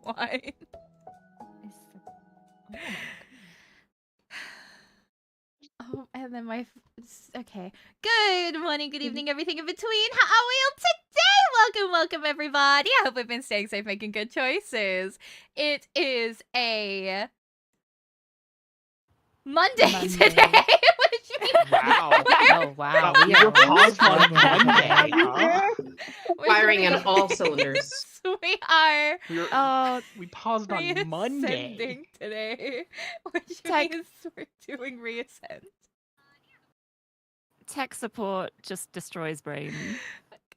What? Oh, and then okay. Good morning, good evening, everything in between. How are we all today? Welcome, everybody. I hope we've been staying safe, making good choices. It is a Monday. Today. Which means Wow. Oh, wow. We were paused on Monday. Firing on all cylinders. We are. We paused on Monday. Reascending today, which means we're doing reascend. Tech support just destroys brain.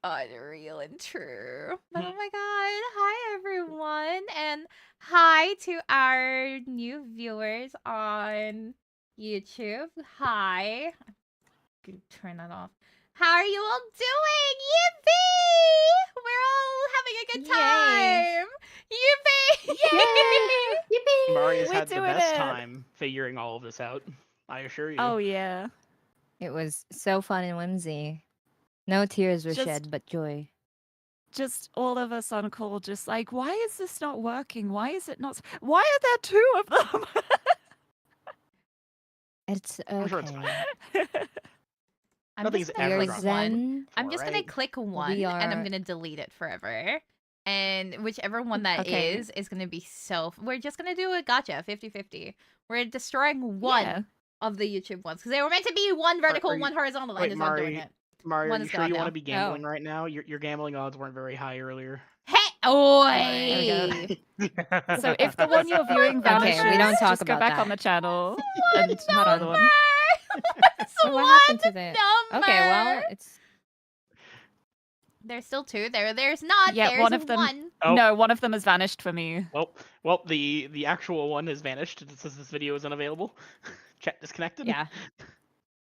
God, real and true. But oh my god, hi everyone, and hi to our new viewers on YouTube. Hi. I'm gonna turn that off. How are you all doing? Yippee! We're all having a good time. Yippee! Yay! Yippee! Mari has We're had the doing best it. time figuring all of this out. I assure you. Oh, yeah. It was so fun and whimsy. No tears were Just- shed, but joy. Just all of us on call, just like, why is this not working? Why is it not? Why are there two of them? It's okay. I'm sure it's fine. I'm Nothing's just gonna ever We're click dropped. one. zen. I'm just gonna right? click one, and I'm are- gonna delete it forever. And whichever one that Okay. is gonna be we're just gonna do a gotcha, 50-50. We're destroying one Yeah. of the YouTube ones, because they were meant to be one vertical, are you- one horizontal. I wait, just not doing Mari, it. Mari, One are you is sure gone you now. want to be gambling right now? Your gambling odds weren't very high earlier. Hey, oi! There we So if the one you're viewing vanishes, we don't talk just go about back that. on the channel One and have another one. Wait, what happened to the? Number. Okay, well, it's There's still two. There's not. Yeah, There's one of them- one. Oh. No, one of them has vanished for me. Well, the actual one has vanished. It says this video is unavailable. Chat disconnected. Yeah.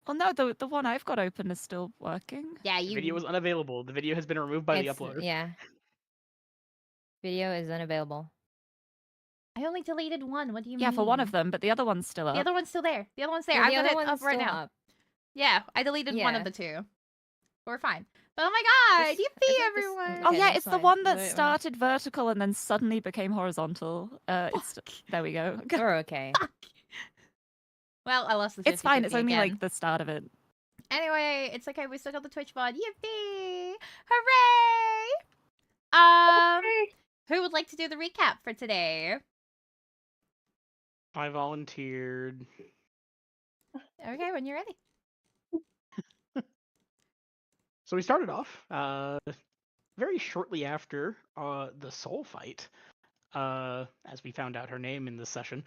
Well, no, the one I've got open is still working. Yeah, The you. video is unavailable. The video has been removed by the it's uploader. yeah. Video is unavailable. I only deleted one. What do you mean? Yeah, for one of them, but the other one's still up. The other one's still there. The other one's there. Yeah, I've the got other it one's up right still now. up. Yeah, I deleted one of Yeah. the two. We're fine. But oh my god, This- I yippee, think this- everyone! Oh Okay, yeah, that's it's the fine. one that Wait, wait. started vertical and then suddenly became horizontal. It's there we go. We're okay. Well, I lost the 50-50 It's fine. It's only again. like the start of it. Anyway, it's okay. We still got the Twitch mod. Yippee! Hooray! Who would like to do the recap for today? I volunteered. Okay, when you're ready. So we started off very shortly after the soul fight, as we found out her name in this session.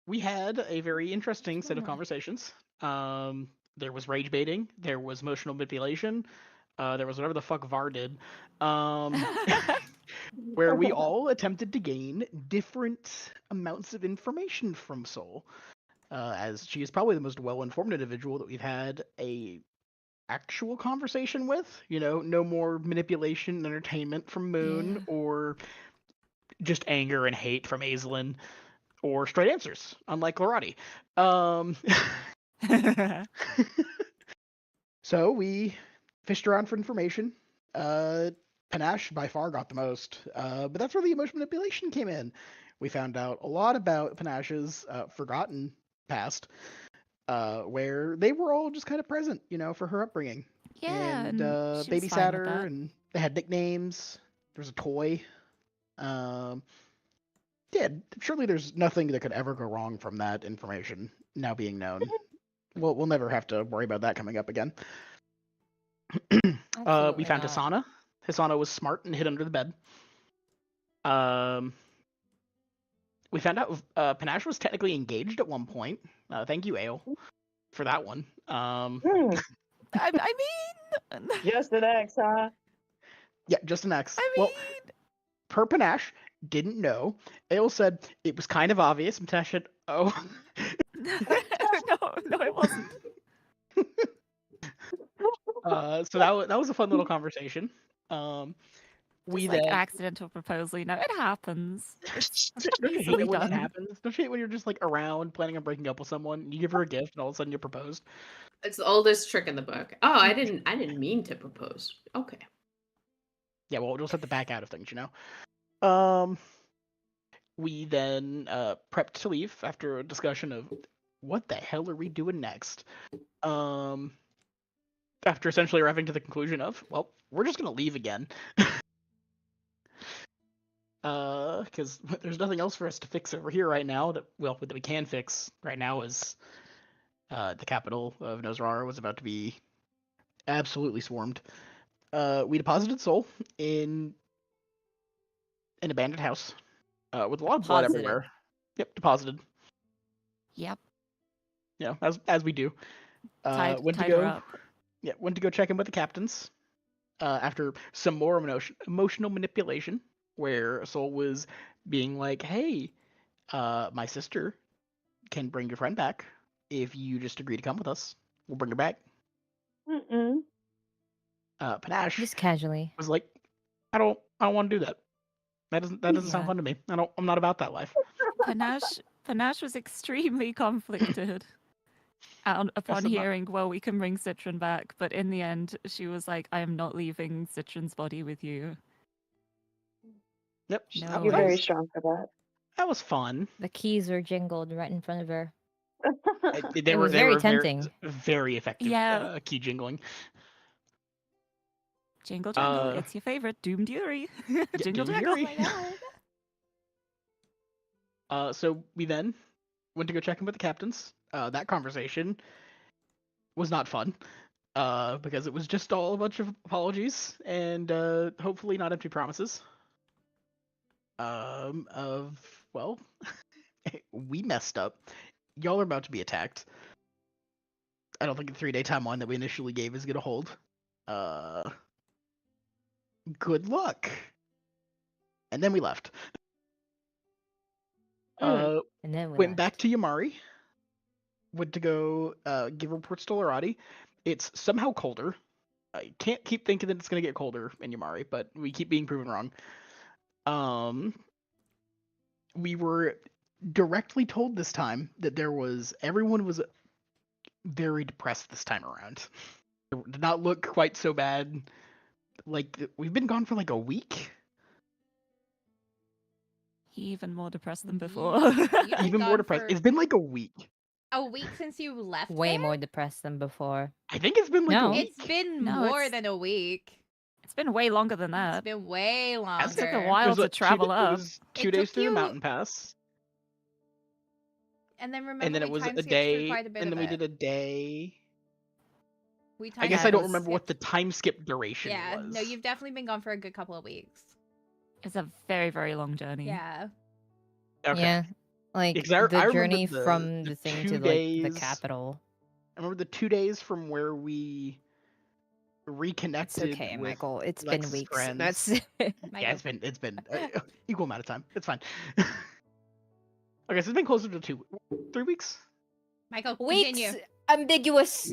We had a very interesting set of conversations. There was rage baiting, there was emotional manipulation, there was whatever the fuck Var did, where we all attempted to gain different amounts of information from Soul. As she is probably the most well-informed individual that we've had a actual conversation with. You know, no more manipulation and entertainment from Moon, or just anger and hate from Aislinn, or straight answers, unlike Lorati. So we fished around for information. Panache by far got the most, but that's where the emotional manipulation came in. We found out a lot about Panache's forgotten past, where they were all just kind of present, you know, for her upbringing. Yeah, and she was fine with babysat her, that. and they had nicknames. There was a toy. Yeah, surely there's nothing that could ever go wrong from that information now being known. We'll never have to worry about that coming up again. We Absolutely found not. Hisana. Hisana was smart and hid under the bed. We found out Panache was technically engaged at one point. Thank you, Ale, for that one. I mean, Just an X, huh? Yeah, just an X. I Well, mean, per Panache, didn't know. Ale said it was kind of obvious. And Panache said, "Oh." no, it wasn't. So that was a fun little conversation. We Just like then accidental proposal, you know, it happens. It's don't you hate easily it when that done. happens? Don't you hate when you're just like around planning on breaking up with someone, and you give her a gift, and all of a sudden you're proposed? It's the oldest trick in the book. Oh, I didn't mean to propose. Okay. Yeah, well, we'll just have to back out of things, you know. We then prepped to leave after a discussion of what the hell are we doing next. After essentially arriving to the conclusion of, well, we're just gonna leave again. Because there's nothing else for us to fix over here right now that we can fix right now is the capital of Nosrara was about to be absolutely swarmed. We deposited Soul in an abandoned house with a lot of blood Deposited. everywhere. Yep, deposited. Yep. You know, as we do. Tied Went to her go. up. Yeah, went to go check in with the captains. After some more emotional manipulation, where Soul was being like, "Hey, my sister can bring your friend back if you just agree to come with us. We'll bring her back." Panache Just casually. was like, I don't want to do that. That doesn't sound Yeah. fun to me. I'm not about that life. Panache was extremely conflicted upon not- hearing, well, we can bring Citron back, but in the end, she was like, I am not leaving Citron's body with you. Yep. No that You're way. very was, strong for that. that was fun. The keys were jingled right in front of her. They It were was they very were tempting. very effective Yeah. key jingling. Jingle jangle, it's your favorite, Doom Fury. Jingle Doom jangle. Fury. Oh my god. So we then went to go check in with the captains. That conversation was not fun. Because it was just all a bunch of apologies and hopefully not empty promises. Of well, we messed up. Y'all are about to be attacked. I don't think the 3-day timeline that we initially gave is gonna hold. Good luck. And then we left. And then we Went left. back to Yamari. Went to go give reports to Lorati. It's somehow colder. I can't keep thinking that it's gonna get colder in Yamari, but we keep being proven wrong. We were directly told this time that everyone was very depressed this time around. It did not look quite so bad. Like we've been gone for like a week. Even more depressed than before. You've been Even more gone depressed. for It's been like a week. a week since you left. Way there? more depressed than before. I think it's been like No. a week. It's been No, more it's- than a week. It's been way longer than It's that. been way longer. It took a It while was, to what, travel It up. was 2 It days took through the you- mountain pass, And then remember and then we it was time a skipped day, through quite a bit and of then we it. did a day. We I time guess Yeah, I don't it was- remember what the time skip duration Yeah, was. no, you've definitely been gone for a good couple of weeks. It's a very, very long journey. Yeah. Okay. Yeah. Like Because I the remember journey the- from the the thing 2 to like the days- capital. I remember the 2 days from where we It's reconnected. okay, with Michael. It's Lex's been weeks. friends. That's Yeah, Michael. it's been equal amount of time. It's fine. Okay, so it's been closer to 3 weeks. Michael, weeks. continue. Ambiguous.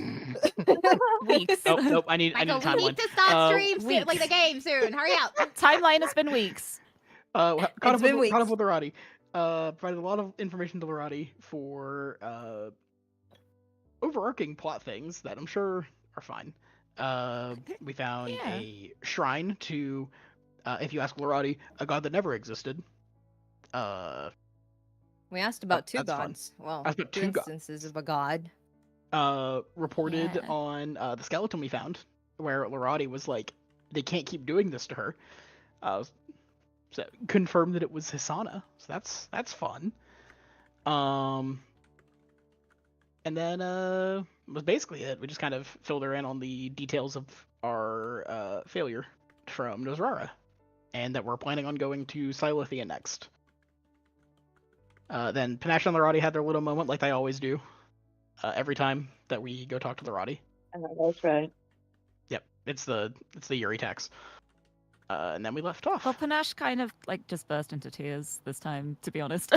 Weeks. Nope. I need Michael, a we timeline. need to stop stream weeks. like the game soon. Hurry up. Timeline has been weeks. Caught up It's been with weeks. Lorati. Provided a lot of information to Lorati for overarching plot things that I'm sure are fine. We found Yeah. a shrine to, if you ask Lorati, a god that never existed. We asked about two that's fun. gods. Well, Asked about two two gods. instances of a god. Reported Yeah. on the skeleton we found, where Lorati was like, they can't keep doing this to her. So confirmed that it was Hisana. So that's fun. And then was basically it. We just kind of filled her in on the details of our failure from Nosrara, and that we're planning on going to Silithia next. Then Panache and Lorati had their little moment, like they always do, every time that we go talk to Lorati. That's right. Yep, it's the Yuri tax. And then we left off. Well, Panache kind of like just burst into tears this time, to be honest.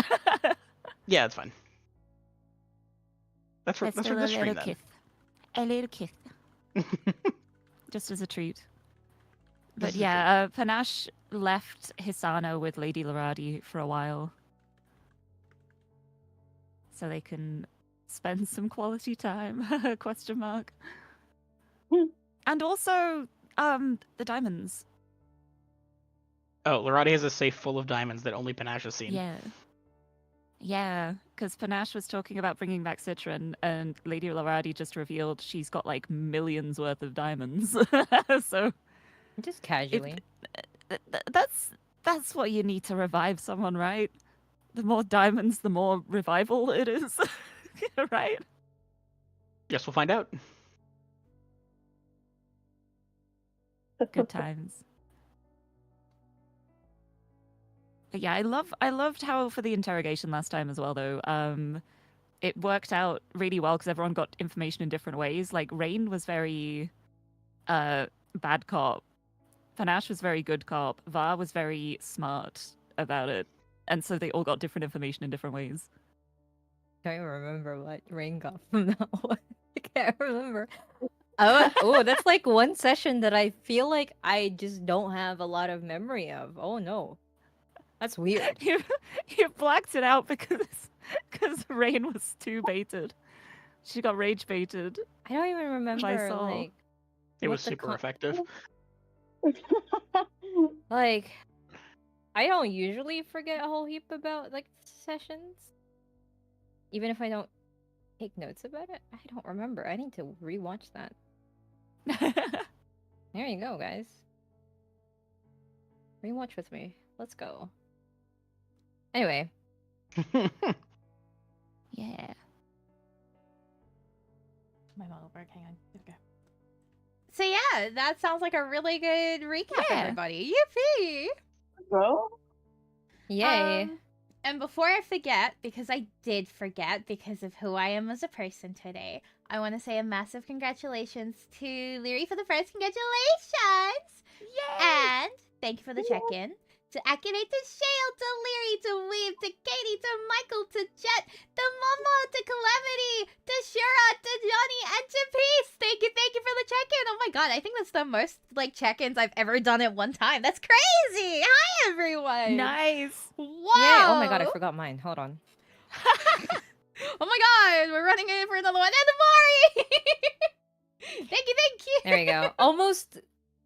Yeah, it's fine. That's for Let's this do a stream little then. kiss. A little kiss, just as a treat. But This is a yeah, Panache left Hisano with Lady Loradi for a while, so they can spend some quality time? Question mark. And also, the diamonds. Oh, Lorati has a safe full of diamonds that only Panache has seen. Yeah. Yeah, because Panache was talking about bringing back Citron, and Lady Loradi just revealed she's got like millions worth of diamonds. So Just casually. that's what you need to revive someone, right? The more diamonds, the more revival it is, right? Guess we'll find out. Good times. But yeah, I loved how for the interrogation last time as well, though. It worked out really well because everyone got information in different ways. Like Rain was very bad cop. Panache was very good cop. Va was very smart about it. And so they all got different information in different ways. I don't even remember what Rain got from that one. I can't remember. Oh, that's like one session that I feel like I just don't have a lot of memory of. Oh no. That's weird. You blacked it out because Rain was too baited. She got rage baited. I don't even remember saw. like It what was the super effective. like I don't usually forget a whole heap about like sessions. Even if I don't take notes about it, I don't remember. I need to rewatch that. There you go, guys. Rewatch with me. Let's go. Anyway, Yeah. My model work. Hang on. Okay. So yeah, that sounds like a really good recap, Yeah. everybody. Yippee! Bro? yay. And before I forget, because I did forget because of who I am as a person today, I want to say a massive congratulations to Leary for the first congratulations! Yay! And thank you for the check-in. To Akane, to Shale, to Leary, to Weave, to Katie, to Michael, to Jet, to Mama, to Calamity, to Shura, to Johnny, and to Peace! Thank you for the check-in! Oh my god, I think that's the most, like, check-ins I've ever done at one time. That's crazy! Hi, everyone! Nice. Wow! Yay. Oh my god, I forgot mine. Hold on. Oh my god, we're running in for another one. And Mari! Thank you! There we go. Almost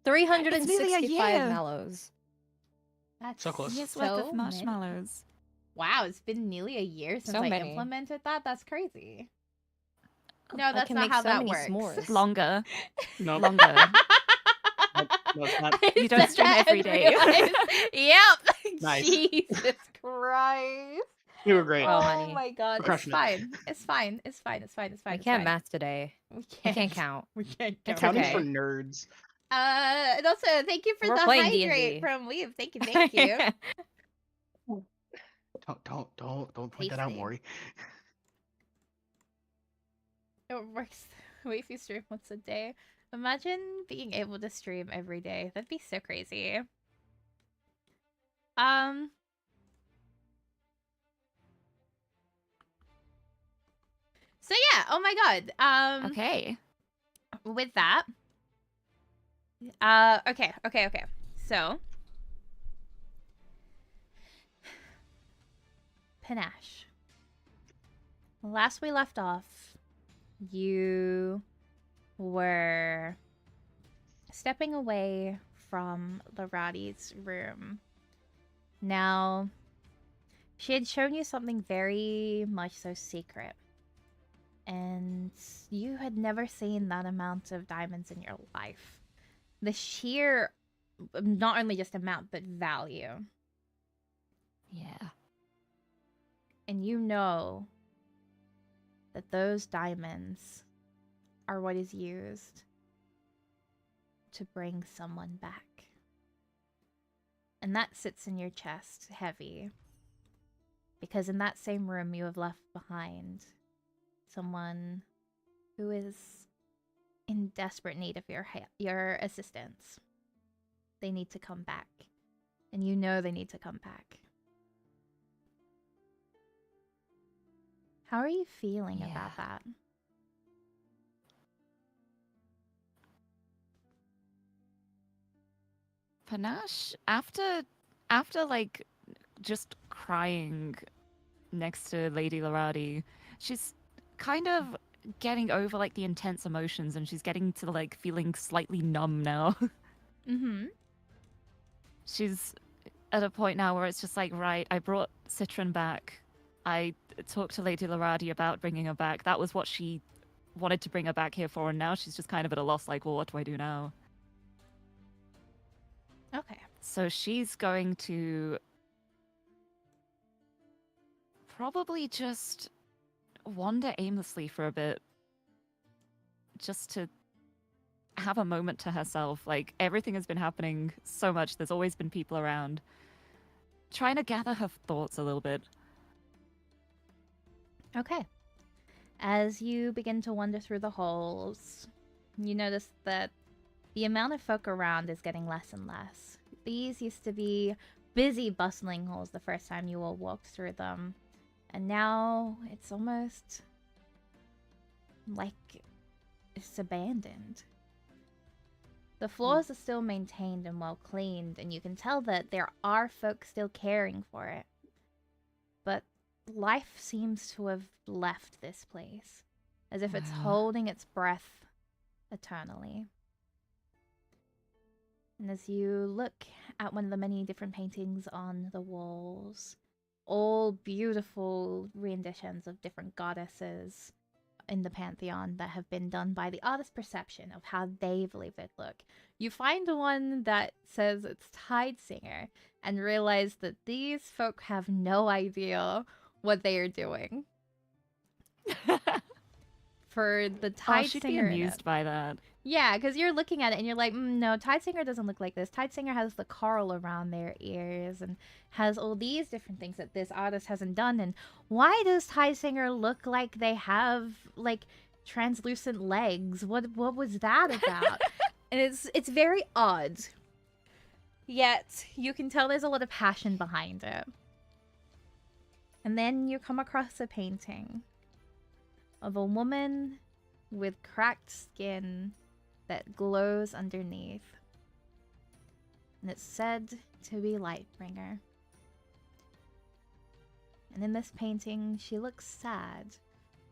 nearly a 365 year. mallows. That's So close. Yes, worth so of marshmallows. Wow, it's been nearly a year since So I many. implemented that. That's crazy. Oh, No, I that's can not make how so that many works. s'mores. Longer. No, Longer. no, it's not. I You don't said stream that every and day. realized- Yep. Nice. Jesus Christ. You were great. Well, Oh honey, my god. we're It's crushing it. fine. It's fine. It's fine. It's fine. It's fine. I it's can't fine. math today. We I can't count. We can't It's count. Counting's okay. for nerds. And also, thank you for We're the playing hydrate D&D. from Weave. Thank you. Thank you. Don't point that out, Tasty. Maury. It works. Wait if you stream once a day. Imagine being able to stream every day. That'd be so crazy. So yeah, oh my god. Okay. With that. Okay. So Panache. Last we left off, you were stepping away from Lorati's room. Now, she had shown you something very much so secret. And you had never seen that amount of diamonds in your life. The sheer, not only just amount, but value Yeah. And you know that those diamonds are what is used to bring someone back. And that sits in your chest heavy. Because in that same room you have left behind someone who is in desperate need of your assistance. They need to come back. And you know they need to come back. How are you feeling about that? Panache, after like just crying next to Lady Laradi, she's kind of getting over like the intense emotions, and she's getting to like feeling slightly numb now. Mm-hmm. She's at a point now where it's just like, right, I brought Citron back. I talked to Lady Laradi about bringing her back. That was what she wanted to bring her back here for, and now she's just kind of at a loss, like, well, what do I do now? Okay. So she's going to probably just wander aimlessly for a bit, just to have a moment to herself. Like, everything has been happening so much. There's always been people around. Trying to gather her thoughts a little bit. Okay. As you begin to wander through the halls, you notice that the amount of folk around is getting less and less. These used to be busy, bustling halls the first time you all walked through them. And now it's almost like it's abandoned. The floors are still maintained and well cleaned, and you can tell that there are folk still caring for it. But life seems to have left this place, as if it's holding its breath eternally. And as you look at one of the many different paintings on the walls, all beautiful renditions of different goddesses in the pantheon that have been done by the artist's perception of how they believe they'd look, you find one that says it's Tide Singer and realize that these folk have no idea what they are doing. For the Tide she'd Singer, be amused by that. yeah, because you're looking at it and you're like, no, Tide Singer doesn't look like this. Tide Singer has the coral around their ears and has all these different things that this artist hasn't done. And why does Tide Singer look like they have like translucent legs? What was that about? And it's very odd. Yet you can tell there's a lot of passion behind it. And then you come across a painting of a woman with cracked skin that glows underneath. And it's said to be Lightbringer. And in this painting, she looks sad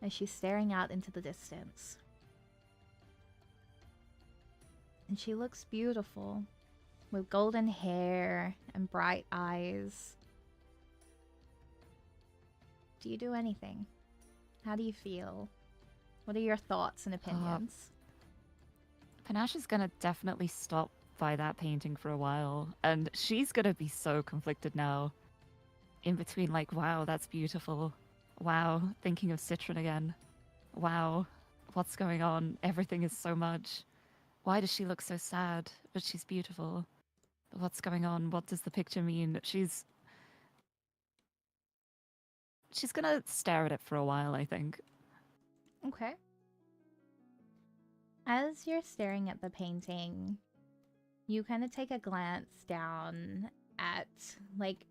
as she's staring out into the distance. And she looks beautiful, with golden hair and bright eyes. Do you do anything? How do you feel? What are your thoughts and opinions? Panache is gonna definitely stop by that painting for a while, and she's gonna be so conflicted now. In between, like, wow, that's beautiful. Wow, thinking of Citron again. Wow, what's going on? Everything is so much. Why does she look so sad? But she's beautiful. What's going on? What does the picture mean? She's gonna stare at it for a while, I think. Okay. As you're staring at the painting, you kind of take a glance down at, like,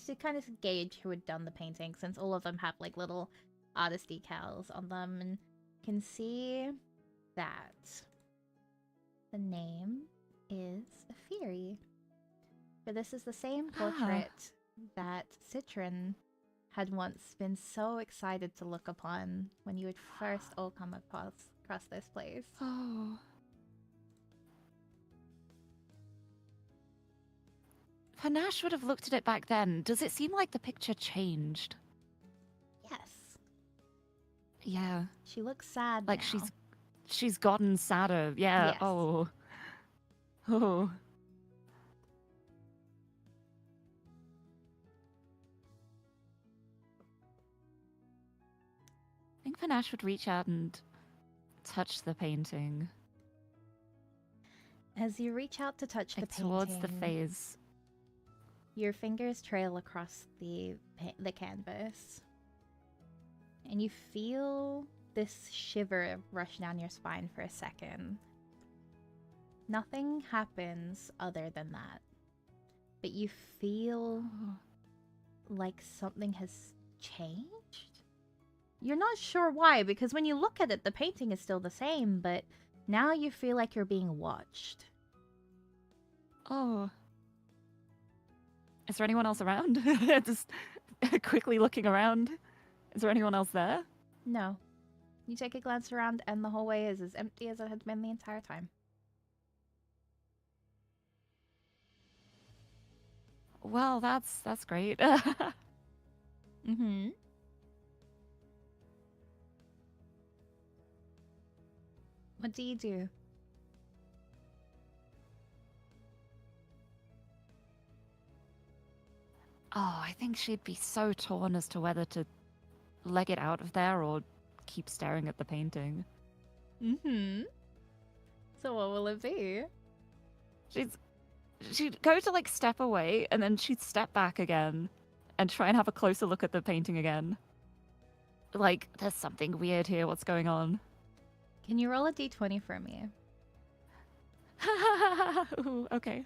to kind of gauge who had done the painting, since all of them have, like, little artist decals on them, and can see that the name is Fury. For this is the same portrait that Citron had once been so excited to look upon when you had first all come across this place. Oh. Panache would have looked at it back then. Does it seem like the picture changed? Yes. Yeah. She looks sad Like now. she's gotten sadder. Yeah. Yes. Oh. Oh. think Panache would reach out and touch the painting. As you reach out to touch the Like painting, towards the face. your fingers trail across the canvas, and you feel this shiver rush down your spine for a second. Nothing happens other than that, but you feel like something has changed. You're not sure why, because when you look at it, the painting is still the same, but now you feel like you're being watched. Oh. Is there anyone else around? Just quickly looking around. Is there anyone else there? No. You take a glance around, and the hallway is as empty as it had been the entire time. Well, that's great. Mm-hmm. What do you do? Oh, I think she'd be so torn as to whether to leg it out of there or keep staring at the painting. Mm-hmm. So what will it be? She'd go to like step away and then she'd step back again and try and have a closer look at the painting again. Like, there's something weird here, what's going on? Can you roll a d20 for me? Ooh, okay.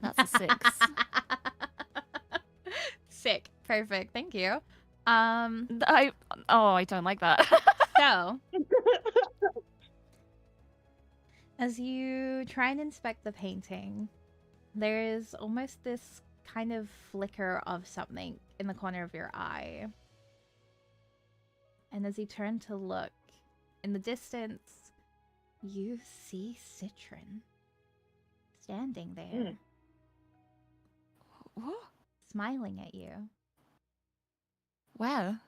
That's a 6. Sick. Perfect. Thank you. I don't like that. So, as you try and inspect the painting, there is almost this kind of flicker of something in the corner of your eye. And as you turn to look, in the distance, you see Citron standing there, What? smiling at you. Where?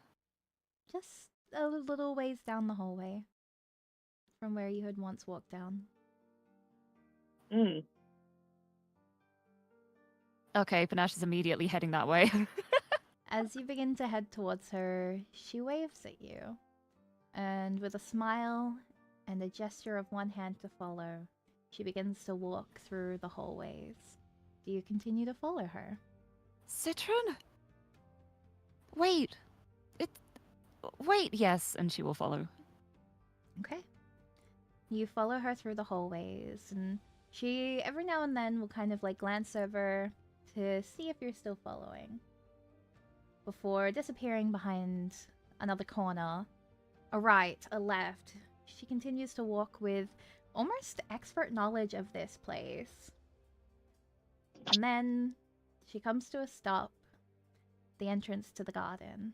Just a little ways down the hallway from where you had once walked down. Mm. Okay, Panache is immediately heading that way. As you begin to head towards her, she waves at you, and with a smile and a gesture of one hand to follow, she begins to walk through the hallways. Do you continue to follow her? Citron? Wait. Wait, yes, and she will follow. Okay. You follow her through the hallways, and she every now and then will kind of like glance over to see if you're still following, before disappearing behind another corner, a right, a left. She continues to walk with almost expert knowledge of this place. And then she comes to a stop, the entrance to the garden.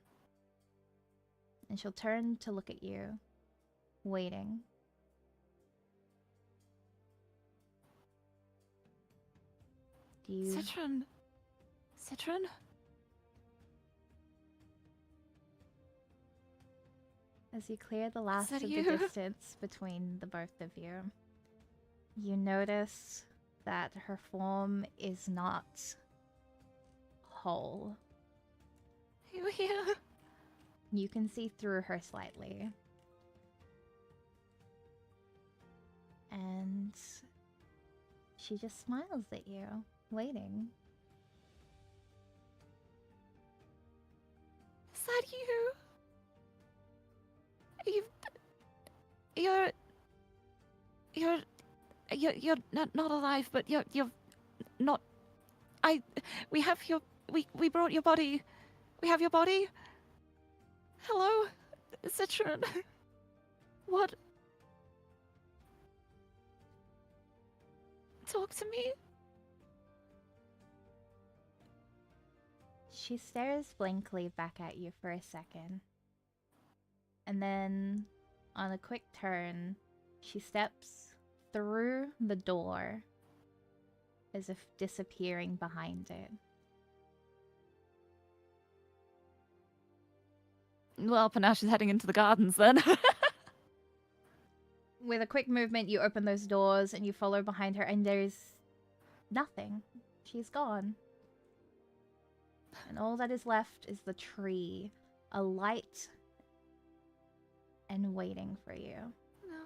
And she'll turn to look at you, waiting. Do you... Citron? Citron? As you clear the last that of you? the distance between the both of you, you notice that her form is not whole. You here? You can see through her slightly. And she just smiles at you, waiting. Is that you? You're not alive, but you're not. We have your. We brought your body. We have your body. Hello, Citron. What? Talk to me. She stares blankly back at you for a second. And then, on a quick turn, she steps through the door, as if disappearing behind it. Well, Panache is heading into the gardens then. with a quick movement, you open those doors and you follow behind her, and there's nothing. She's gone. And all that is left is the tree, alight and waiting for you. No.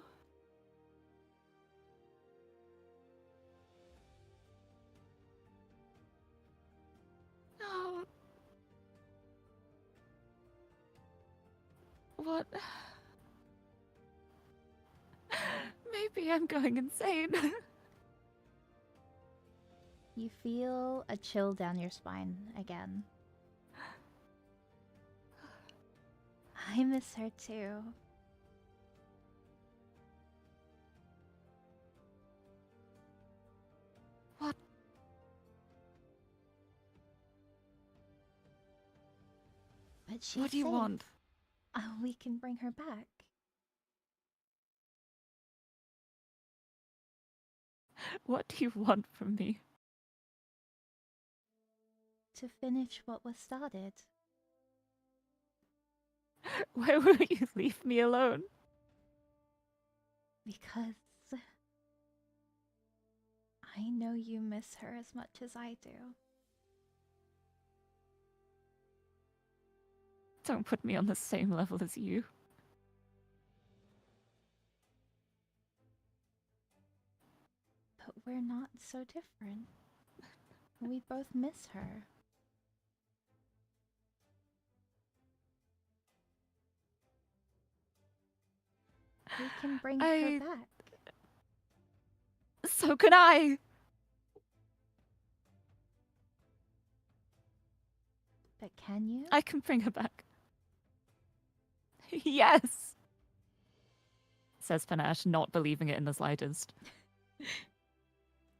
No. What? Maybe I'm going insane. You feel a chill down your spine again. I miss her too. What? But she's What do you safe. want? We can bring her back. What do you want from me? To finish what was started. Why will you leave me alone? Because I know you miss her as much as I do. Don't put me on the same level as you. But we're not so different. We both miss her. We can bring her back. So can I. But can you? I can bring her back. Yes, says Panache, not believing it in the slightest.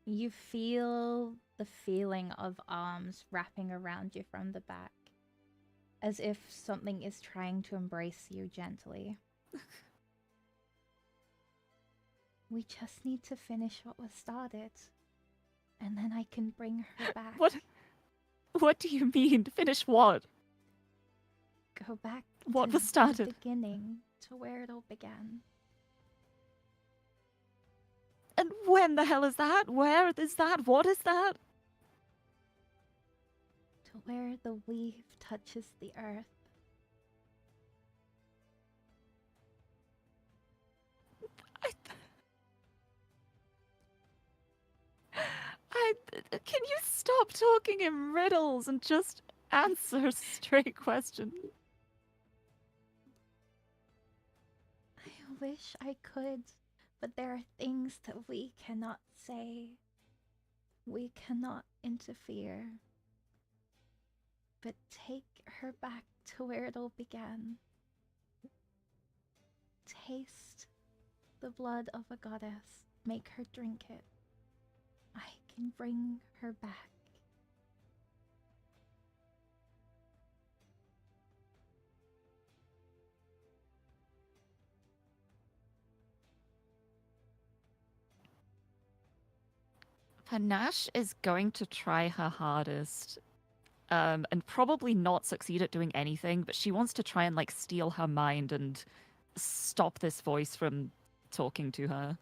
You feel the feeling of arms wrapping around you from the back, as if something is trying to embrace you gently. We just need to finish what was started, and then I can bring her back. What do you mean? Finish what? Go back What to was started? the beginning, to where it all began. And when the hell is that? Where is that? What is that? To where the weave touches the earth. Can you stop talking in riddles and just answer straight questions? I wish I could, but there are things that we cannot say. We cannot interfere. But take her back to where it all began. Taste the blood of a goddess. Make her drink it. I can bring her back. Panache is going to try her hardest, and probably not succeed at doing anything, but she wants to try and like steal her mind and stop this voice from talking to her.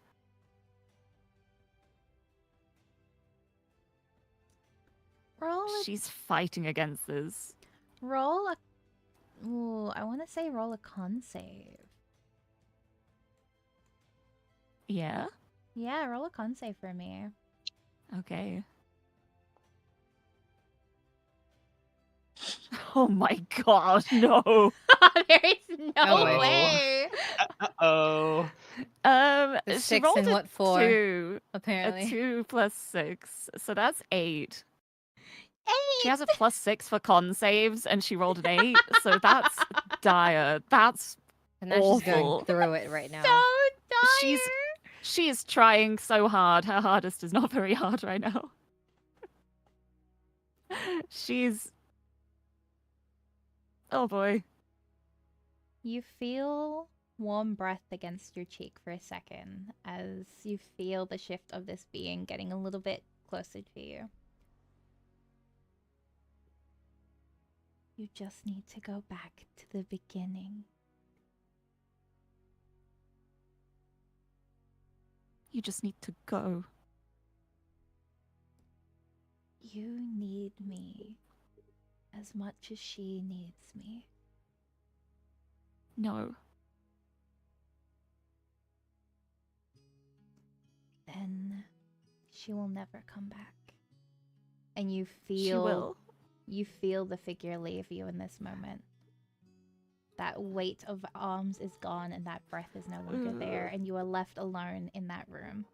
She's fighting against this. Roll a... Ooh, I want to say roll a con save. Yeah? Yeah, roll a con save for me. Okay. Oh my god, no. There is no way. way. Uh-oh. The She 6 rolled and a what 4? 2. Apparently. A 2 plus 6. So that's 8. 8! She has a plus 6 for con saves, and she rolled an 8. So that's dire. That's And now she's going awful. through it right now. So dire! She is trying so hard. Her hardest is not very hard right now. She's... Oh boy. You feel warm breath against your cheek for a second as you feel the shift of this being getting a little bit closer to you. You just need to go back to the beginning. You just need to go. You need me as much as she needs me. No. Then she will never come back. And you She will. feel the figure leave you in this moment. That weight of arms is gone and that breath is no longer there, and you are left alone in that room.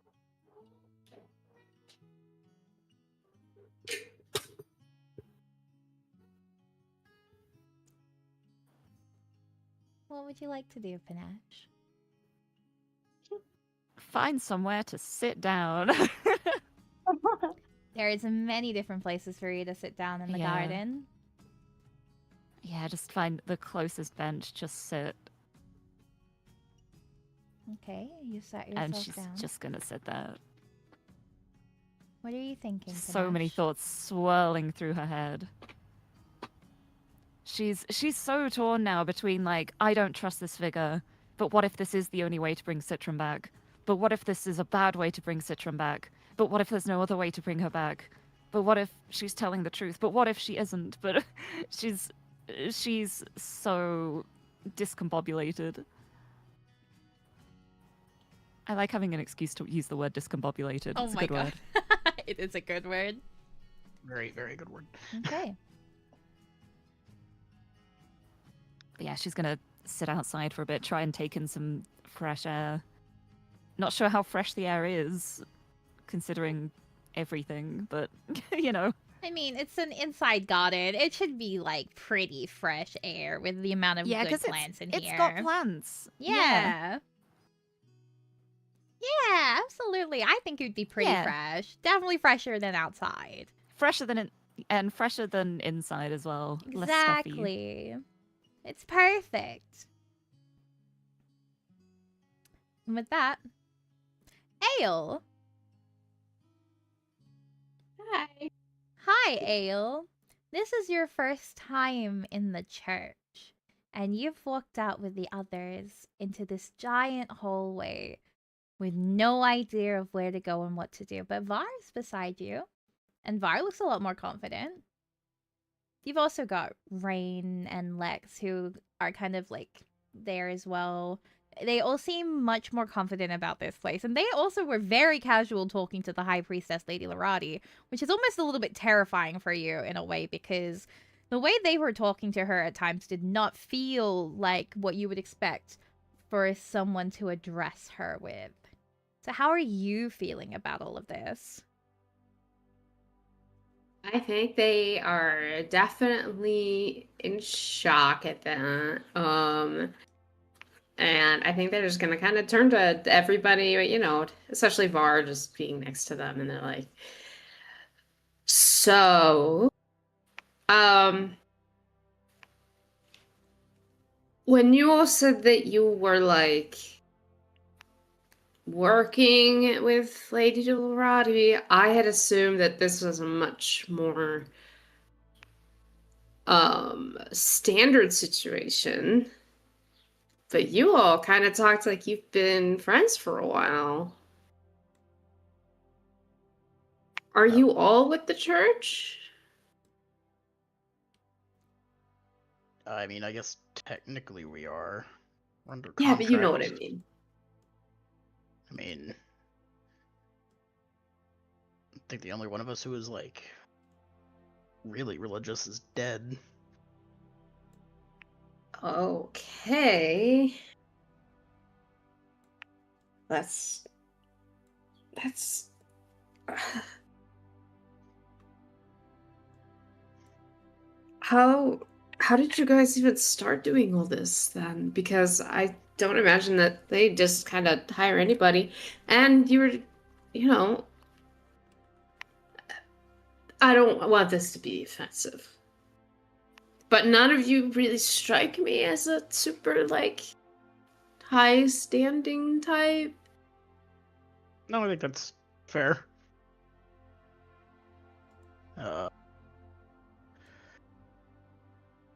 What would you like to do, Panache? Find somewhere to sit down. There is many different places for you to sit down in the Yeah. garden. Yeah, just find the closest bench, just sit. Okay, you sat And yourself she's down. just gonna sit there. What are you thinking, So many Panache? thoughts swirling through her head. She's so torn now between, like, I don't trust this figure, but what if this is the only way to bring Citron back? But what if this is a bad way to bring Citron back? But what if there's no other way to bring her back? But what if she's telling the truth? But what if she isn't? But she's so discombobulated. I like having an excuse to use the word discombobulated. Oh It's a my good god. word. It is a good word. Very, very good word. Okay. But yeah, she's gonna sit outside for a bit, try and take in some fresh air. Not sure how fresh the air is, considering everything, but you know. I mean, it's an inside garden. It should be like pretty fresh air with the amount of Yeah, good because plants in it's here. got plants. Yeah. Yeah, absolutely. I think it would be pretty Yeah. fresh. Definitely fresher than outside. Fresher than inside as well. Less stuffy. Exactly. It's perfect. And with that, Ale. Hi. Hi, Ale. This is your first time in the church, and you've walked out with the others into this giant hallway with no idea of where to go and what to do. But Var's beside you, and Var looks a lot more confident. You've also got Rain and Lex, who are kind of like there as well. They all seem much more confident about this place, and they also were very casual talking to the High Priestess, Lady Larati, which is almost a little bit terrifying for you in a way, because the way they were talking to her at times did not feel like what you would expect for someone to address her with. So how are you feeling about all of this? I think they are definitely in shock at that. And I think they're just gonna kind of turn to everybody, you know, especially Var just being next to them, and they're like, so, when you all said that you were like working with Lady Dolorati, I had assumed that this was a much more standard situation. But you all kind of talked like you've been friends for a while. Are you all with the church? I mean, I guess technically we are. We're under Yeah, but you know what I contract. mean. I mean, I think the only one of us who is like really religious is dead. Okay. That's how did you guys even start doing all this then? Because I don't imagine that they just kind of hire anybody. And you were, you know, I don't want this to be offensive, but none of you really strike me as a super, like, high standing type. No, I think that's fair.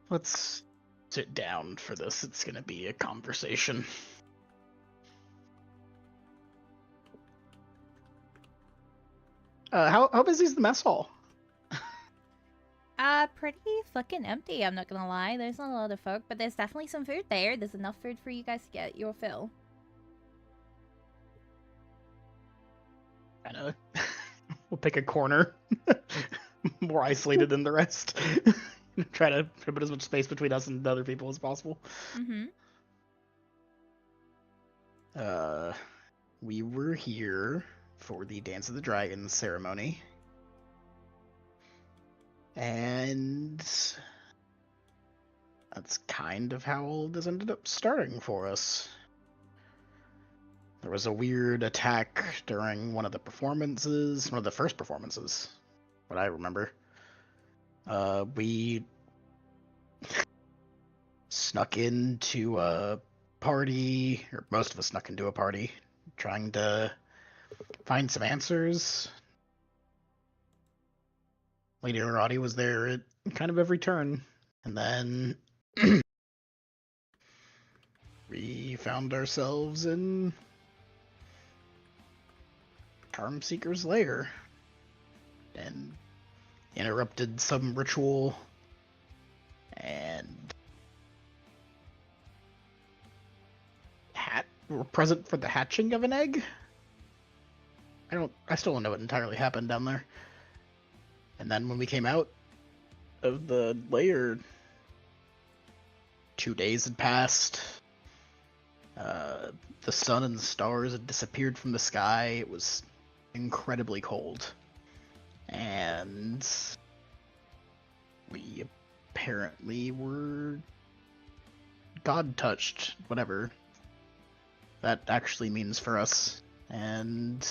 Let's sit down for this. It's gonna be a conversation. How busy is the mess hall? Pretty fucking empty, I'm not gonna lie. There's not a lot of folk, but there's definitely some food there. There's enough food for you guys to get your fill. Kinda. We'll pick a corner, more isolated than the rest. Try to put as much space between us and the other people as possible. Mm-hmm. We were here for the Dance of the Dragons ceremony. And that's kind of how all this ended up starting for us. There was a weird attack during one of the performances, one of the first performances, what I remember. We snuck into a party, or most of us snuck into a party, trying to find some answers. Lady Lorati was there at kind of every turn. And then we found ourselves in Charmseeker's lair and interrupted some ritual and were present for the hatching of an egg. I still don't know what entirely happened down there. And then when we came out of the lair, 2 days had passed. The sun and the stars had disappeared from the sky. It was incredibly cold. And we apparently were God-touched, whatever that actually means for us. And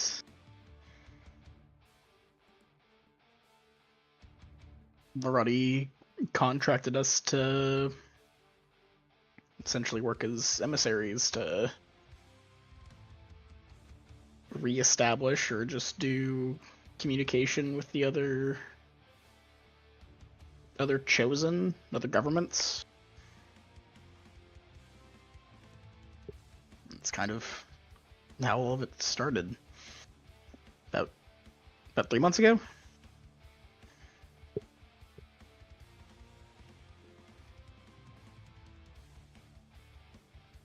Lorati contracted us to essentially work as emissaries to reestablish or just do communication with the other chosen, other governments. It's kind of how all of it started. About 3 months ago.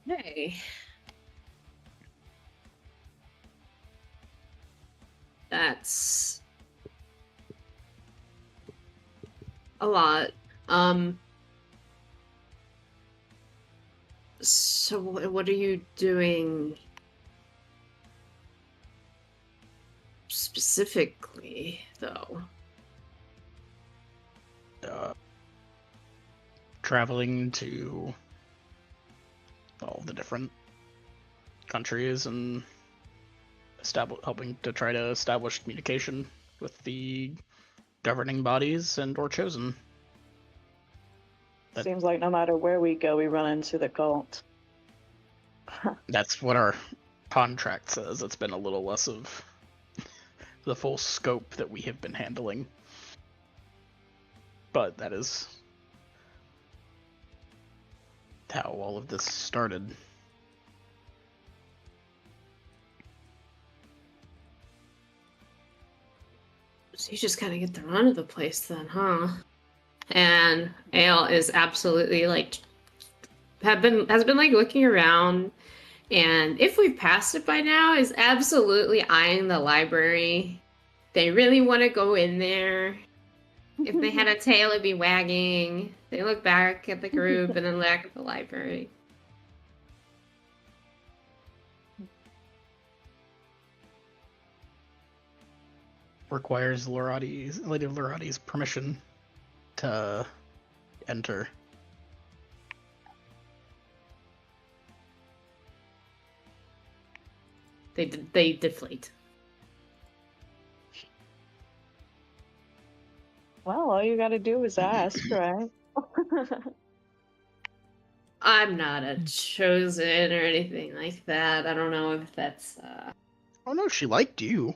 Hey. That's a lot. So what are you doing specifically, though? Traveling to all the different countries and helping to try to establish communication with the governing bodies and or chosen. Seems like no matter where we go, we run into the cult. That's what our contract says. It's been a little less of the full scope that we have been handling. But that is how all of this started. So you just kind of get the run of the place then, huh? And Ale is absolutely like has been like looking around, and if we've passed it by now, is absolutely eyeing the library. They really want to go in there. If they had a tail, it'd be wagging. They look back at the group and then look at the library. Requires Lady Lorati's permission to enter. They deflate. Well, all you gotta do is ask, right? I'm not a chosen or anything like that. I don't know if that's Oh no, she liked you.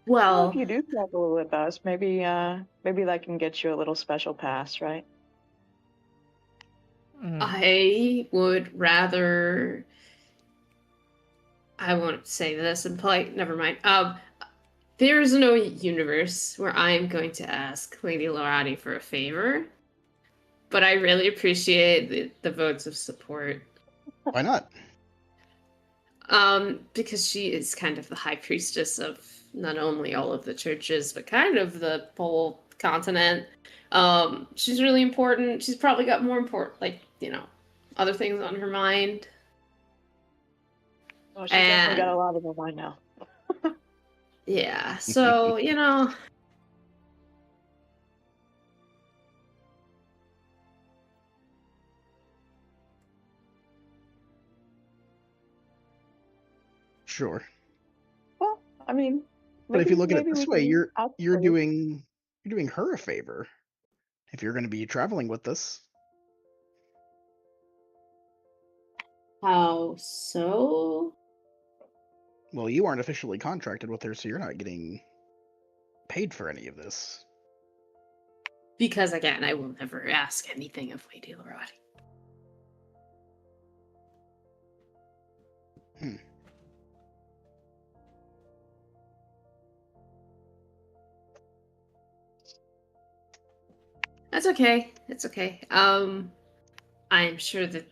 Well, well, if you do travel with us, maybe that can get you a little special pass, right? Mm. I would rather I won't say this in polite. Never mind. There is no universe where I am going to ask Lady Lorati for a favor, but I really appreciate the votes of support. Why not? Because she is kind of the high priestess of not only all of the churches, but kind of the whole continent. She's really important. She's probably got more important, other things on her mind. Oh, she's definitely got a lot of them right now. Yeah, so, Sure. Well, I mean, But if you look at it maybe this we way, can you're ask you're for it. doing her a favor if you're going to be traveling with us. how so? Well, you aren't officially contracted with her, so you're not getting paid for any of this. Because, again, I will never ask anything of Lady Lorati. That's okay. It's okay. I'm sure that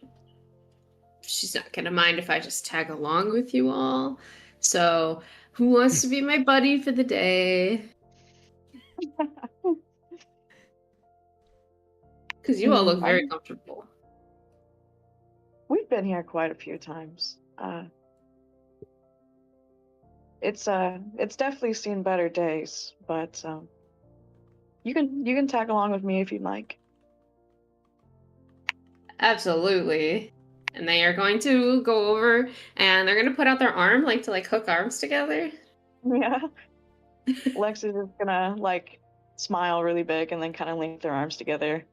she's not gonna mind if I just tag along with you all. So, who wants to be my buddy for the day? Because you all look very comfortable. We've been here quite a few times. It's definitely seen better days, but you can tag along with me if you'd like. Absolutely. And they are going to go over and they're gonna put out their arm to hook arms together. Yeah. Lex is just gonna smile really big and then kind of link their arms together,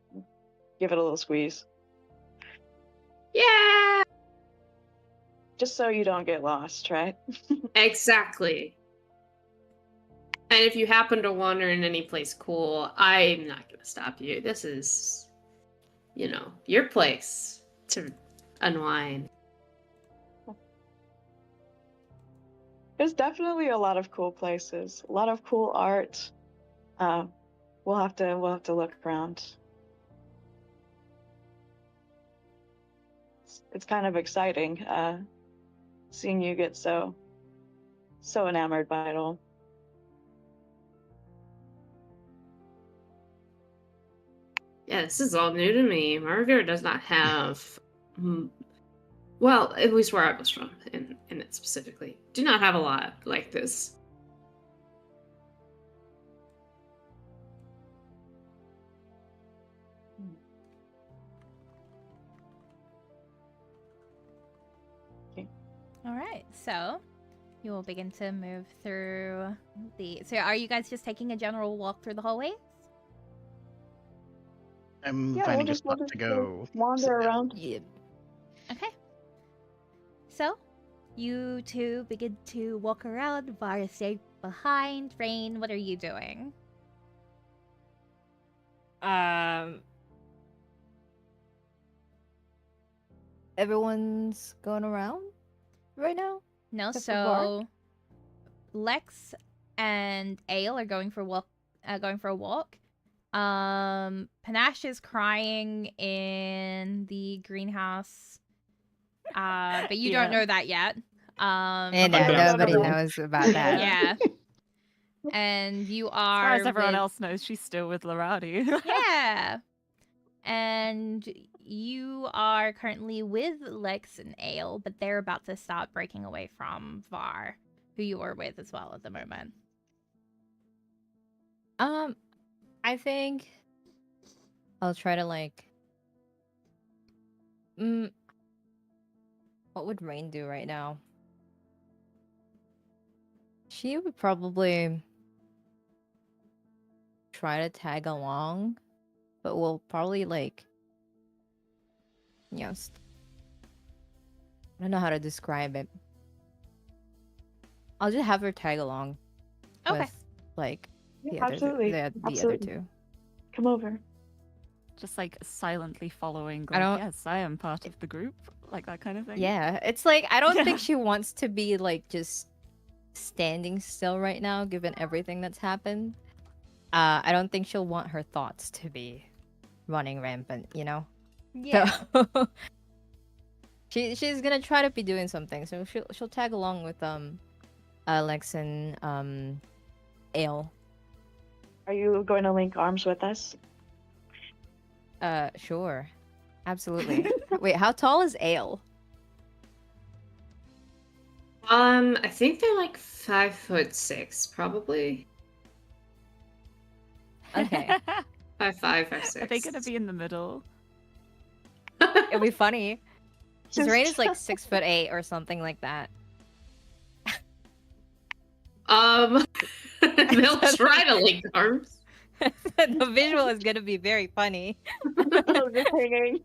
give it a little squeeze, Yeah. just so you don't get lost, right? Exactly. And if you happen to wander in any place cool, I'm not gonna stop you. This is, your place to unwind. There's definitely a lot of cool places, a lot of cool art. We'll have to look around. It's kind of exciting, seeing you get so enamored by it all. Yeah, this is all new to me. Margaret does not have, well, at least where I was from, in it specifically, do not have a lot like this. All right, so you will begin to move through the. So, are you guys just taking a general walk through the hallways? I'm Yeah, finding we'll a spot to go. wander sit down. around. Yeah. Okay. So, you two begin to walk around. Vara stay behind. Rain, what are you doing? Everyone's going around right now? No, Except for Var? so Lex and Ale are going for a walk. Panache is crying in the greenhouse. But you don't Yeah. know that yet. And Understandable. nobody knows about that. Yeah. And you As far as are everyone with- else knows, she's still with Lorati. Yeah. And you are currently with Lex and Ale, but they're about to stop breaking away from Var, who you are with as well at the moment. I think I'll try to what would Rain do right now? She would probably try to tag along, but we'll probably I don't know how to describe it. I'll just have her tag along. Okay. With, Yeah, the absolutely. other Absolutely. two. Come over. Just like silently following, I like, don't- yes, I am part of the group, like that kind of thing. Yeah, it's like I don't think she wants to be like just standing still right now, given everything that's happened. I don't think she'll want her thoughts to be running rampant, you know. Yeah. So she's gonna try to be doing something. So she'll tag along with Alex and Ale. Are you going to link arms with us? Sure, absolutely. Wait, how tall is Ale? I think they're like 5'6", probably. Okay. 5'5", 5'6". Are they gonna be in the middle? It'll be funny. His Just- Rain is like 6'8" or something like that. They'll try to link arms. The visual is gonna be very funny. Just hanging.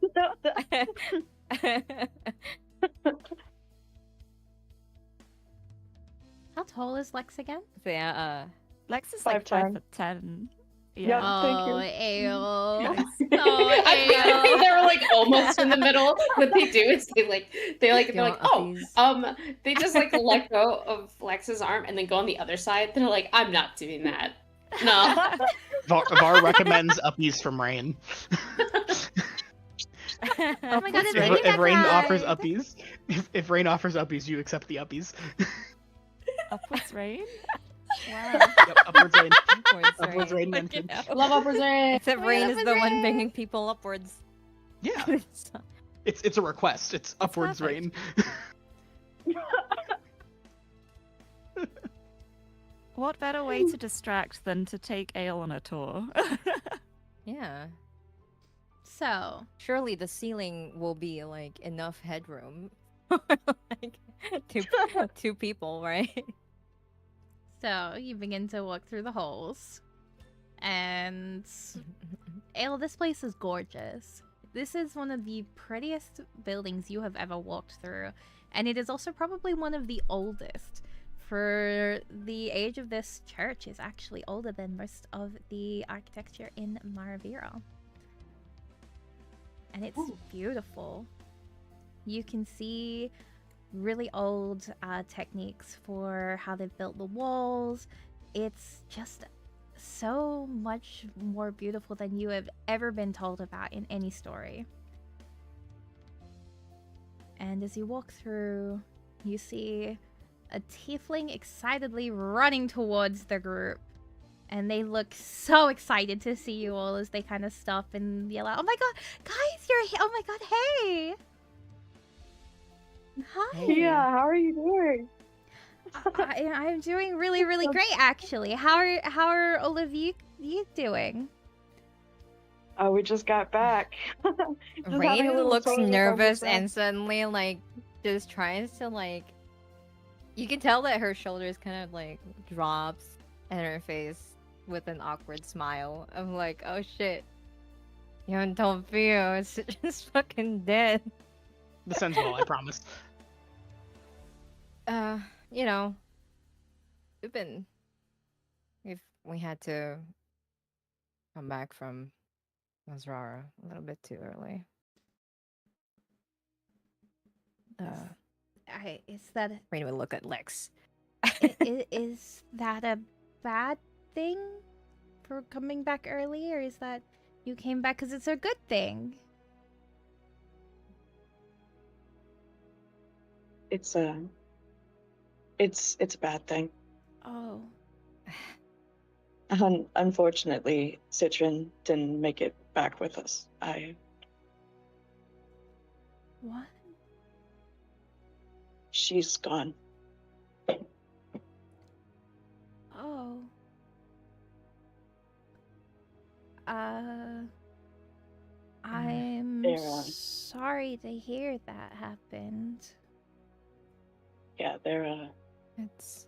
How tall is Lex again? So yeah, Lex is like 5'10". 5'10". Yep. Yeah. Thank you. Oh, Ale. Nice. Oh, I think Ale. they're like almost in the middle. What they do is they're like, want oh, uppies? they just like let go of Lex's arm and then go on the other side. They're like, I'm not doing that. No. Var recommends uppies from Rain. Oh my god, it's If- raining If Rain outside. offers uppies, if Rain offers uppies, you accept the uppies. Upwards rain? Wow. Yep, upwards Rain. Upwards Upwards Rain. Rain mentioned. Love upwards rain. Except Oh my Rain God, is the upwards one rain. bringing people upwards. Yeah, So- it's a request. It's upwards perfect. Rain. What better way to distract than to take Ale on a tour? yeah. So, Surely the ceiling will be like enough headroom. Like two people, right? so you begin to walk through the halls. And Ale, this place is gorgeous. This is one of the prettiest buildings you have ever walked through, and it is also probably one of the oldest. For the age of this church is actually older than most of the architecture in Maravira. And it's Ooh. beautiful. You can see really old techniques for how they've built the walls. It's just so much more beautiful than you have ever been told about in any story. And as you walk through, you see a tiefling excitedly running towards the group. And they look so excited to see you all as they kind of stop and yell out, "Oh my god, guys, you're here! Oh my god, hey! Hi! Hey. Yeah, how are you doing? I'm doing really, really great, actually. How are all of you doing?" Oh, we just got back. Just having a Rain little looks social nervous conversation. and suddenly like just tries to like. You can tell that her shoulders kind of like drops and her face with an awkward smile. I'm like, oh shit. You haven't told Theo, it's just fucking dead. This ends well, I promise. You know, we had to come back from Nasrara a little bit too early. Is that Rain would look at Lex. is that a bad thing for coming back early, or is that you came back because it's a good thing? It's a bad thing. Oh, Unfortunately, Citron didn't make it back with us. what? She's gone. Oh. I'm They're, sorry to hear that happened. Yeah, they're It's.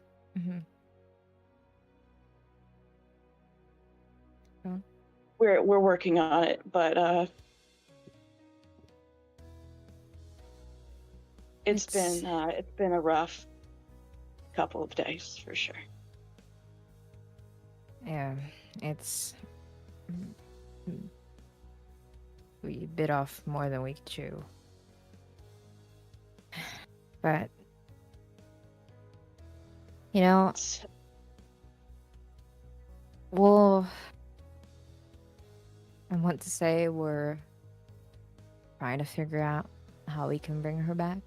we're working on it, but it's been a rough couple of days for sure. Yeah, it's. we bit off more than we could chew. But you know, well, I want to say we're trying to figure out how we can bring her back.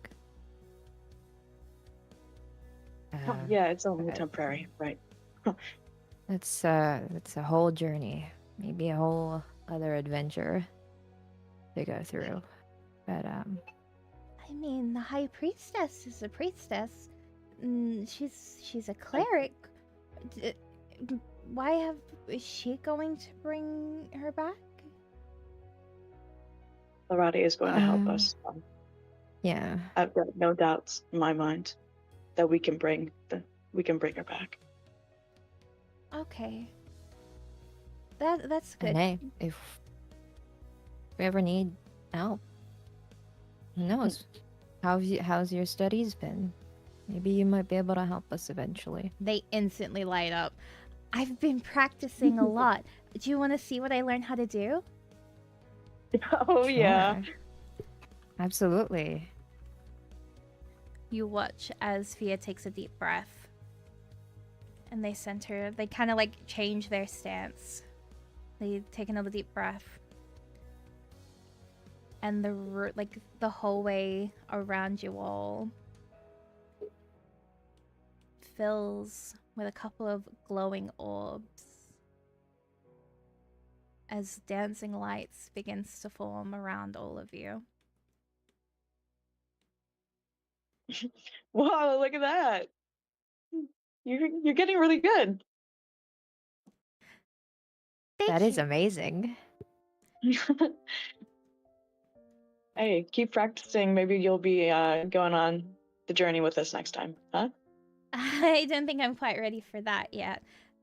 Yeah, it's only but temporary, right? it's a whole journey, maybe a whole other adventure to go through. But I mean, the high priestess is a priestess. She's a cleric. D- Why is she going to bring her back? Larati is going to help us. yeah, I've got no doubts in my mind that we can bring her back. Okay. That's good. and hey, if we ever need help, who knows? How's your studies been? Maybe you might be able to help us eventually. They instantly light up. I've been practicing a lot. Do you want to see what I learned how to do? Oh yeah. Sure. Absolutely. You watch as Fia takes a deep breath. And they center. They kind of like change their stance. They take another deep breath. And the hallway around you all fills with a couple of glowing orbs as dancing lights begins to form around all of you. Wow, look at that. You're getting really good. That is you. amazing. Hey, keep practicing. Maybe you'll be going on the journey with us next time, huh? I don't think I'm quite ready for that yet.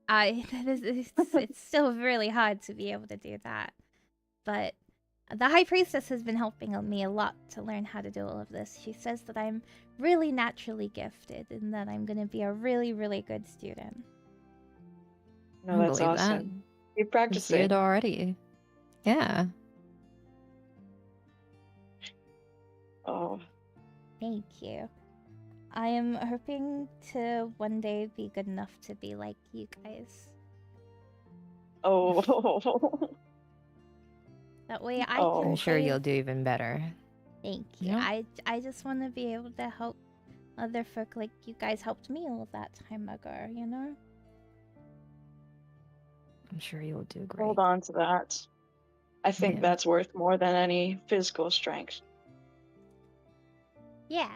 It's still really hard to be able to do that. But the High Priestess has been helping me a lot to learn how to do all of this. She says that I'm really naturally gifted and that I'm going to be a really, really good student. No, I that's believe awesome. that. Keep I see practicing. it already. Yeah. Oh, Thank you. I am hoping to one day be good enough to be like you guys. oh, That way I Oh. can I'm sure say you'll do even better. thank you. Yeah. I just want to be able to help other folk like you guys helped me all that time ago, you know? I'm sure you'll do great. hold on to that. I think Yeah. that's worth more than any physical strength. Yeah.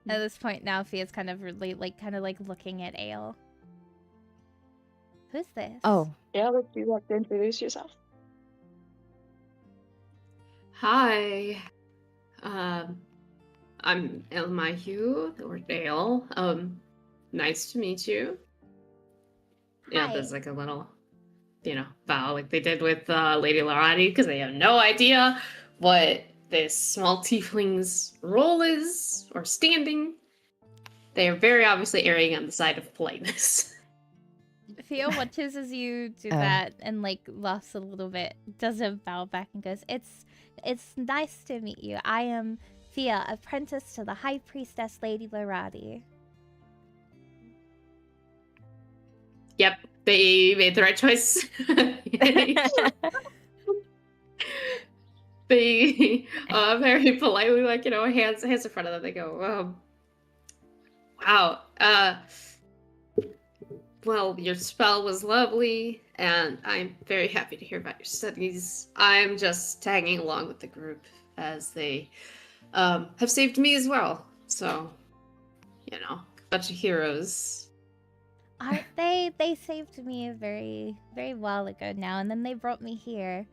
At this point now, Fia's kind of really kind of looking at Ale. Who's this? Oh, Yeah, would you like to introduce yourself? Hi. I'm Elmahu, or Dale. Nice to meet you. Yeah, Hi. there's like a little, bow like they did with Lady Larati, because they have no idea what this small tiefling's role is or standing. They are very obviously erring on the side of politeness. Fia watches as you do that and laughs a little bit, does a bow back and goes, It's nice to meet you. I am Fia, apprentice to the High Priestess Lady Larati. Yep, they made the right choice. They very politely, hands in front of them. They go, wow. Well, your spell was lovely, and I'm very happy to hear about your studies. I'm just tagging along with the group as they have saved me as well. So, a bunch of heroes. Aren't they? They saved me a very, very while ago now, and then they brought me here.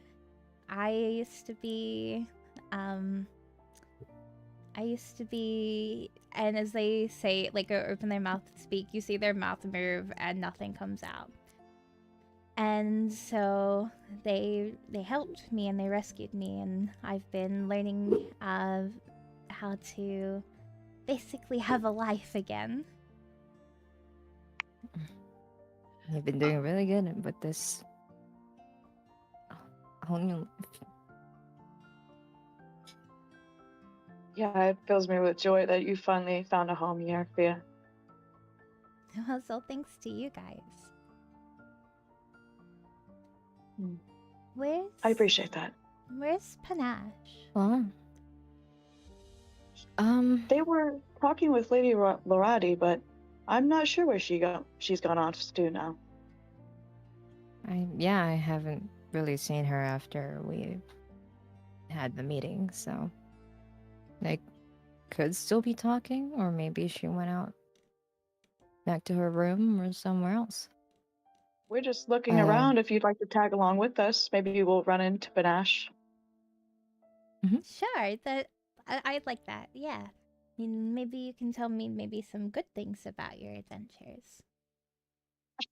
I used to be, and as they say, open their mouth to speak, you see their mouth move and nothing comes out. And so they helped me and they rescued me, and I've been learning how to basically have a life again. You've been doing really good with this whole new life. Yeah, it fills me with joy that you finally found a home here, Fia. Well, so thanks to you guys. Hmm. Where's I appreciate that. Where's Panache? Well, They were talking with Lady Lorati, but I'm not sure where she's gone off to now. I haven't really seen her after we had the meeting, so they could still be talking, or maybe she went out back to her room or somewhere else. We're just looking around. If you'd like to tag along with us, maybe we'll run into Panache. Sure, I'd like that. Yeah. I mean, maybe you can tell me maybe some good things about your adventures.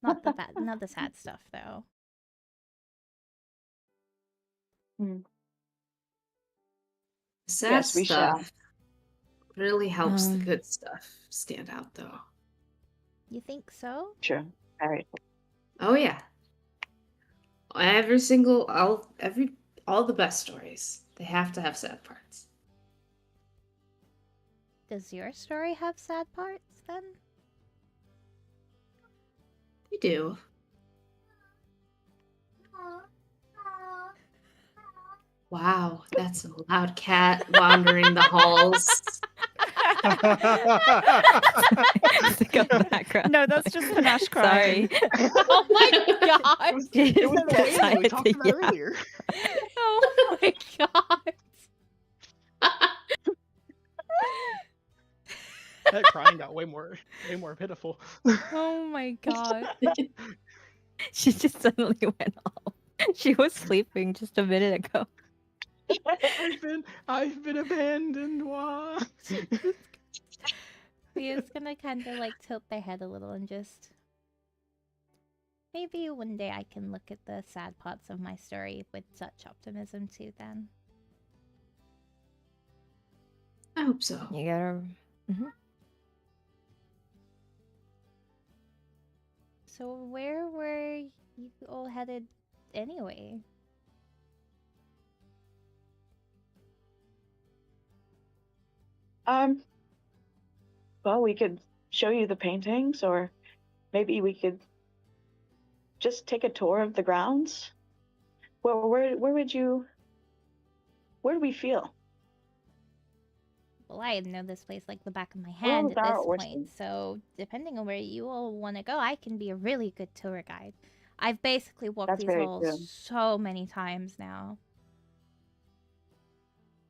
Not the sad stuff though. Sad Yes, we shall. stuff really helps the good stuff stand out, though. You think so? Sure. All right. Oh yeah. All the best stories, they have to have sad parts. Does your story have sad parts then? You do. Wow, that's a loud cat wandering the halls. No, that's just Panache crying. Sorry. Oh my god! It was the way we Decided talked to about yell. earlier. Oh my god! That crying got way more pitiful. Oh my god! She just suddenly went off. She was sleeping just a minute ago. I've been abandoned. Why? Leah's gonna kind of like tilt their head a little and just. Maybe one day I can look at the sad parts of my story with such optimism too. Then. I hope so. You gotta. So where were you all headed anyway? Well, we could show you the paintings, or maybe we could just take a tour of the grounds. Well, where do we feel? Well, I know this place like the back of my hand was at our this oyster? point, so depending on where you all want to go, I can be a really good tour guide. I've basically walked That's these very halls true. so many times now.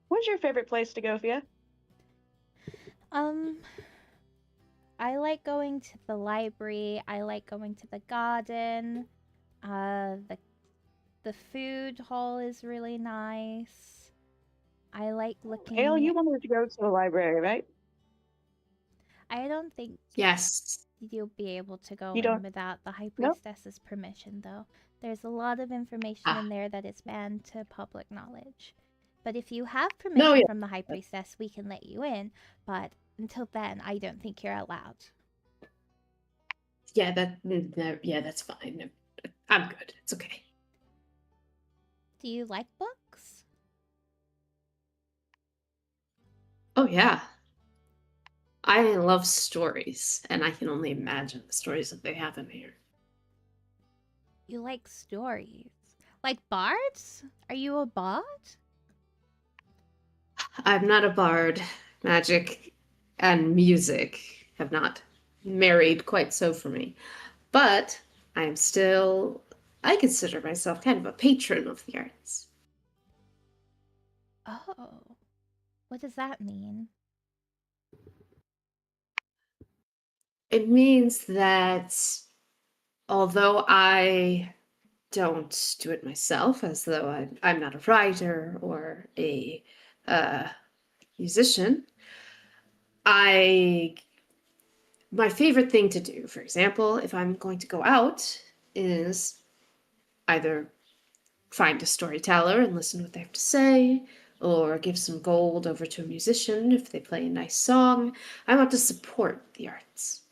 What's your favorite place to go, Fia? I like going to the library. I like going to the garden. The food hall is really nice. I like looking. Ale, you wanted to go to the library, right? I don't think Yes. you'll be able to go You in don't- without the High Nope. Priestess's permission, though. There's a lot of information in there that is banned to public knowledge. But if you have permission yeah. from the High Priestess, we can let you in. But until then, I don't think you're allowed. Yeah, that's fine. I'm good. It's okay. Do you like books? Oh yeah. I love stories, and I can only imagine the stories that they have in here. You like stories? Like bards? Are you a bard? I'm not a bard. Magic and music have not married quite so for me. But I consider myself kind of a patron of the arts. Oh. What does that mean? It means that although I don't do it myself, as though I'm not a writer or a musician, my favorite thing to do, for example, if I'm going to go out, is either find a storyteller and listen to what they have to say, or give some gold over to a musician if they play a nice song. I want to support the arts.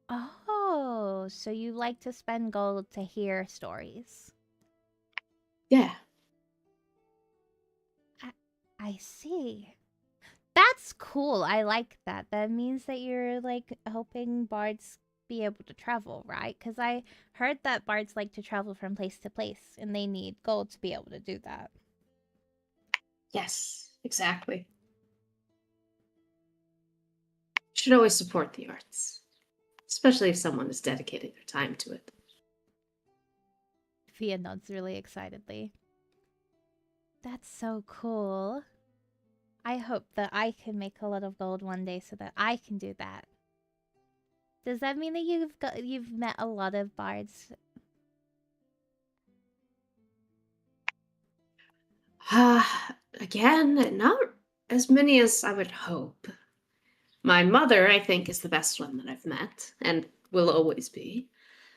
Oh, so you like to spend gold to hear stories. Yeah. I see. That's cool. I like that. That means that you're like helping bards be able to travel, right? Because I heard that bards like to travel from place to place and they need gold to be able to do that. Yes, exactly. Should always support the arts, especially if someone is dedicating their time to it. Fia nods really excitedly. That's so cool. I hope that I can make a lot of gold one day so that I can do that. Does that mean that you've met a lot of bards? Again, not as many as I would hope. My mother, I think, is the best one that I've met, and will always be.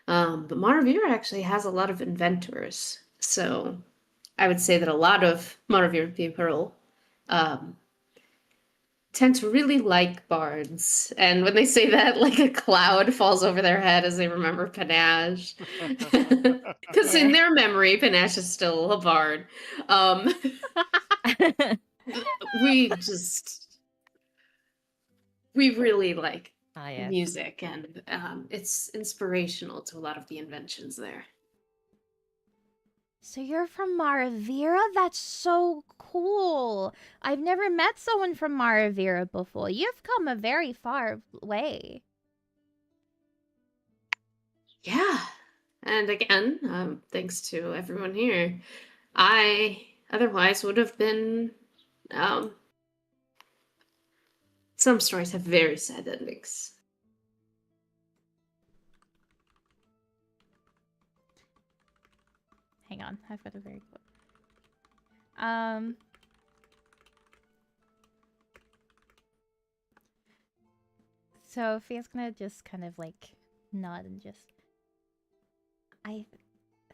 But Maravir actually has a lot of inventors, so I would say that a lot of Maravir people tend to really like bards. And when they say that, like a cloud falls over their head as they remember Panache. Because in their memory, Panache is still a bard. We really like Yes. music, and it's inspirational to a lot of the inventions there. So you're from Maravira? That's so cool. I've never met someone from Maravira before. You've come a very far way. Yeah. And again, thanks to everyone here, I otherwise would have been. Some stories have very sad endings. Hang on, I've got a very good. So Fia's gonna just kind of like nod and just. I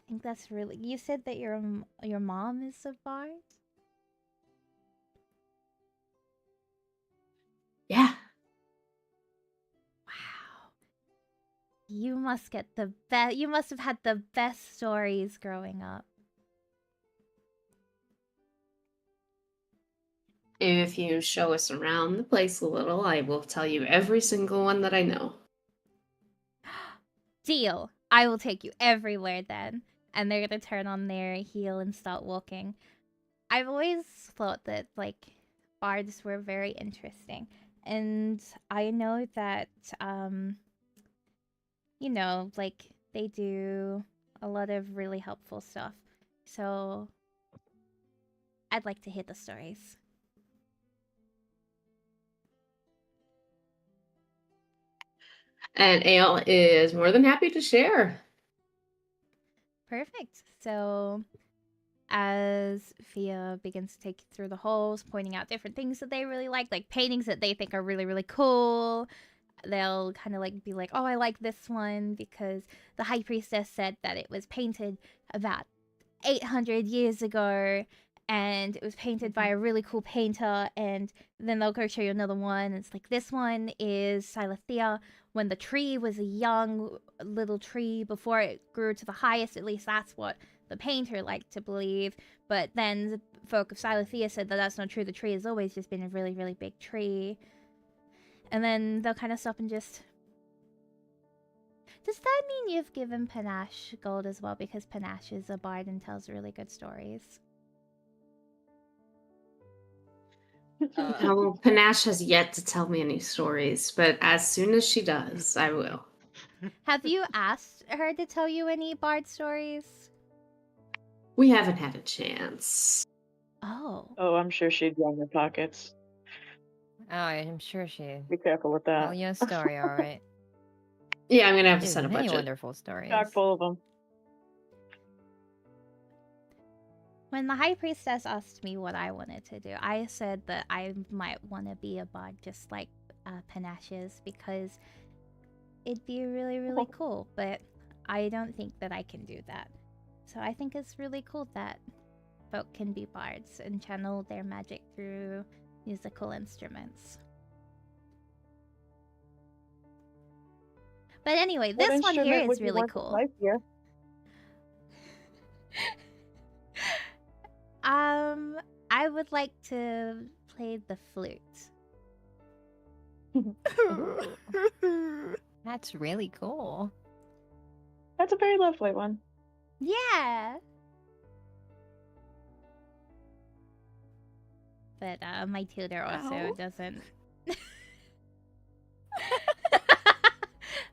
think that's really. You said that your mom is a bard. Yeah. Wow. You must get the best. You must have had the best stories growing up. If you show us around the place a little, I will tell you every single one that I know. Deal. I will take you everywhere then. And they're gonna turn on their heel and start walking. I've always thought that, like, bards were very interesting. And I know that, you know, like, they do a lot of really helpful stuff. So, I'd like to hear the stories. And Ale is more than happy to share. Perfect. So, as Fia begins to take you through the halls, pointing out different things that they really like paintings that they think are really, really cool, they'll kind of like be like, oh, I like this one because the high priestess said that it was painted about 800 years ago and it was painted by a really cool painter. And then they'll go show you another one. And it's like, this one is Silathea when the tree was a young little tree before it grew to the highest. At least that's what the painter liked to believe. But then the folk of Silathea said that that's not true. The tree has always just been a really, really big tree. And then they'll kind of stop and just... Does that mean you've given Panache gold as well? Because Panache is a bard and tells really good stories. Well, Panache has yet to tell me any stories, but as soon as she does, I will. Have you asked her to tell you any bard stories? We haven't had a chance. Oh. Oh, I'm sure she'd run your pockets. Oh, I'm sure she. Be careful with that. Tell you a story, all right. Yeah, I'm gonna have to There's set a many budget. wonderful stories. Chock full of them. When the high priestess asked me what I wanted to do, I said that I might want to be a bard just like Panache is because it'd be really, really cool, but I don't think that I can do that. So I think it's really cool that folk can be bards and channel their magic through musical instruments. But anyway, What this one here instrument would is you really want to cool. play here? would like to play the flute. That's really cool. That's a very lovely one. Yeah. But my tutor also Ow. doesn't.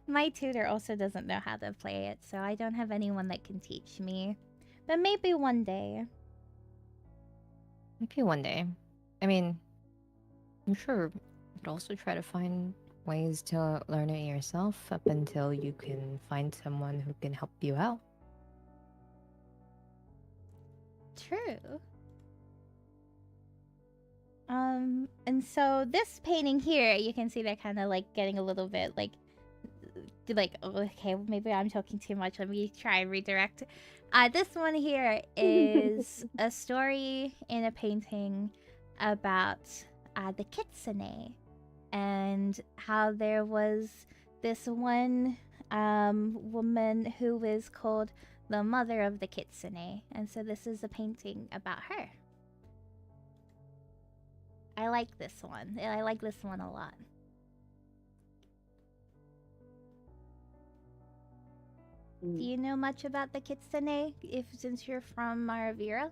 My tutor also doesn't know how to play it, so I don't have anyone that can teach me. But maybe one day. Maybe one day. I mean, I'm sure you could also try to find ways to learn it yourself up until you can find someone who can help you out. True. And so this painting here, you can see they're kind of like getting a little bit like, oh, okay, maybe I'm talking too much. Let me try and redirect. This one here is a story in a painting about the kitsune and how there was this one woman who was called the mother of the kitsune, and so this is a painting about her. I like this one. I like this one a lot. Do you know much about the kitsune, since you're from Maravira?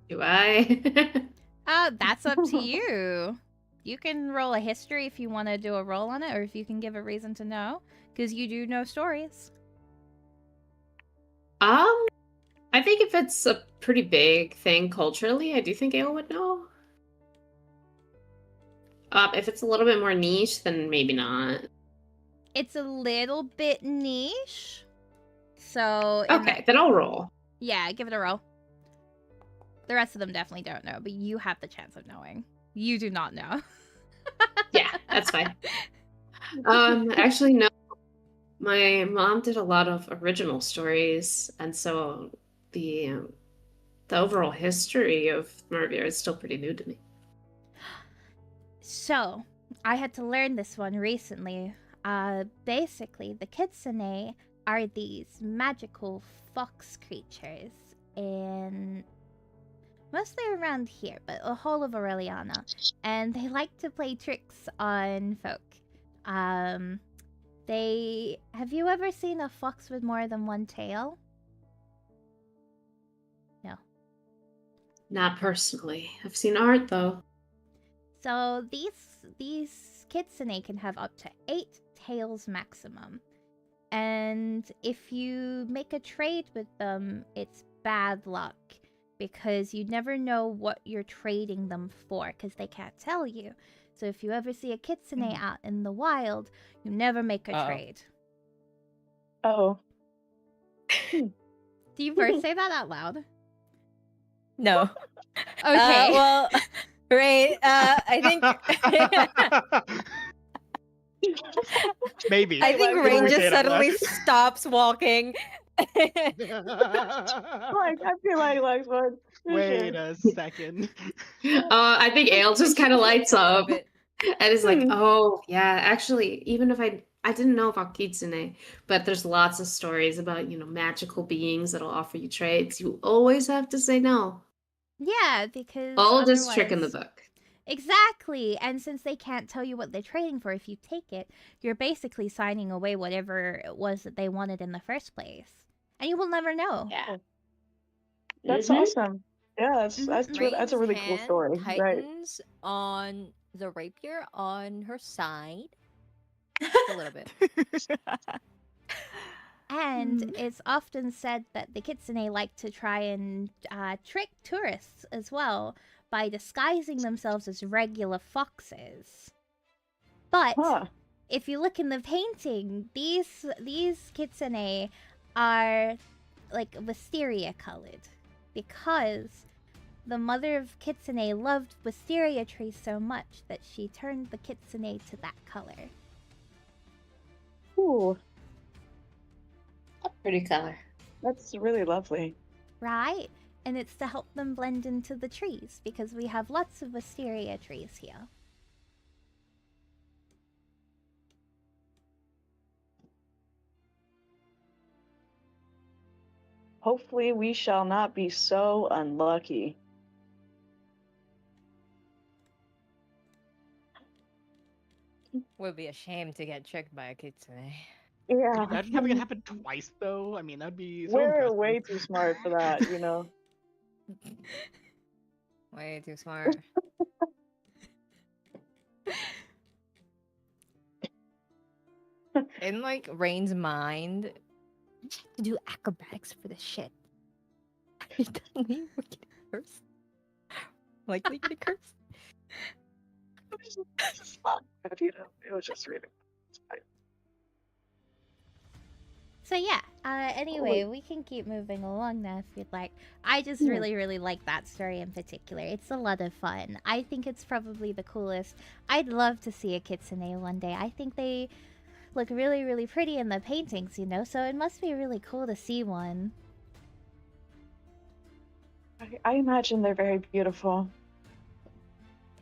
Do I? That's up to you. You can roll a history if you want to do a roll on it, or if you can give a reason to know, because you do know stories. I think if it's a pretty big thing culturally, I do think Ale would know. If it's a little bit more niche, then maybe not. It's a little bit niche. So Okay, then I'll roll. Yeah, give it a roll. The rest of them definitely don't know, but you have the chance of knowing. You do not know. Yeah, that's fine. Actually, no. My mom did a lot of original stories, and so the overall history of Maravir is still pretty new to me. So, I had to learn this one recently. Basically, the kitsune are these magical fox creatures in mostly around here, but the whole of Aureliana, and they like to play tricks on folk. Have you ever seen a fox with more than one tail? No. Not personally. I've seen art though. So these kitsune can have up to 8 tails maximum. And if you make a trade with them, it's bad luck, because you never know what you're trading them for, because they can't tell you. So if you ever see a kitsune out in the wild, you never make a trade. Oh. Do you first say that out loud? No. Okay. Well, great. I think Maybe. I think Like, Rain Say just it out loud. suddenly stops walking. Like, I feel like Lex would. for Wait sure. a second. I think Ale just kind of lights up Bit. and is like, "Oh yeah, actually, even if I didn't know about kitsune, but there's lots of stories about magical beings that'll offer you trades. You always have to say no. Yeah, because Oldest trick in the otherwise- book. Exactly. And since they can't tell you what they're trading for, if you take it, you're basically signing away whatever it was that they wanted in the first place. And you will never know. Yeah, That's Mhm. awesome. Yeah, that's a really Rain's cool hand story. Right. tightens on the rapier on her side. A little bit. And it's often said that the kitsune like to try and trick tourists as well by disguising themselves as regular foxes. But Huh. if you look in the painting, these kitsune are like wisteria colored, because the mother of kitsune loved wisteria trees so much that she turned the kitsune to that color. Ooh, Pretty color. that's really lovely. Right? And it's to help them blend into the trees, because we have lots of wisteria trees here. hopefully we shall not be so unlucky. Would be a shame to get tricked by a kitsune. Can you Yeah. imagine having it happen twice, though? I mean, that'd be so We're impressive. way too smart for that, you know. Way too smart. In like Rain's mind, we have to do acrobatics for this shit. Accidentally, we're getting cursed. Likely getting cursed. It's not bad, you know. It was just really. It's fine. So yeah, anyway, we can keep moving along now if you'd like. I just Yeah. really, really like that story in particular. It's a lot of fun. I think it's probably the coolest. I'd love to see a kitsune one day. I think they look really, really pretty in the paintings, you know, so it must be really cool to see one. I imagine they're very beautiful.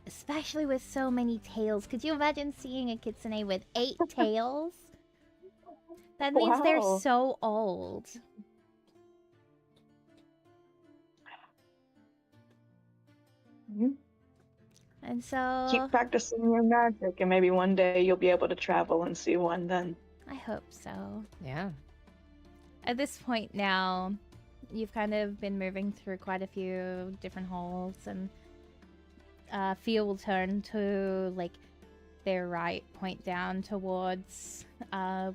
Especially with so many tails. Could you imagine seeing a kitsune with 8 tails? That means they're Wow. so old. Mhm. And so Keep practicing your magic, and maybe one day you'll be able to travel and see one then. I hope so. Yeah. At this point now, you've kind of been moving through quite a few different halls, and Fia will turn to like their right, point down towards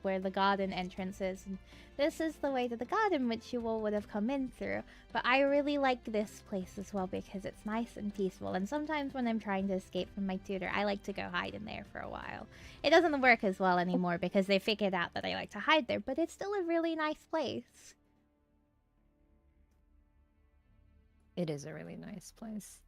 where the garden entrance is. And this is the way to the garden which you all would have come in through. But I really like this place as well because it's nice and peaceful. And sometimes when I'm trying to escape from my tutor, I like to go hide in there for a while. It doesn't work as well anymore because they figured out that I like to hide there, but it's still a really nice place. It is a really nice place.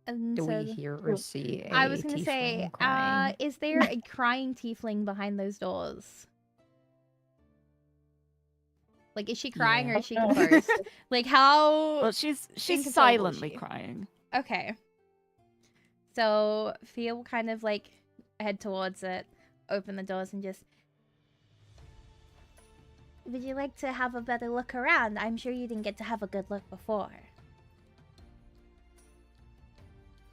And Do so we hear or see a I was gonna say, tiefling crying? is there a crying tiefling behind those doors? Like, is she crying or Yeah. is she composed? Like, how? Well, she's inconsolable is silently she? crying. Okay. So Fia will kind of like head towards it, open the doors, and just. Would you like to have a better look around? I'm sure you didn't get to have a good look before.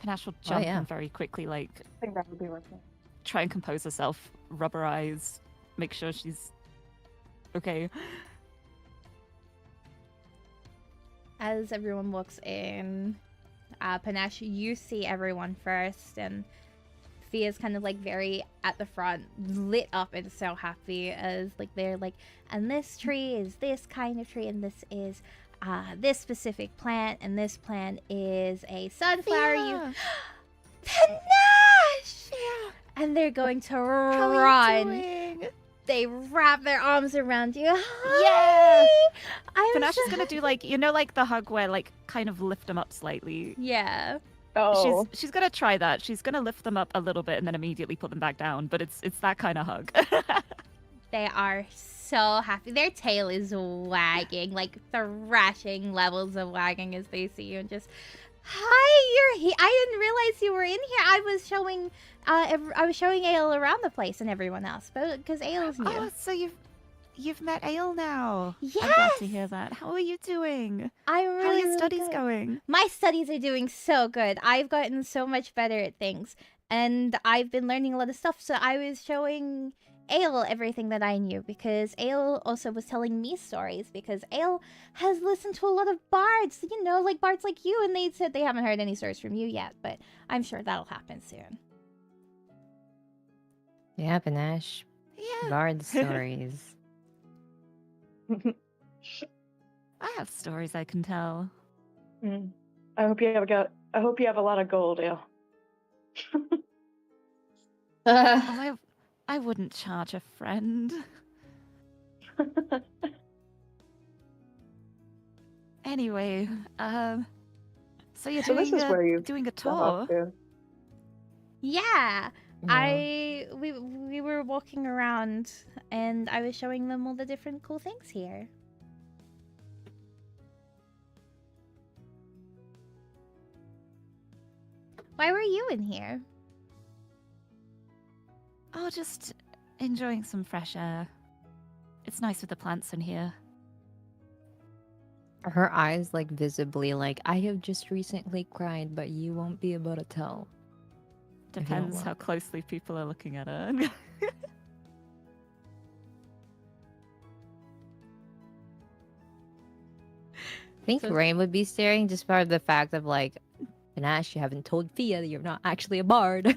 Panache will jump yeah. in very quickly, like, I think that would be worth it. try and compose herself, rub her eyes, make sure she's okay. As everyone walks in, Panache, you see everyone first, and Fia's kind of like very at the front, lit up and so happy as like they're like, and this tree is this kind of tree, and this is this specific plant, and this plant is a sunflower. Fia! Panache! Fia! And they're going to How run. are you doing? They wrap their arms around you. Yeah! I'm Panache so is gonna do like, you know, like the hug where like kind of lift them up slightly. Yeah. Oh, She's gonna try that. She's gonna lift them up a little bit and then immediately put them back down. But it's that kind of hug. They are so happy. Their tail is wagging, like thrashing levels of wagging as they see you, and just, hi, you're here. I didn't realize you were in here. I was showing Ale around the place and everyone else, but because Ale's new. Oh, so you've met Ale now. I'm glad Yes! to hear that. How are you doing? I'm How are really, your really studies good. going? My studies are doing so good. I've gotten so much better at things, and I've been learning a lot of stuff. So I was showing Ale everything that I knew, because Ale also was telling me stories, because Ale has listened to a lot of bards, you know, like bards like you, and they said they haven't heard any stories from you yet, but I'm sure that'll happen soon. Yeah, Panache. Yeah. Bard stories. I have stories I can tell. I hope you have a lot of gold, Ale. Oh, I wouldn't charge a friend. Anyway, so you're So this is where you've doing a gone tour. off to. Yeah, Yeah. we were walking around, and I was showing them all the different cool things here. Why were you in here? Oh, just enjoying some fresh air. It's nice with the plants in here. Are her eyes like visibly like I have just recently cried, but you won't be able to tell? If you don't Depends want. how closely people are looking at her. I think So- Rain would be staring just for the fact of like, Panache, you haven't told Fia that you're not actually a bard.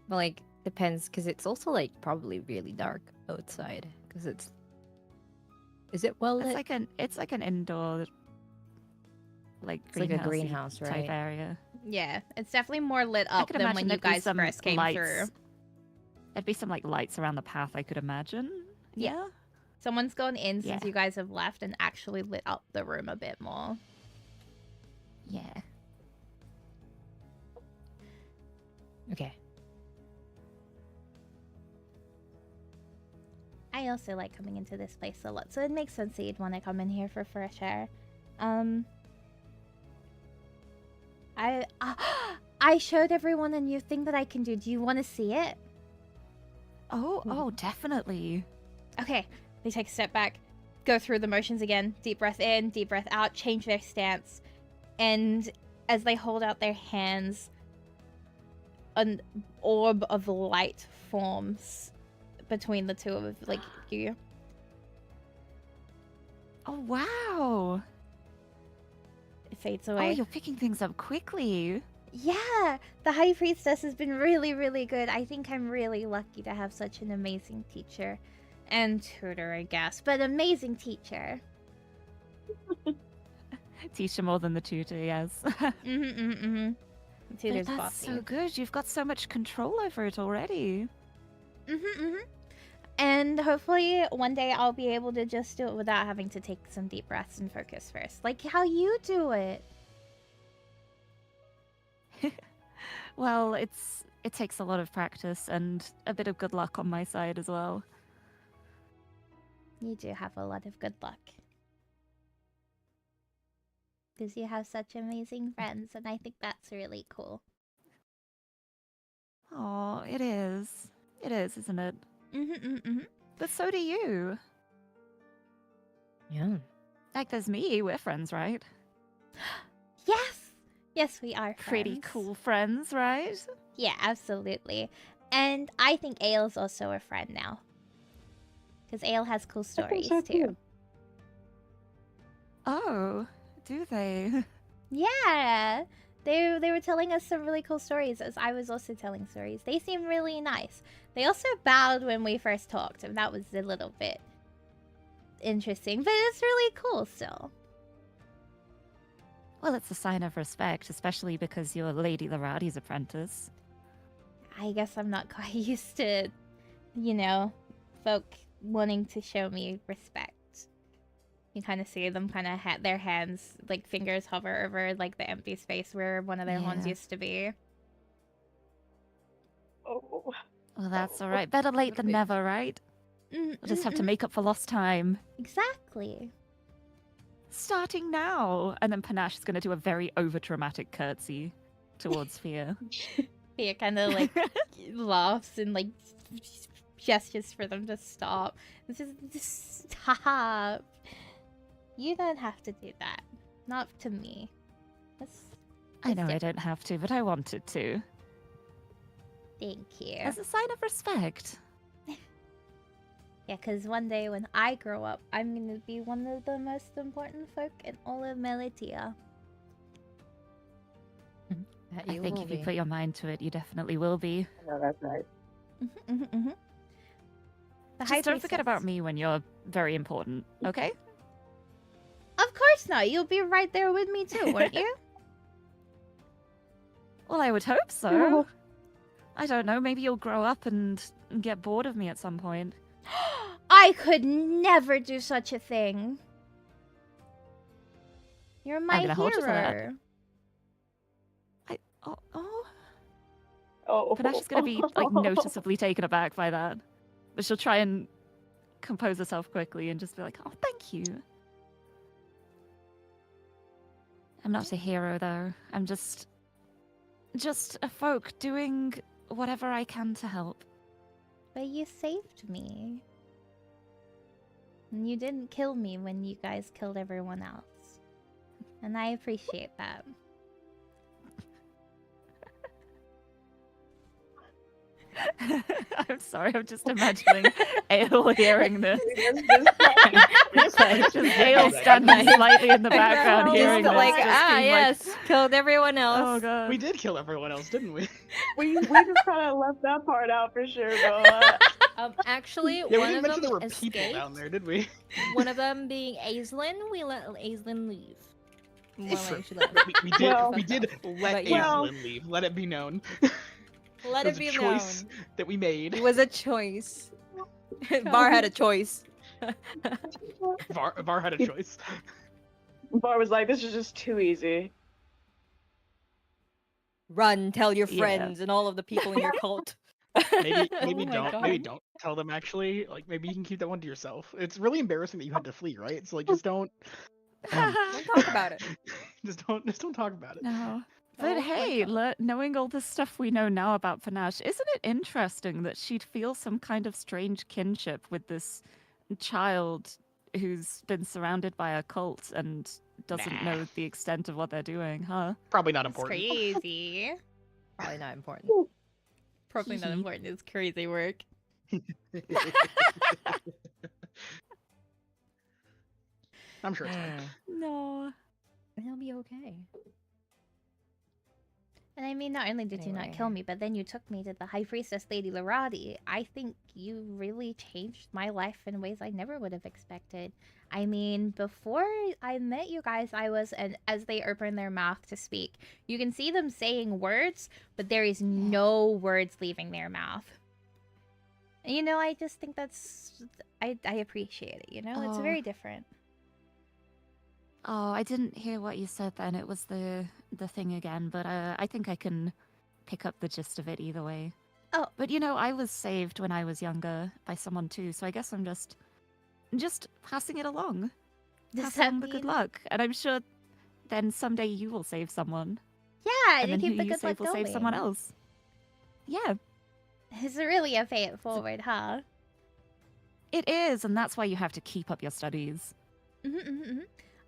But like, depends, because it's also like probably really dark outside. Because it's. Is it well lit? It's like an indoor, like It's like a greenhouse-y greenhouse, type right? area. Yeah, it's definitely more lit I up could than imagine when you there'd be guys some first came lights. through. There'd be some like lights around the path. I could imagine. Yeah. Someone's gone in since Yeah. you guys have left and actually lit up the room a bit more. Yeah. Okay. I also like coming into this place a lot, so it makes sense that you'd want to come in here for fresh air. I showed everyone a new thing that I can do. Do you want to see it? Oh, definitely. Okay, they take a step back, go through the motions again. Deep breath in, deep breath out, change their stance. And as they hold out their hands, an orb of light forms between the two of like you. Oh, wow. It fades Oh, away. you're picking things up quickly. Yeah, the High Priestess has been really, really good. I think I'm really lucky to have such an amazing teacher. And tutor, I guess, but amazing teacher. Teacher more than the tutor, yes. Mm-hmm. But Tutor's that's bossy. so good. You've got so much control over it already. And hopefully one day I'll be able to just do it without having to take some deep breaths and focus first. Like how you do it. Well, it takes a lot of practice and a bit of good luck on my side as well. You do have a lot of good luck. Because you have such amazing friends, and I think that's really cool. Oh, it is. It is, isn't it? Mm-hmm. But so do you. Yeah. Like, there's me. We're friends, right? Yes! Yes, we are Pretty friends. cool friends, right? Yeah, absolutely. And I think Aile's also a friend now. Because Aile has cool I think stories, so, too. Oh, do they? Yeah! They were telling us some really cool stories as I was also telling stories. They seem really nice. They also bowed when we first talked, and that was a little bit interesting, but it's really cool still. Well, it's a sign of respect, especially because you're Lady Larati's apprentice. I guess I'm not quite used to, you know, folk wanting to show me respect. You kind of see them kind of their hands, like fingers hover over like the empty space where one of their horns Yeah. used to be. Oh. Well, that's all right. Better late than Wait. never, right? We'll just have to make up for lost time. Exactly. Starting now. And then Panache is going to do a very over-dramatic curtsy towards Fia. Fia kind of like laughs and like gestures for them to stop. Just stop. You don't have to do that. Not to me. I know I That's don't have to, but I wanted to. Thank you. As a sign of respect. Yeah, because one day when I grow up, I'm going to be one of the most important folk in all of Melitia. That I you think will if you be. put your mind to it, you definitely will be. No, that's right. The Just don't forget about me when you're very important, okay? Of course not. You'll be right there with me too, won't you? Well, I would hope so. I don't know, maybe you'll grow up and get bored of me at some point. I could never do such a thing. You're my gonna hold you to that. hero. Oh. Oh. Panache is going to be, like, noticeably taken aback by that. But she'll try and compose herself quickly and just be like, oh, thank you. I'm not a hero, though. I'm just a folk doing whatever I can to help. But you saved me. And you didn't kill me when you guys killed everyone else. And I appreciate that. I'm sorry, I'm just imagining Ale hearing this. Just Ale standing slightly in the background hearing Just this. like, just ah, being yes, killed everyone Oh else. god. We did kill everyone else, didn't we? We just kind of left that part out for sure, bro. Actually, Yeah, we one didn't of mention them there were escaped. people down there, did we? One of them being Aislinn, we let Aislinn leave. Well, True. she left. We did. Well- we did let But yeah. Aislinn leave. Let it be known. Let It it was be a choice known. that we made. It was a choice. Bar had a choice. Var had a choice. Bar was like, this is just too easy. Run, tell your Yeah. friends and all of the people in your cult. Maybe Oh my don't. Maybe God. don't tell them actually. Like maybe you can keep that one to yourself. It's really embarrassing that you had to flee, right? So like just don't. Don't talk about it. Just don't talk about it. No. Oh But my hey, God. knowing all the stuff we know now about Panache, isn't it interesting that she'd feel some kind of strange kinship with this child who's been surrounded by a cult and doesn't Nah. know the extent of what they're doing, huh? Probably not It's important. crazy. Probably not important. Probably not important. It's crazy work. I'm sure it's fine. No. It'll be okay. And I mean, not only did you not kill Anyway. me, but then you took me to the High Priestess Lady Larati. I think you really changed my life in ways I never would have expected. I mean, before I met you guys, I was, and as they open their mouth to speak, you can see them saying words, but there is no words leaving their mouth. And, you know, I just think that's, I appreciate it, you know? It's Oh. very different. Oh, I didn't hear what you said then. It was the thing again, but I think I can pick up the gist of it either way. Oh. But you know, I was saved when I was younger by someone too, so I guess I'm just passing it along. Does Pass that along the good mean- luck, and I'm sure then someday you will save someone, Yeah, and to then keep who the you good save luck will going. save someone else. Yeah, It's really a pay it forward, huh? it is, and that's why you have to keep up your studies.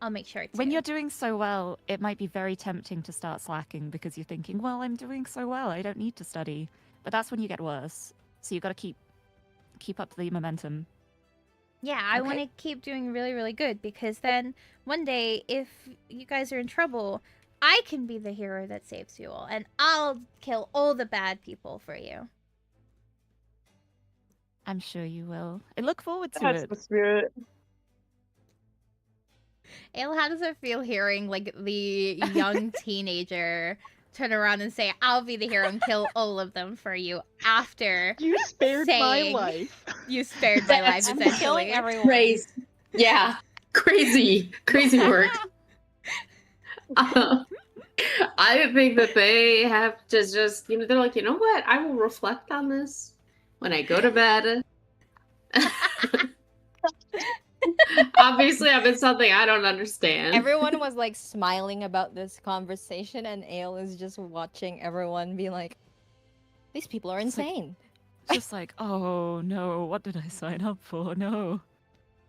I'll make sure to. When you're doing so well, it might be very tempting to start slacking because you're thinking, well, I'm doing so well, I don't need to study. But that's when you get worse. So you got to keep up the momentum. Yeah, I Okay. want to keep doing really, really good because then one day, if you guys are in trouble, I can be the hero that saves you all, and I'll kill all the bad people for you. I'm sure you will. I look forward to That's it. the spirit. Ale, how does it feel hearing like the young teenager turn around and say, "I'll be the hero and kill all of them for you"? After You spared my saying- life. you spared my life, That's I'm essentially. killing everyone. Crazy. Yeah. Crazy work. I think that they have to just, they're like, you know what? I will reflect on this when I go to bed. Obviously, I've been something I don't understand. Everyone was like smiling about this conversation, and Ale is just watching everyone be like, "These people are It's like- insane." Just like, oh no, what did I sign up for? No.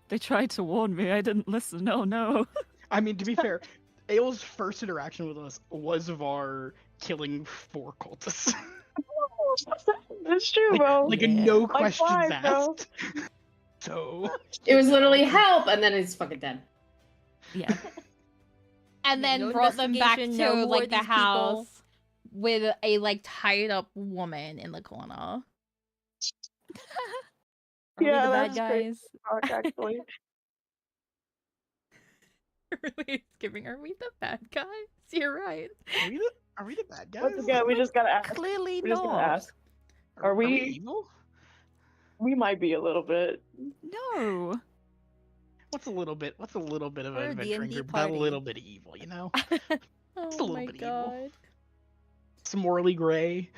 They tried to warn me, I didn't listen. Oh no. I mean, to be fair, Ael's first interaction with us was Var killing 4 cultists. That's true, bro. like Yeah. no Like, questions why, bro? asked. So It was literally help, and then he's fucking dead. Yeah. And then No brought them back investigation, to no more like the these people. house with a like tied up woman in the corner. Are we Yeah, the bad that's great. guys? Talk, actually. Really, it's giving. Are we the bad guys? You're right. are we the bad guys? Once again, we just gotta ask. Clearly We just gotta not. ask. Are we- evil? We might be a little bit. No. What's a little bit of We're an a adventuring D&D group without a party. little bit of evil, you know? Oh a little my bit evil. god. Some morally gray.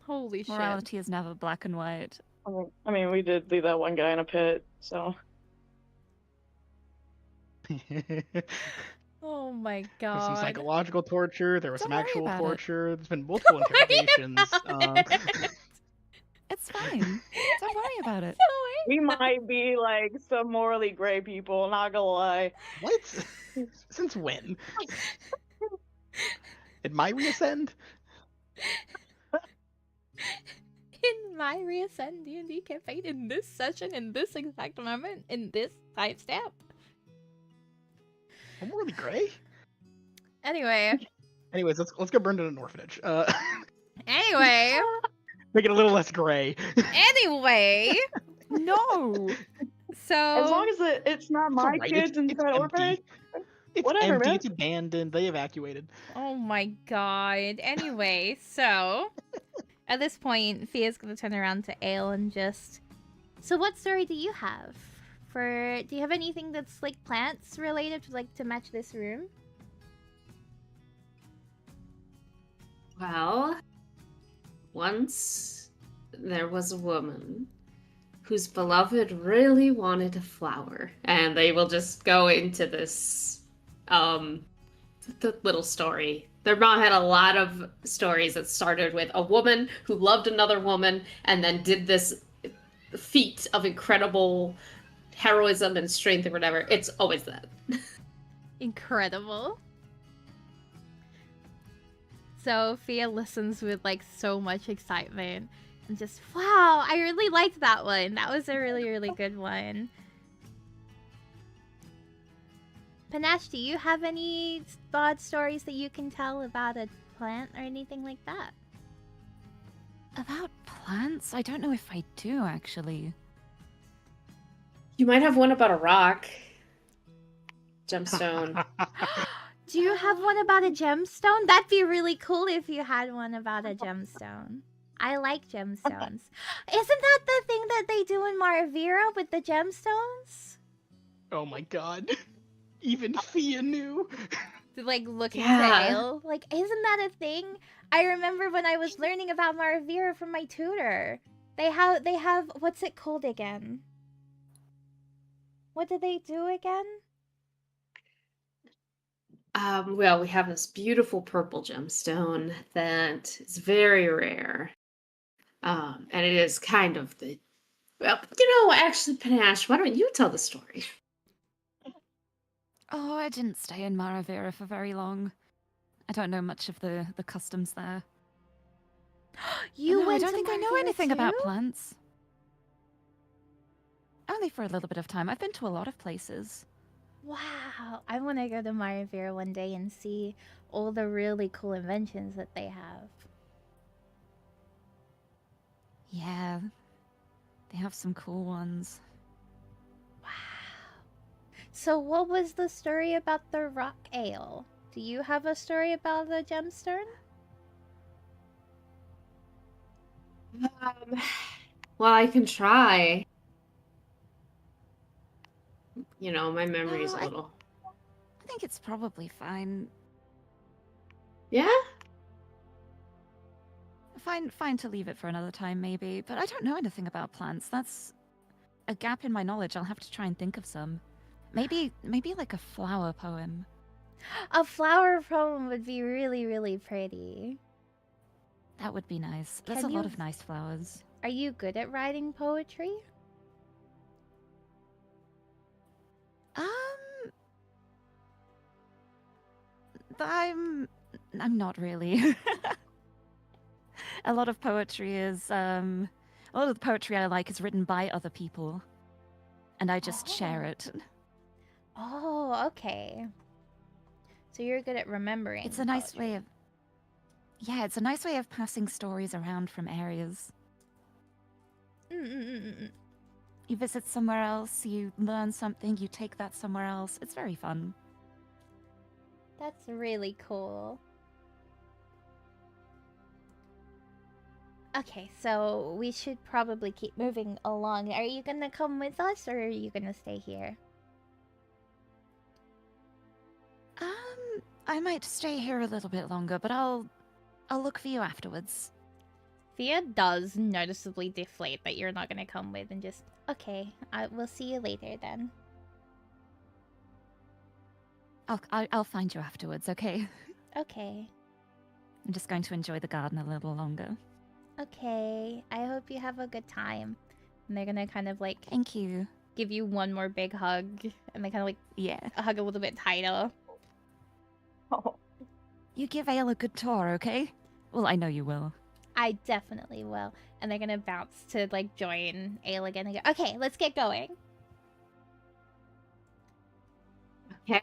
Holy shit. Morality is never black and white. I mean, we did leave that one guy in a pit, so. Oh my There was some god. psychological torture. There was Don't some worry actual about it. torture. There's been multiple interrogations. It's fine. Don't worry about it. We might be like some morally gray people, not gonna lie. What? Since when? Did my reascend? In my Reascend D&D campaign, in this session, in this exact moment, in this timestamp. I'm morally gray. Anyway, Anyways, let's go burn to an orphanage. anyway, Make it a little less gray. anyway. No. So As long as it's not It's my alright, kids it's inside orphanage. empty. It's Whatever, empty. man. It's abandoned. They evacuated. oh my god. Anyway, so at this point, Fia's gonna turn around to Ale and just. So, what story do you have? Do you have anything that's like plants related, like to match this room? Well, once there was a woman whose beloved really wanted a flower, and they will just go into this the little story. Their mom had a lot of stories that started with a woman who loved another woman and then did this feat of incredible heroism and strength or whatever. It's always that. Incredible. So Fia listens with like so much excitement and just, wow, I really liked that one. That was a really, really good one. Panache, do you have any odd stories that you can tell about a plant or anything like that? About plants? I don't know if I do, actually. You might have one about a rock. Gemstone. Do you have one about a gemstone? That'd be really cool if you had one about a gemstone. I like gemstones. Isn't that the thing that they do in Maravira with the gemstones? Oh my god. Even Fia knew. Like looking to Yeah. Ale. Like, isn't that a thing? I remember when I was learning about Maravira from my tutor. They have what's it called again? What did they do again? Well, we have this beautiful purple gemstone that is very rare. And it is kind of the. Well, actually, Panache, why don't you tell the story? Oh, I didn't stay in Maravira for very long. I don't know much of the customs there. You No, I went don't to think I know Maravira anything about too? plants. Only for a little bit of time. I've been to a lot of places. Wow, I want to go to Maravira one day and see all the really cool inventions that they have. Yeah, they have some cool ones. Wow. So what was the story about the rock ale? Do you have a story about the gemstone? Well, I can try. My memory's No, a little. I think it's probably fine. Yeah? Fine to leave it for another time, maybe. But I don't know anything about plants. That's a gap in my knowledge. I'll have to try and think of some. Maybe like a flower poem. A flower poem would be really, really pretty. That would be nice. There's Can a lot you- of nice flowers. Are you good at writing poetry? I'm not really. A lot of poetry is a lot of the poetry I like is written by other people, and I just share it. Oh, okay. So you're good at remembering. It's a nice poetry. way of it's a nice way of passing stories around from areas. Mm-mm-mm-mm. You visit somewhere else, you learn something, you take that somewhere else. It's very fun. That's really cool. Okay, so we should probably keep moving along. Are you gonna come with us, or are you gonna stay here? I might stay here a little bit longer, but I'll look for you afterwards. Fia does noticeably deflate that you're not gonna come with, and just, okay, we'll see you later then. I'll find you afterwards, okay? Okay. I'm just going to enjoy the garden a little longer. Okay. I hope you have a good time. And they're gonna kind of like Thank you. give you one more big hug, and they kind of like Yeah. hug a little bit tighter. Oh, You give Ale a good tour, okay? Well, I know you will. I definitely will. And they're gonna bounce to like join Ale again and go, okay, let's get going. Okay.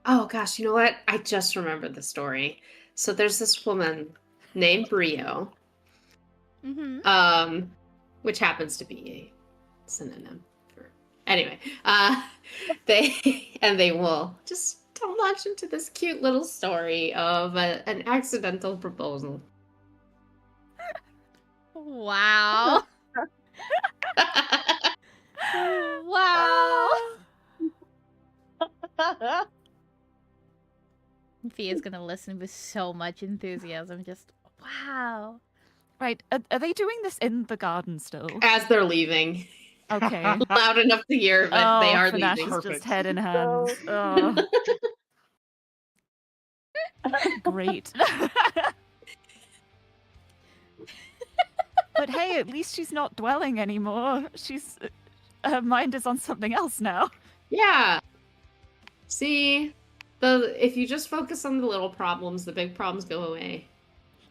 Oh gosh, you know what? I just remembered the story. So there's this woman named Brio, Mm-hmm. which happens to be a synonym for. Anyway, they will just launch into this cute little story of an accidental proposal. Wow. Wow. Fia's gonna listen with so much enthusiasm. Just, wow. Right, are they doing this in the garden still? As they're leaving, Okay. loud enough to hear, but they are Finesse leaving. is just Perfect. head in hands. Oh, great. But hey, at least she's not dwelling anymore. Her mind is on something else now. Yeah. See, if you just focus on the little problems, the big problems go away.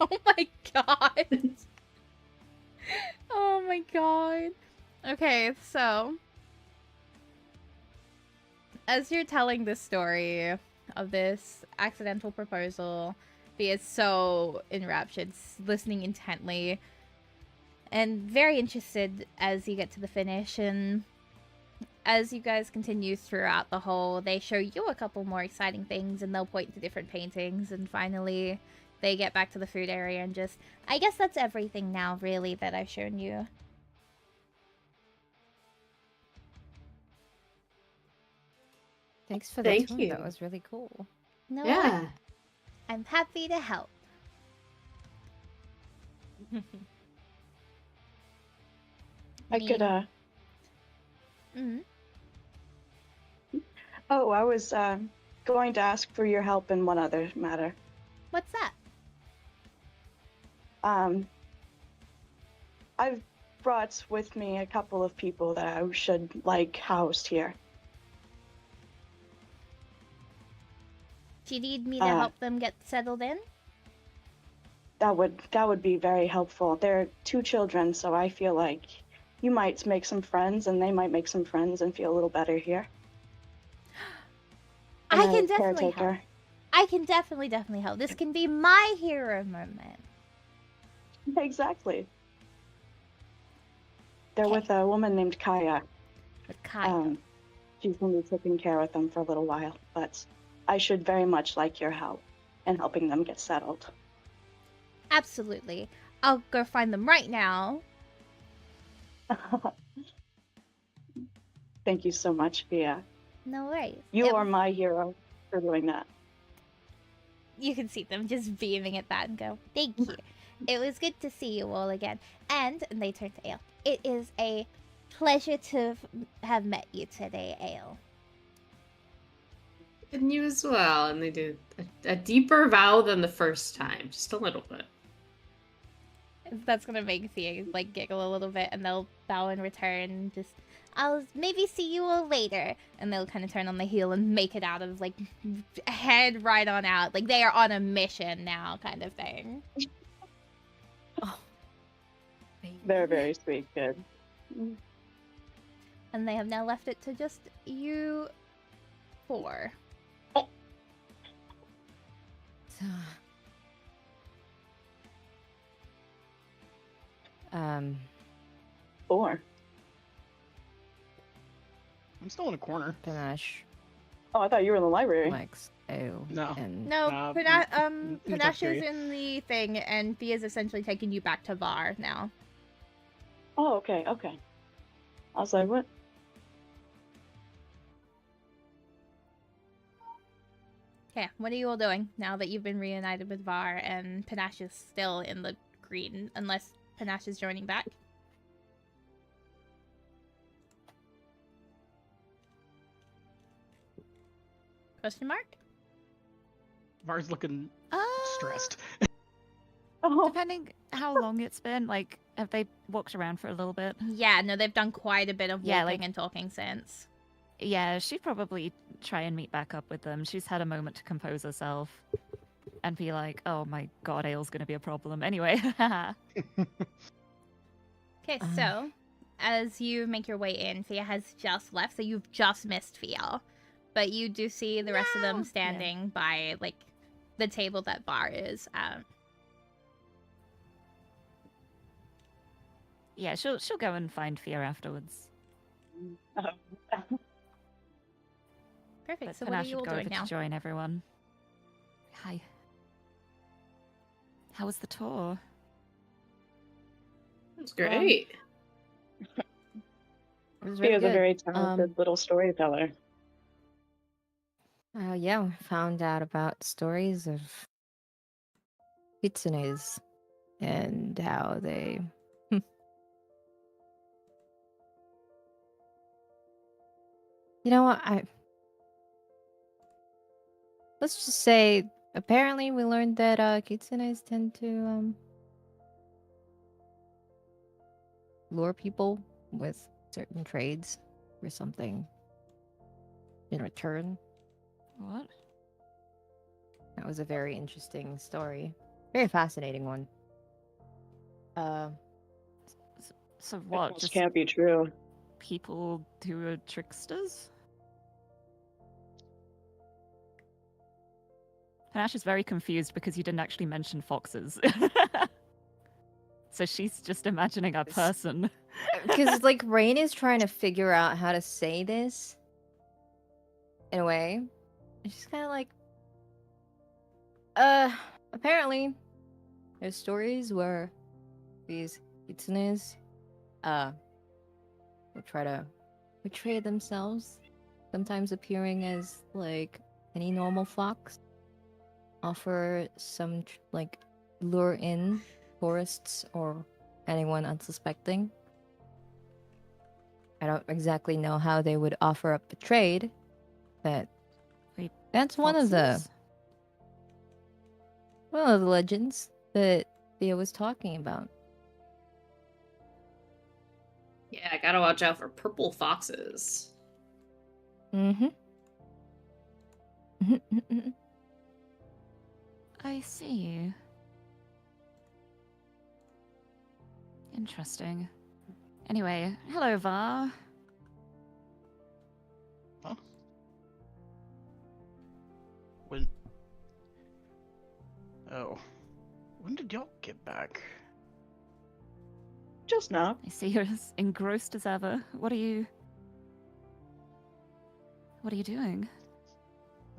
Oh my god. Oh my god. Okay, so as you're telling this story of this accidental proposal, Fia is so enraptured, listening intently, and very interested as you get to the finish. And as you guys continue throughout the whole, they show you a couple more exciting things, and they'll point to different paintings, and finally they get back to the food area and just, I guess that's everything now, really, that I've shown you. Thanks for the Thank tour. you. That was really cool. No, Yeah. I'm happy to help. I could, Mm-hmm. Oh, I was going to ask for your help in one other matter. What's that? I've brought with me a couple of people that I should like housed here. Do you need me to help them get settled in? That would be very helpful. They're 2 children, so I feel like you might make some friends, and they might make some friends and feel a little better here. I And can a definitely help. caretaker. I can definitely help. This can be my hero moment. Exactly. They're Okay. with a woman named Kaya. With Kyle. She's going to be taking care of them for a little while, but I should very much like your help in helping them get settled. Absolutely. I'll go find them right now. Thank you so much, Via. No worries. You are my hero for doing that. You can see them just beaming at that and go, thank you. It was good to see you all again. And they turn to Ale. It is a pleasure to have met you today, Ale. And you as well. And they do a deeper vow than the first time, just a little bit. That's gonna make Thea like giggle a little bit, and they'll bow in return. Just, I'll maybe see you all later, and they'll kind of turn on the heel and make it out of like head right on out, like they are on a mission now, kind of thing. Oh, They're very sweet, kid. And they have now left it to just you 4. Four. I'm still in a corner. Panache, Oh, I thought you were in the library. Lex, Ale, No. and No, in the Panache is cafeteria. in the thing, and Thea's essentially taking you back to Var now. Oh, okay, okay. I was like, what? Okay, what are you all doing now that you've been reunited with Var and Panache is still in the green, unless Panache is joining back? Question mark? Var's looking stressed. Oh, Depending how long it's been, like, have they walked around for a little bit? Yeah, no, they've done quite a bit of walking Yeah, like- and talking since. Yeah, she'd probably try and meet back up with them. She's had a moment to compose herself and be like, oh my god, Ale's gonna be a problem. Anyway. Okay, so as you make your way in, Fia has just left, so you've just missed Fia. But you do see the rest of them standing by, like, the table that Bar is at. Yeah, she'll go and find Fia afterwards. Perfect, But so for what now, are you should all go doing over now? to join everyone. Hi. How was the tour? That's great. It was She really is a good. very talented little storyteller. Yeah, we found out about stories of kitsunes and how they. You know what? Let's just say, apparently, we learned that kitsunes tend to lure people with certain trades or something in return. What? That was a very interesting story. Very fascinating one. So That what? almost Just can't be true. people who are tricksters? Panache is very confused because you didn't actually mention foxes. So she's just imagining a person. Because, like, Rain is trying to figure out how to say this in a way. And she's kind of like, apparently, there's stories where these kitsunes, will try to portray themselves, sometimes appearing as, like, any normal fox. Offer some, like, lure in tourists or anyone unsuspecting. I don't exactly know how they would offer up a trade, but Wait, that's one of the Foxes? legends that Thea was talking about. Yeah, I gotta watch out for purple foxes. Mm-hmm. I see. Interesting. Anyway, hello, Var. Huh? When? Oh, when did y'all get back? Just now. I see you're as engrossed as ever. What are you doing?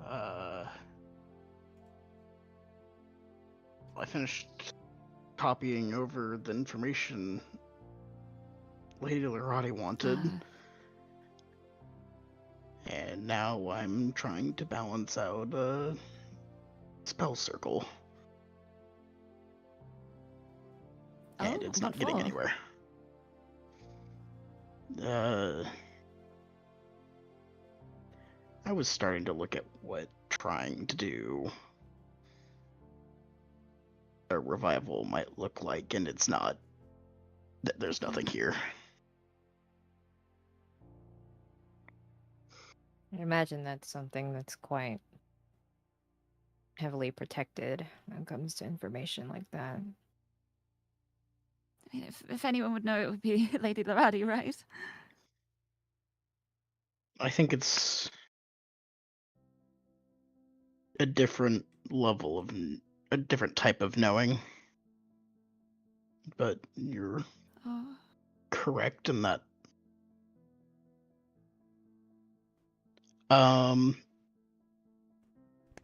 I finished copying over the information Lady Lorati wanted, and now I'm trying to balance out a spell circle. And it's not what getting for? anywhere. I was starting to look at what trying to do a revival might look like, and it's not. There's nothing here. I imagine that's something that's quite heavily protected when it comes to information like that. I mean, if anyone would know, it would be Lady Lorati, right? I think it's a different level of a different type of knowing. But you're Oh. correct in that.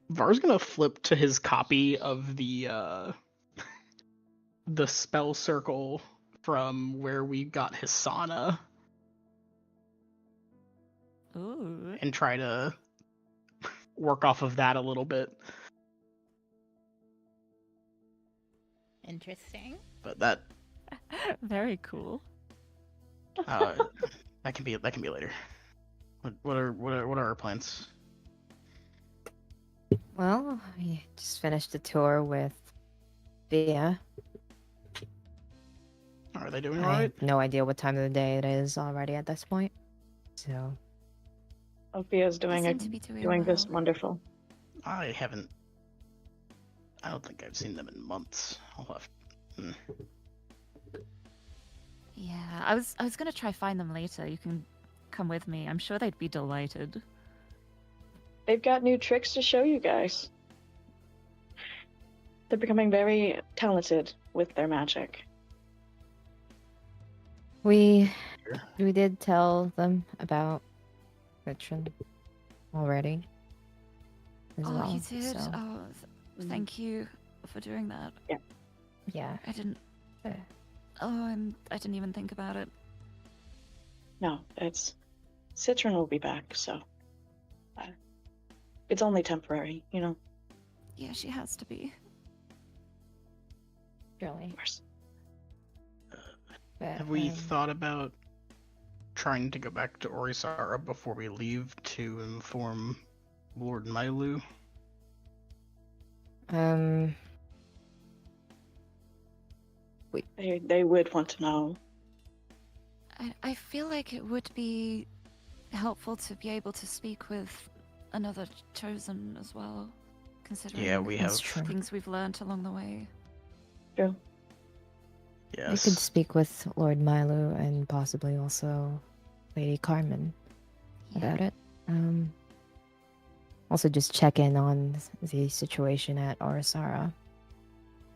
Var's gonna flip to his copy of the spell circle from where we got Hisana Ooh. and try to work off of that a little bit. Interesting. But that Very cool. that can be later. What are our plans? Well, I just finished the tour with Via. Are they doing I alright? have no idea what time of the day it is already at this point. So, Ophia's They doing seem to be doing this well. wonderful. I don't think I've seen them in months. I'll have. Yeah, I was gonna try find them later. You can come with me. I'm sure they'd be delighted. They've got new tricks to show you guys. They're becoming very talented with their magic. we did tell them about Richard already as Oh, well. you did? So, Oh, thank you for doing that. yeah. I didn't. Uh. I didn't even think about it. No, Citron will be back, so it's only temporary, you know. Yeah, she has to be. Really. Of course. But, Have we thought about trying to go back to Orisara before we leave to inform Lord Mailu? They would want to know. I feel like it would be helpful to be able to speak with another chosen as well, considering Yeah, we have. That's true. things we've learned along the way. True. I Yes. could speak with Lord Milo and possibly also Lady Carmen about it. Also just check in on the situation at Orisara.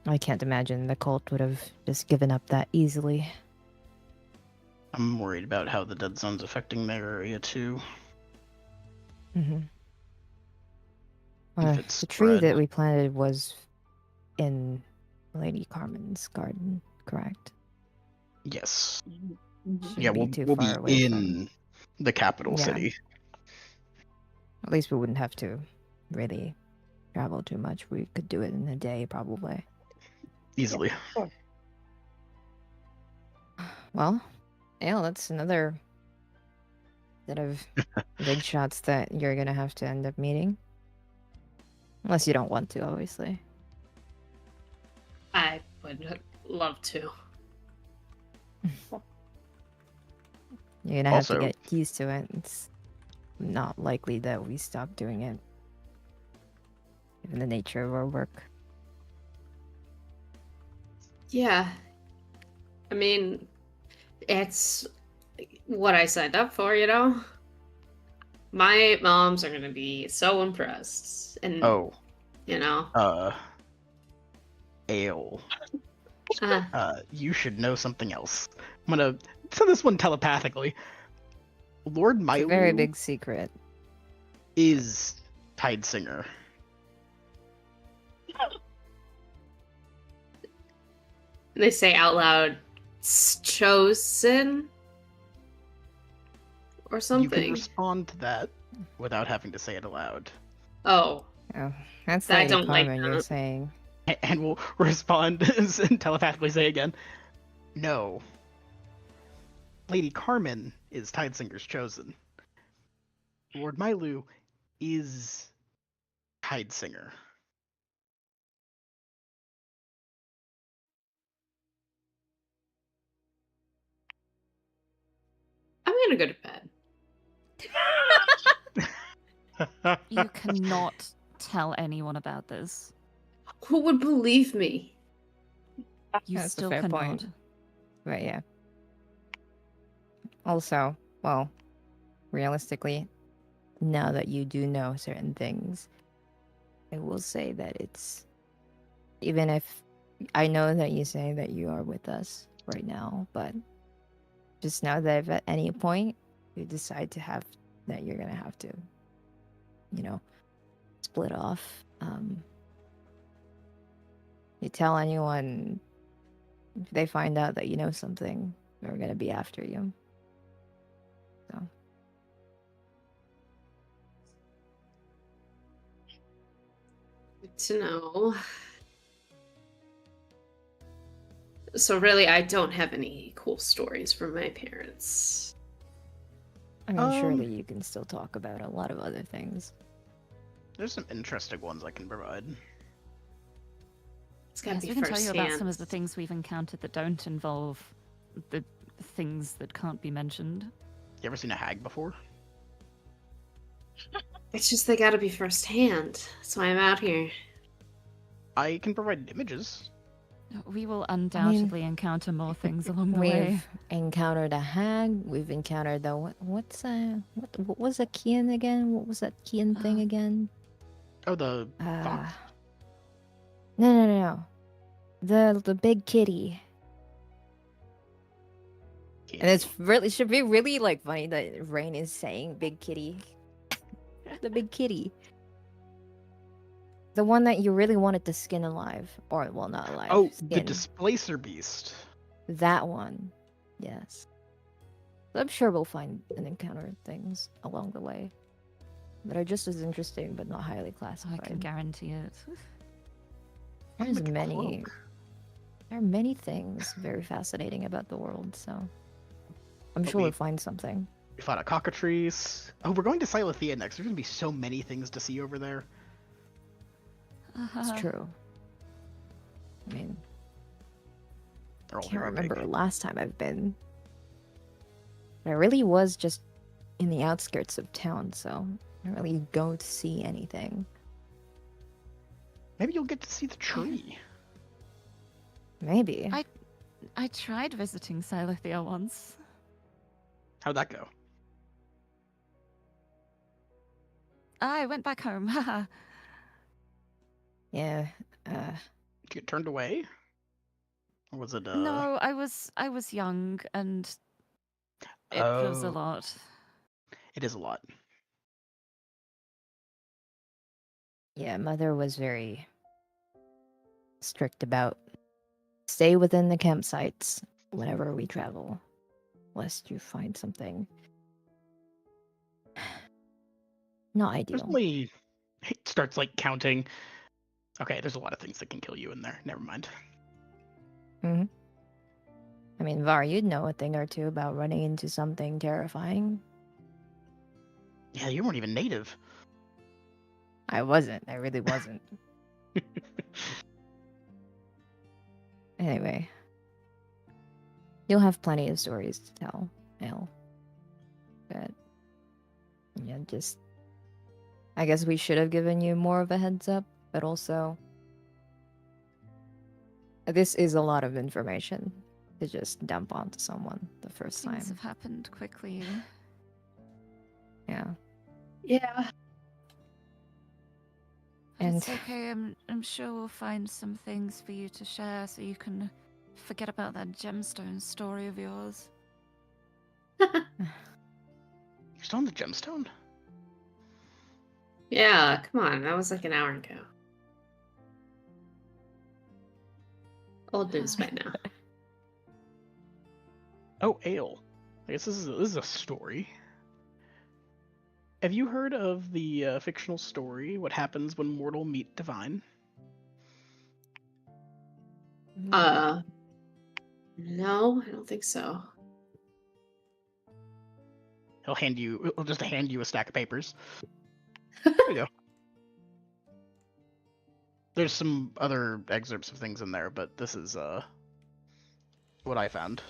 I can't imagine the cult would have just given up that easily. I'm worried about how the dead zone's affecting their area too. Mm-hmm. If it's The tree spread. that we planted was in Lady Carmen's garden, correct? Yes. Mhm. Shouldn't Yeah, be we'll, too we'll far be away in the capital Yeah. city. At least we wouldn't have to really travel too much. We could do it in a day, probably. Easily. Sure. Well, yeah, that's another set of big shots that you're gonna have to end up meeting. Unless you don't want to, obviously. I would love to. You're gonna have to Also- get used to it. It's not likely that we stop doing it. Given the nature of our work. Yeah. I mean, it's what I signed up for, you know? My moms are gonna be so impressed. And, Oh, you know, Ale. uh, You should know something else. I'm gonna send this one telepathically. Lord It's a Mailu very big secret. is Tidesinger. they say out loud, chosen? Or You something. can respond to that without having to say it aloud. Oh. Oh, that's I Lady don't like Carmen you're that. saying. And we'll respond and telepathically say again, no. Lady Carmen is Tidesinger's chosen. Lord Mailu is Tidesinger. I'm gonna go to bed. You cannot tell anyone about this. Who would believe me? You That's a still fair cannot. point. But yeah. Also, well, realistically, now that you do know certain things, I will say that it's even if I know that you say that you are with us right now, but just know that if at any point you decide to have that you're gonna have to, split off. You tell anyone if they find out that you know something, they're gonna be after you. So Good to know. So really, I don't have any cool stories from my parents. I mean, surely you can still talk about a lot of other things. There's some interesting ones I can provide. It's gotta Yes, be we can tell you about firsthand. some of the things we've encountered that don't involve the things that can't be mentioned. You ever seen a hag before? It's just they gotta be firsthand. That's why I'm out here. I can provide images. We will undoubtedly encounter more things along the We've way. encountered a hag. We've encountered the what was a Kian again? What was that Kian thing again? Oh, the fox? No. The big kitty. And it's really should be really like funny that Rain is saying big kitty. The big kitty. The one that you really wanted to skin alive. Or well not alive. Oh, the skin. displacer beast. That one. Yes. I'm sure we'll find and encounter things along the way that are just as interesting but not highly I classified. can guarantee it. There's Like a many. cloak. There are many things very fascinating about the world, so I'm But sure we- we'll find something. We fought a cockatrice. Oh, we're going to Silithia next. There's going to be so many things to see over there. It's true. I mean, They're I all can't very remember big. last time I've been. But I really was just in the outskirts of town, so I didn't really go to see anything. Maybe you'll get to see the tree. Maybe. I tried visiting Silithia once. How'd that go? I went back home. Haha. Yeah. Did you get turned away? Or was it, No, I was young and it was a Oh. lot. It is a lot. Yeah, Mother was very strict about stay within the campsites whenever we travel, lest you find something not There's ideal. only... He starts, like, counting. Okay, there's a lot of things that can kill you in there. Never mind. I mean, Var, you'd know a thing or two about running into something terrifying. Yeah, you weren't even native. I wasn't. I really wasn't. Anyway, you'll have plenty of stories to tell, Elle. But yeah, just I guess we should have given you more of a heads up, but also this is a lot of information to just dump onto someone the first Things time. have happened quickly. Yeah. Yeah. But And- it's okay. I'm sure we'll find some things for you to share so you can forget about that gemstone story of yours. You're still on the gemstone? Yeah, come on. That was like an hour ago. Old news by now. Oh, ale. I guess this is a story. Have you heard of the fictional story, What Happens When Mortal Meet Divine? No, I don't think so. He'll just hand you a stack of papers. There you go. There's some other excerpts of things in there, but this is what I found.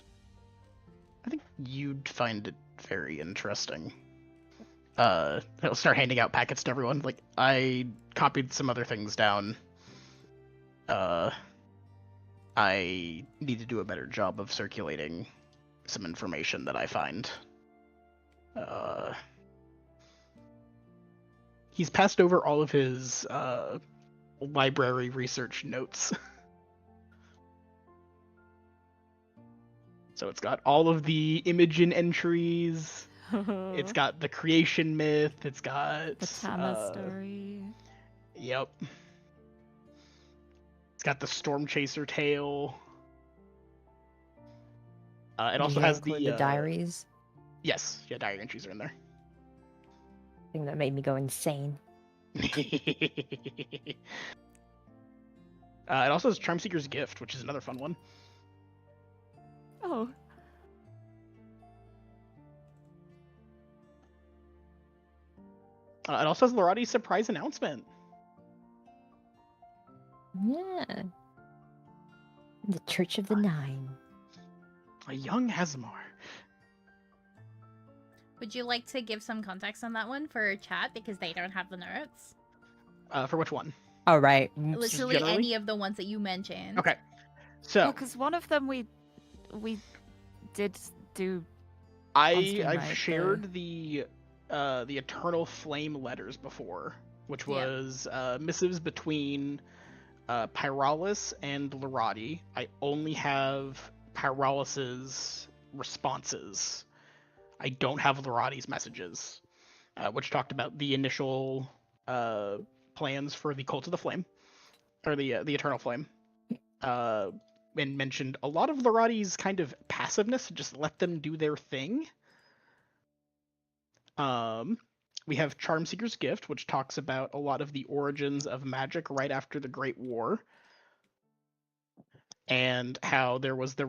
I think you'd find it very interesting. He'll start handing out packets to everyone. Like, I copied some other things down. I need to do a better job of circulating some information that I find. He's passed over all of his library research notes. So it's got all of the Imogen entries. It's got the creation myth. It's got the Tama story. Yep. It's got the Storm Chaser tale. It Did also you has include the the diaries. Yes, yeah, diary entries are in there. Thing that made me go insane. It also has Charmseeker's Gift, which is another fun one. Oh, It also has Lorati's surprise announcement. Yeah. The Church of the Nine. A young Asmar. Would you like to give some context on that one for chat because they don't have the notes? For which one? All right. Literally generally? any of the ones that you mentioned. Okay. So because one of them we did do. I've right, shared the Eternal Flame letters before, which Yeah. was missives between Pyralis and Lorati. I only have Pyralis's responses. I don't have Lorati's messages, which talked about the initial plans for the Cult of the Flame, or the Eternal Flame, and mentioned a lot of Lorati's kind of passiveness, just let them do their thing. We have Charmseeker's Gift, which talks about a lot of the origins of magic right after the Great War, and how there was the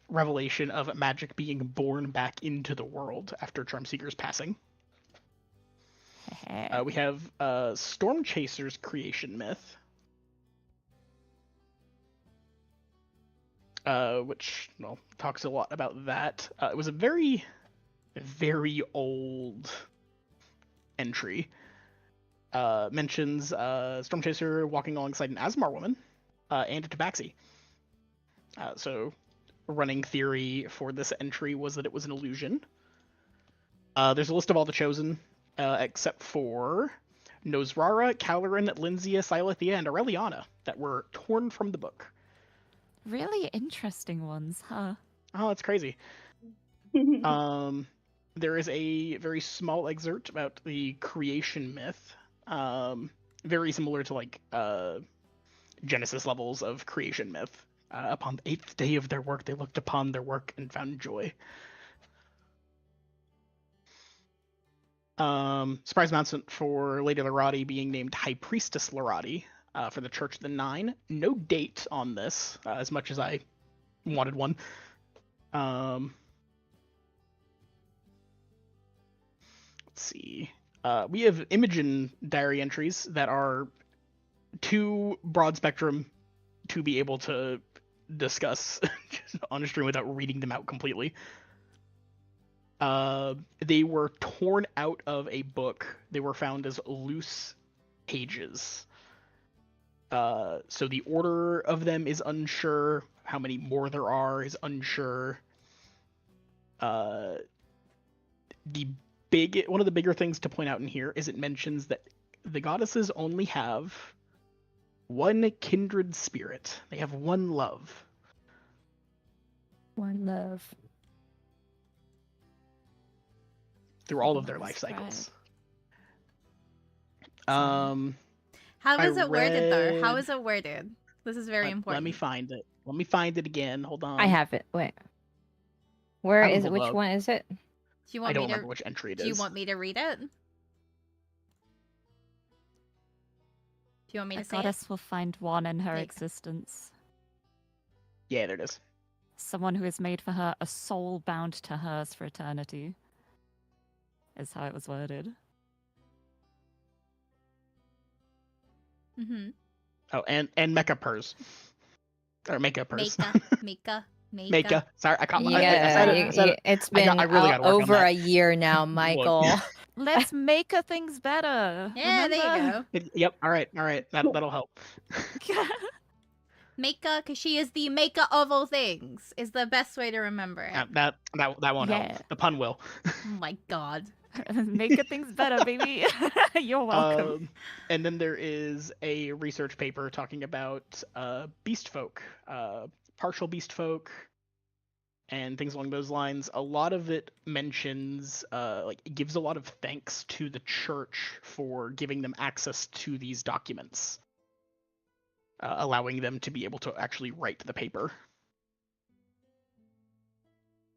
revelation of magic being born back into the world after Charmseeker's passing. We have Storm Chaser's creation myth, which talks a lot about that. It was a very, very old entry. Mentions Storm Chaser walking alongside an Asmar woman and a Tabaxi. So, running theory for this entry was that it was an illusion. There's a list of all the chosen, except for Nosrara, Caloran, Lynzia, Silithia, and Aureliana, that were torn from the book. Really interesting ones, huh? Oh, that's crazy. There is a very small excerpt about the creation myth, very similar to like Genesis levels of creation myth. Upon the 8th day of their work, they looked upon their work and found joy. Surprise announcement for Lady Lorati being named High Priestess Lorati for the Church of the Nine. No date on this, as much as I wanted one. Let's see. We have Imogen diary entries that are too broad spectrum to be able to discuss on a stream without reading them out completely. They were torn out of a book. They were found as loose pages. So the order of them is unsure. How many more there are is unsure. One of the bigger things to point out in here is it mentions that the goddesses only have one kindred spirit. They have one love. One love. Through all of their Love life is right. cycles. How I is it worded though? How read- is it worded? This is very important. Let me find it. Let me find it again. Hold on. I have it. Wait. Where I'm is it? Which below. one is it? Do you I want don't me to? remember which entry it is. Do you want me to read it? Do you want me A to say it? goddess will find one in her There you go. existence. Yeah, there it is. Someone who has made for her a soul bound to hers for eternity. Is how it was worded. Mm-hmm. Oh, and Mecha Purse. Or Mecha Purse. Mika. Mecha. Sorry, I caught my. Yeah, I said it. it's I been really gotta work on over that. a year now, Michael. Let's make her things better. Yeah, there you remember? go. Yep. All right. That'll help. Mika, because she is the maker of all things, is the best way to remember it. That won't Yeah. help. The pun will. Oh my god. Make her things better, baby. You're welcome. And then there is a research paper talking about beast folk, partial beast folk, and things along those lines. A lot of it mentions, it gives a lot of thanks to the church for giving them access to these documents, allowing them to be able to actually write the paper.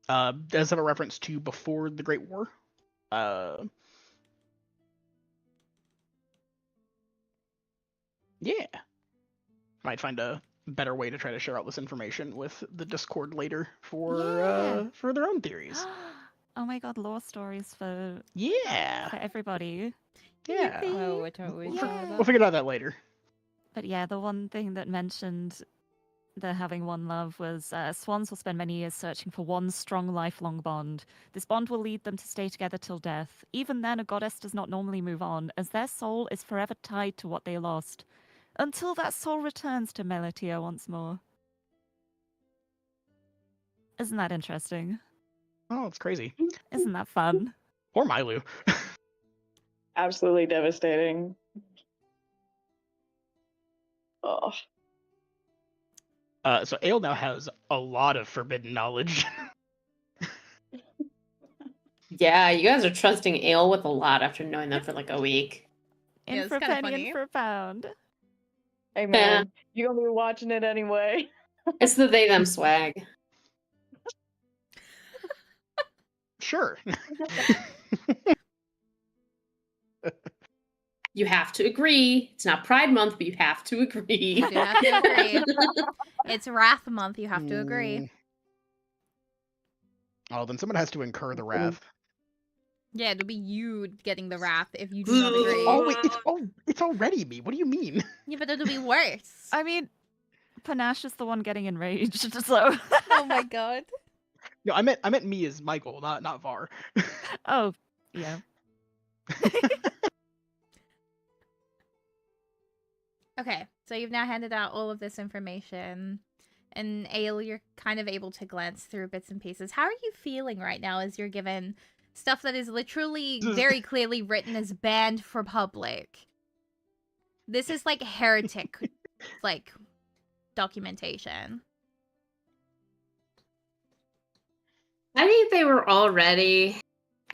Does have a reference to before the Great War. Yeah. Might find a better way to try to share out this information with the Discord later for Yeah. for their own theories. Oh my god, lore stories for Yeah. everybody. Yeah. Yippee. Oh, what are we We'll, talking Yeah. we'll about? figure out that later. But yeah, the one thing that mentioned the having one love was swans will spend many years searching for one strong, lifelong bond. This bond will lead them to stay together till death. Even then, a goddess does not normally move on, as their soul is forever tied to what they lost, until that soul returns to Melatia once more. Isn't that interesting? Oh, it's crazy. Isn't that fun? Poor Milu. Absolutely devastating. Oh, So Ale now has a lot of forbidden knowledge. Yeah, you guys are trusting Ale with a lot after knowing them for like a week. In Yeah, it's for a kinda penny, funny. in for a pound. hey man, you gonna be watching it anyway. It's the they them swag. Sure. You have to agree. It's not Pride Month, but you have to agree. You do have to agree. It's Wrath Month. You have to agree. Mm. Oh, then someone has to incur the wrath. Yeah, it'll be you getting the wrath if you do not agree. It's already me. What do you mean? Yeah, but it'll be worse. I mean, Panache is the one getting enraged, so. Oh my god. No, I meant me as Michael, not Var. Oh, yeah. Okay, so you've now handed out all of this information, and Ale, you're kind of able to glance through bits and pieces. How are you feeling right now as you're given stuff that is literally very clearly written as banned for public? This is like heretic, like, documentation. I think they were already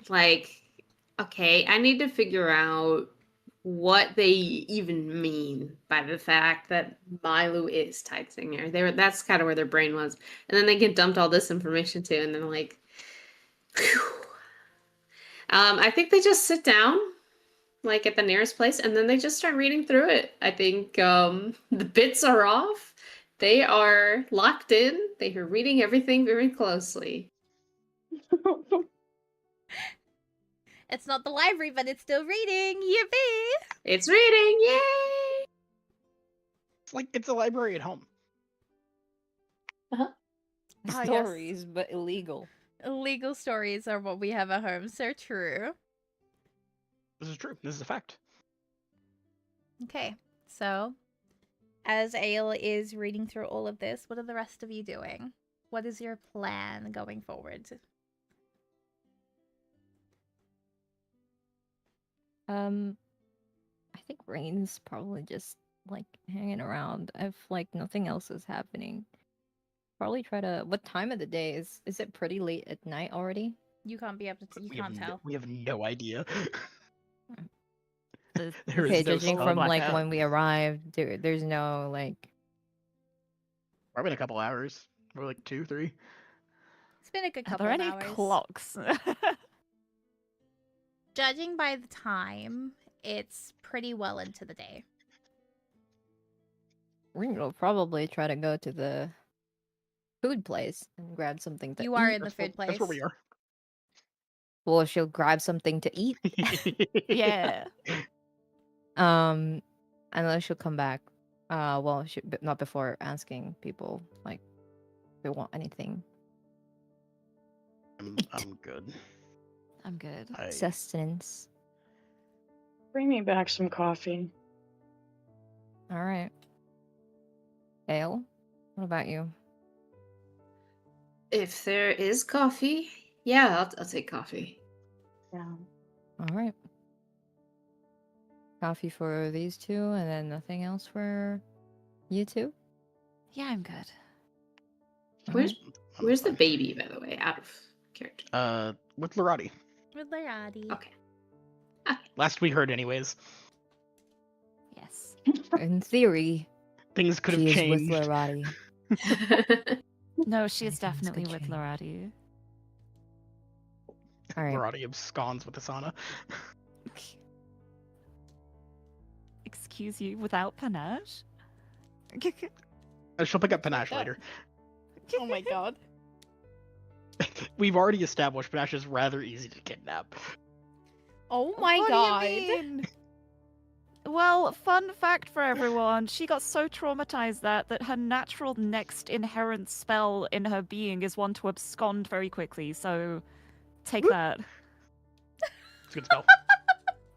like, okay, I need to figure out what they even mean by the fact that Milu is Tidesinger. That's kind of where their brain was. And then they get dumped all this information too, and then like, phew. I think they just sit down like at the nearest place and then they just start reading through it. I think the bits are off. They are locked in. They are reading everything very closely. It's not the library, but it's still reading. Yippee! It's reading, yay! It's a library at home. Ah, yes. Stories, but illegal. Illegal stories are what we have at home, so true. This is true. This is a fact. Okay, so as Ale is reading through all of this, what are the rest of you doing? What is your plan going forward? I think Rain's probably just like hanging around. If like nothing else is happening, probably try to. What time of the day is? Is it pretty late at night already? You can't be able to. You can't tell. We have no idea. There's- There is Okay, no judging sun. from like blackout. when we arrived, there's no like. Probably in a couple hours. Or like 2, 3. It's been a good Are couple there of any hours. clocks? Judging by the time, it's pretty well into the day. We'll probably try to go to the food place and grab something to You are eat. in the food place. That's where we are. Well, she'll grab something to eat. Yeah. Unless she'll come back. Well, but not before asking people like if they want anything. I'm good. I'm good. Sustenance. Bring me back some coffee. All right. Ale, what about you? If there is coffee, yeah, I'll take coffee. Yeah. All right. Coffee for these two, and then nothing else for you two. Yeah, I'm good. Where's the baby, by the way, out of character? With Lorati. With Larati. Okay. Last we heard, anyways. Yes. In theory, Things could she have is changed. with Lorati. No, she is Things definitely could with change. Lorati. All right. Lorati absconds with Asana. Excuse you, without panache? She'll pick up Panache that? later. Oh my god. We've already established Panache is rather easy to kidnap. Oh my What god. do you mean? Well, fun fact for everyone, she got so traumatized that her natural next inherent spell in her being is one to abscond very quickly, so take that. It's a good spell.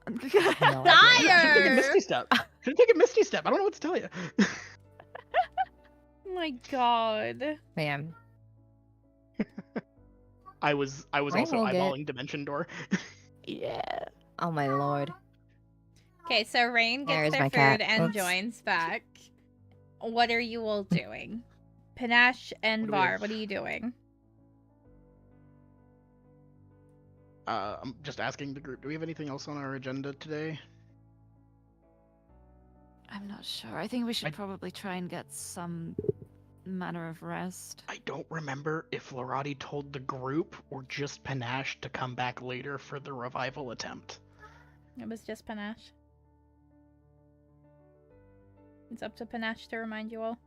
No Should've taken Dire! Misty Step. Should've taken Misty Step. I don't know what to tell you. Oh my god. Man. I was Rain also will get- eyeballing Dimension Door. Yeah. Oh my lord. Okay, so Rain gets There's their my food cat. and Oops. joins back. What are you all doing? Panache and What do we Var, have? what are you doing? I'm just asking the group, do we have anything else on our agenda today? I'm not sure. I think we should I- probably try and get some manner of rest. I don't remember if Lorati told the group or just Panache to come back later for the revival attempt. It was just Panache. It's up to Panache to remind you all.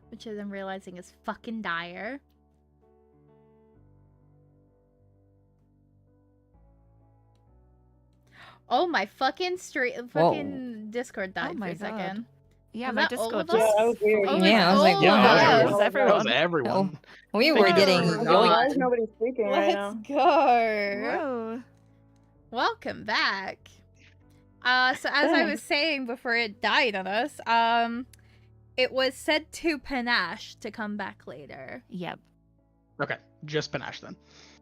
Which I'm realizing is fucking dire. Oh my fucking Discord died my for a God. second. Yeah, Was my that all Discord of us? just Yeah, that was weird. Oh, Yeah, I was like, all Yeah, of that us. was was everyone. That was everyone. We Thank were you getting for- Why going. is nobody speaking right Let's now? go. Whoa. Welcome back. So as I was saying before it died on us, it was said to Panache to come back later. Yep. Okay, just Panache then.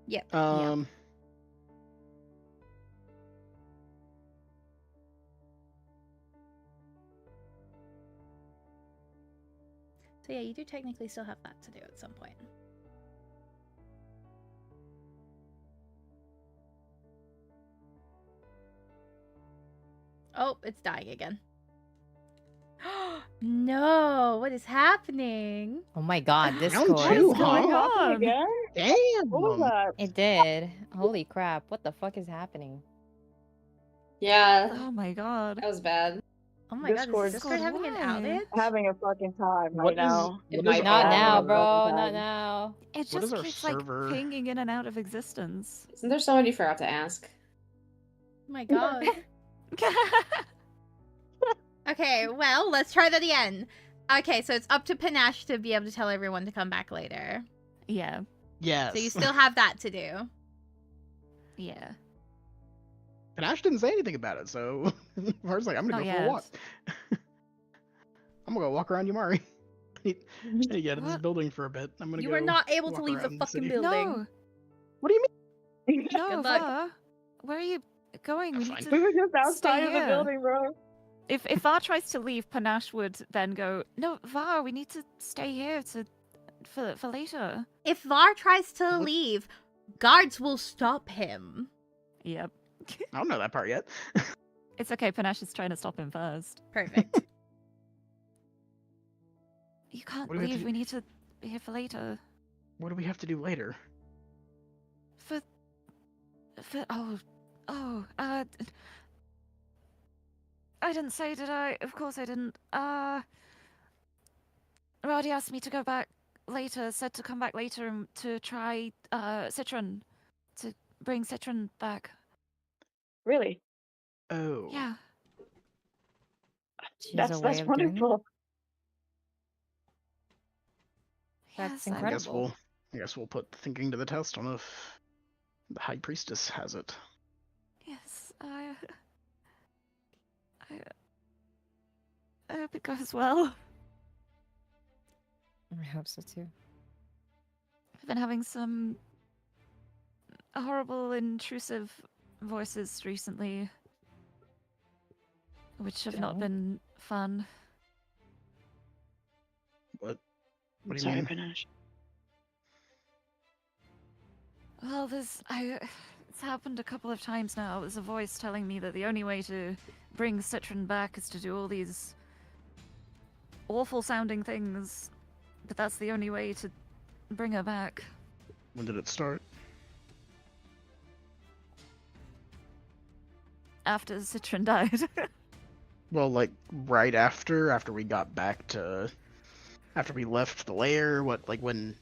Yep. So yeah, you do technically still have that to do at some point. Oh, it's dying again. No, what is happening? Oh my god, Round Discord. two, What is going huh? on? Again? Damn. What was that? It did. Holy crap. What the fuck is happening? Yeah, Oh my god. that was bad. Oh my god, Discord. is Discord having an Why? outage? Having a fucking time What right is- now. It what might is be. Not our- now, Having a bro. fucking Not time. now. It What just is our keeps server? like pinging in and out of existence. Isn't there someone you forgot to ask? Oh my god. Okay, well, let's try that again. Okay, so it's up to Panache to be able to tell everyone to come back later. Yeah. Yes. So you still have that to do. Yeah. Panache didn't say anything about it, so I was like, I'm gonna Not go for a yet. walk. I'm gonna go walk around Yamari. I need to get out of this What? building for a bit. I'm gonna You go were not able to walk leave the around fucking city. building. No. What do you mean? No, Good luck. Var. Where are you going? We That's need We to. were just outside of the here. building, bro. If Var tries to leave, Panache would then go, "No, Var, we need to stay here for later." If Var tries to What? leave, guards will stop him. Yep. I don't know that part yet. It's okay. Panache is trying to stop him first. Perfect. You can't What do we have to leave. do? We need to be here for later. What do we have to do later? For I didn't say, did I? Of course I didn't. Roddy asked me to go back later, said to come back later and to try Citron, to bring Citron back. Really? Oh. Yeah. She's a way That's of doing it. wonderful. That's Yes, I'm- incredible. I guess we'll put thinking to the test on if the High Priestess has it. Yes, I hope it goes well. I hope so too. I've been having some horrible, intrusive voices recently, which have not Don't. been fun. What do you Sorry, mean? Panache. Well, it's happened a couple of times now. There's a voice telling me that the only way to bring Citron back is to do all these awful sounding things, but that's the only way to bring her back. When did it start? After Citron died. Well, like right after we got back to After we left the lair? When?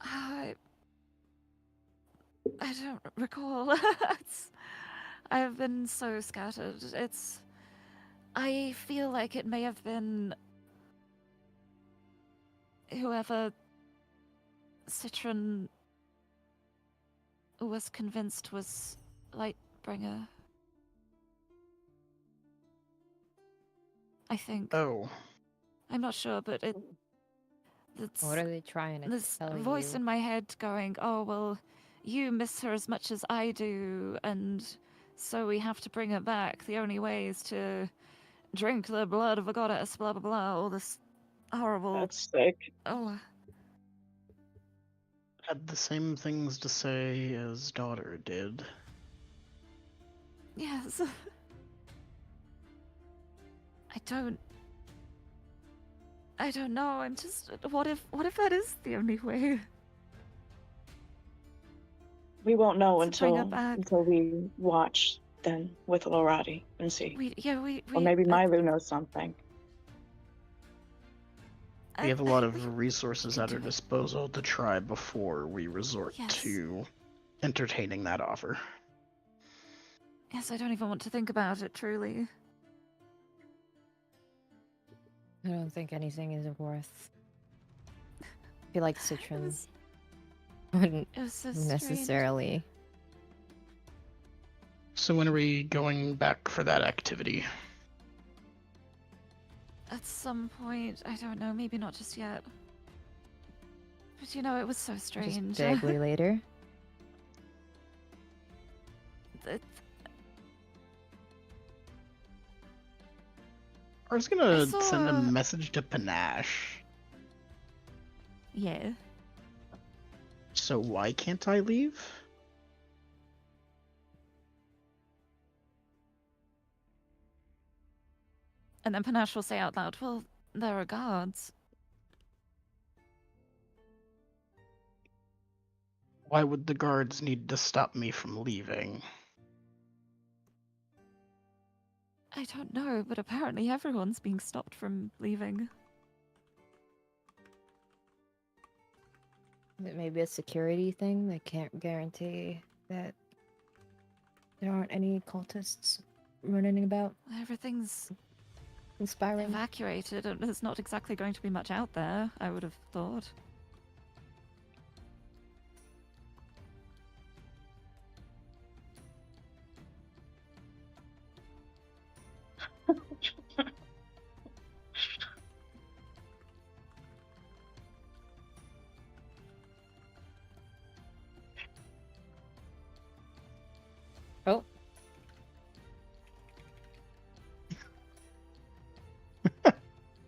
I don't recall. I have been so scattered. I feel like it may have been whoever Citron was convinced was Lightbringer. I think. Oh. I'm not sure, but it's What are they trying to this tell voice you? in my head going, "Oh well, you miss her as much as I do, and so we have to bring her back. The only way is to drink the blood of a goddess." Blah blah blah. All this horrible. That's sick. Oh, Had the same things to say as daughter did. yes. I don't know. I'm just. What if that is the only way? We won't know To bring her until back. we watch then with Lorati and see. We Or maybe Mylu knows something. We have a lot we of resources can at our do it. disposal to try before we resort Yes. to entertaining that offer. Yes, I don't even want to think about it. Truly. I don't think anything is worth. I feel like Citron wouldn't It was so strange. necessarily. So when are we going back for that activity? At some point, I don't know. Maybe not just yet. But it was so strange. Just vaguely later. It- I was gonna I saw send a a- message to Panache. yeah. So why can't I leave? And then Panache will say out loud, "Well, there are guards." Why would the guards need to stop me from leaving? I don't know, but apparently everyone's being stopped from leaving. It may be a security thing. They can't guarantee that there aren't any cultists running about, Everything's conspiring. evacuated, and there's not exactly going to be much out there, I would have thought. Oh,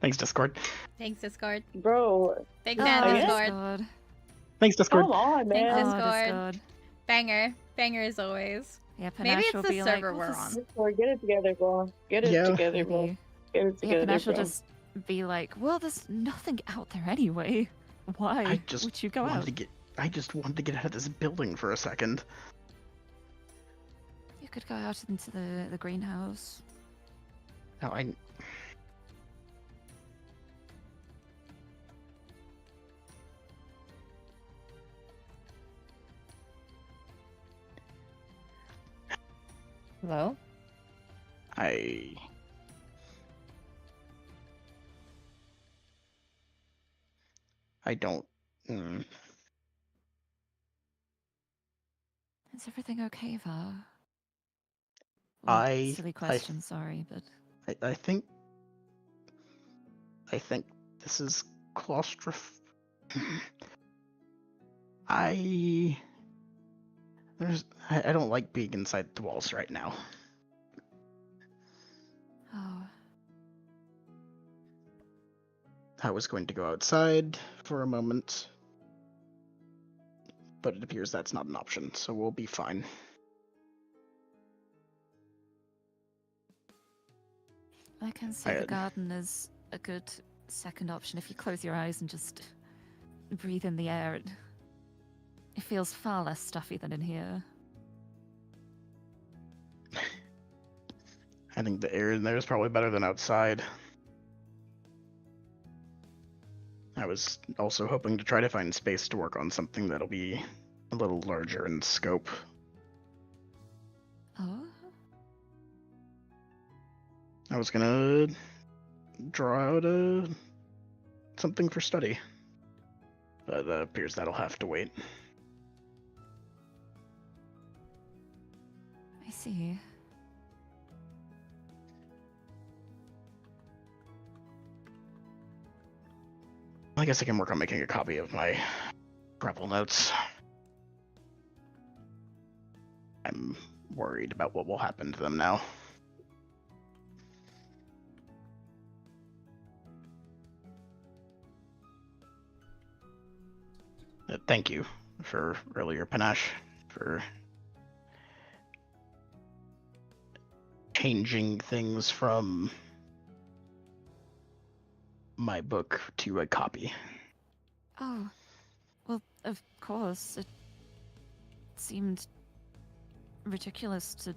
Thanks, Discord. Thanks, Discord. Bro, Big Oh, fan, I guess- Discord. Discord. Thanks, Discord. come on, Thanks, man. Oh, Discord. Discord. Banger as always. Yeah, Maybe Panache it's will the be like, server "Well, we're this- on. Discord, get it together, bro. Get it Yeah. together, bro. Maybe. Get it Yeah, together, Panache will bro. just be like, "Well, there's nothing out there anyway. Why I just would you go wanted out?" to get. I just wanted to get out of this building for a second. You could go out into the greenhouse. No, I. hello? I. I don't. Is everything okay, Va? I- Silly I- question, sorry, but I think. I think this is I. I don't like being inside the walls right now. oh, I was going to go outside for a moment, but it appears that's not an option, so we'll be fine. I can see the garden is a good second option if you close your eyes and just breathe in the air. It feels far less stuffy than in here. I think the air in there is probably better than outside. I was also hoping to try to find space to work on something that'll be a little larger in scope. Oh? I was gonna draw out something for study. But it appears that'll have to wait. I see. I guess I can work on making a copy of my travel notes. I'm worried about what will happen to them now. Thank you for earlier, Panache, for changing things from my book to a copy. Oh. Well, of course. It seemed ridiculous to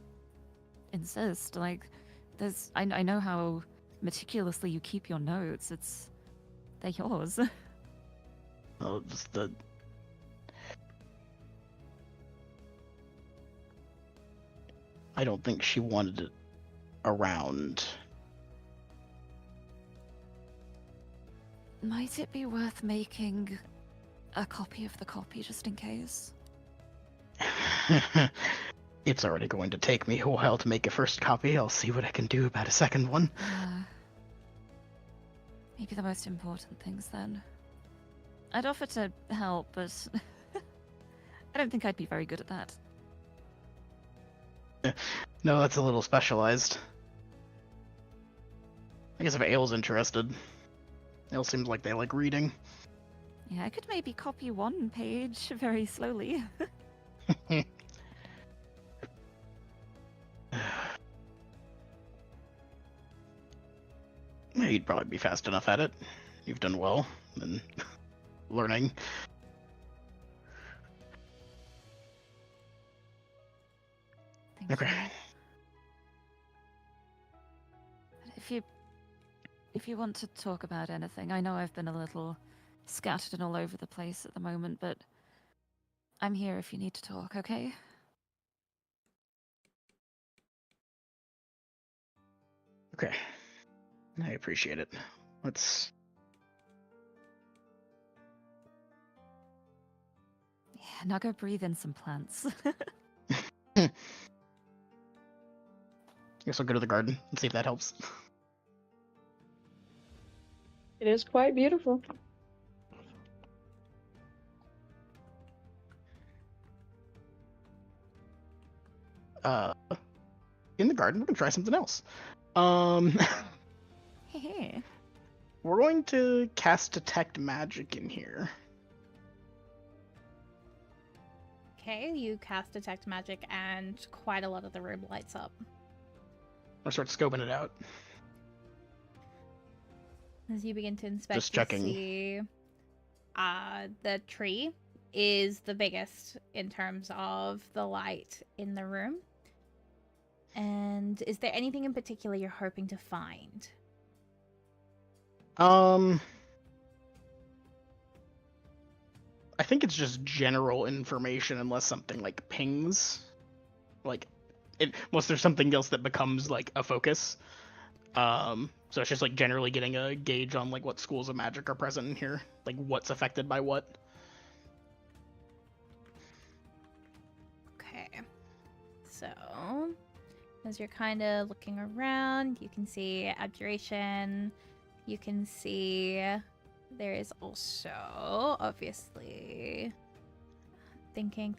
insist. Like, I know how meticulously you keep your notes. They're yours. Well, just the... I don't think she wanted it around. Might it be worth making a copy of the copy just in case? It's already going to take me a while to make a first copy. I'll see what I can do about a second one. Maybe the most important things then. I'd offer to help, but I don't think I'd be very good at that. No, that's a little specialized. I guess if Ale's interested. Ale seems like they like reading. Yeah, I could maybe copy one page very slowly. You'd probably be fast enough at it. You've done well in learning. Thank Okay. you. But if you want to talk about anything, I know I've been a little scattered and all over the place at the moment, but I'm here if you need to talk, okay? Okay. I appreciate it. Let's... Yeah, now go breathe in some plants. Guess I'll go to the garden and see if that helps. It is quite beautiful. In the garden, we're gonna try something else. Hey. We're going to cast Detect Magic in here. Okay, you cast Detect Magic and quite a lot of the room lights up. I'll start scoping it out. As you begin to inspect, Just checking. you see the tree is the biggest in terms of the light in the room. And is there anything in particular you're hoping to find? I think it's just general information unless something like pings. Like, unless there's something else that becomes like a focus. So it's just like generally getting a gauge on like what schools of magic are present in here. Like what's affected by what. Okay. So, as you're kind of looking around, you can see abjuration. You can see there is also, obviously, thinking.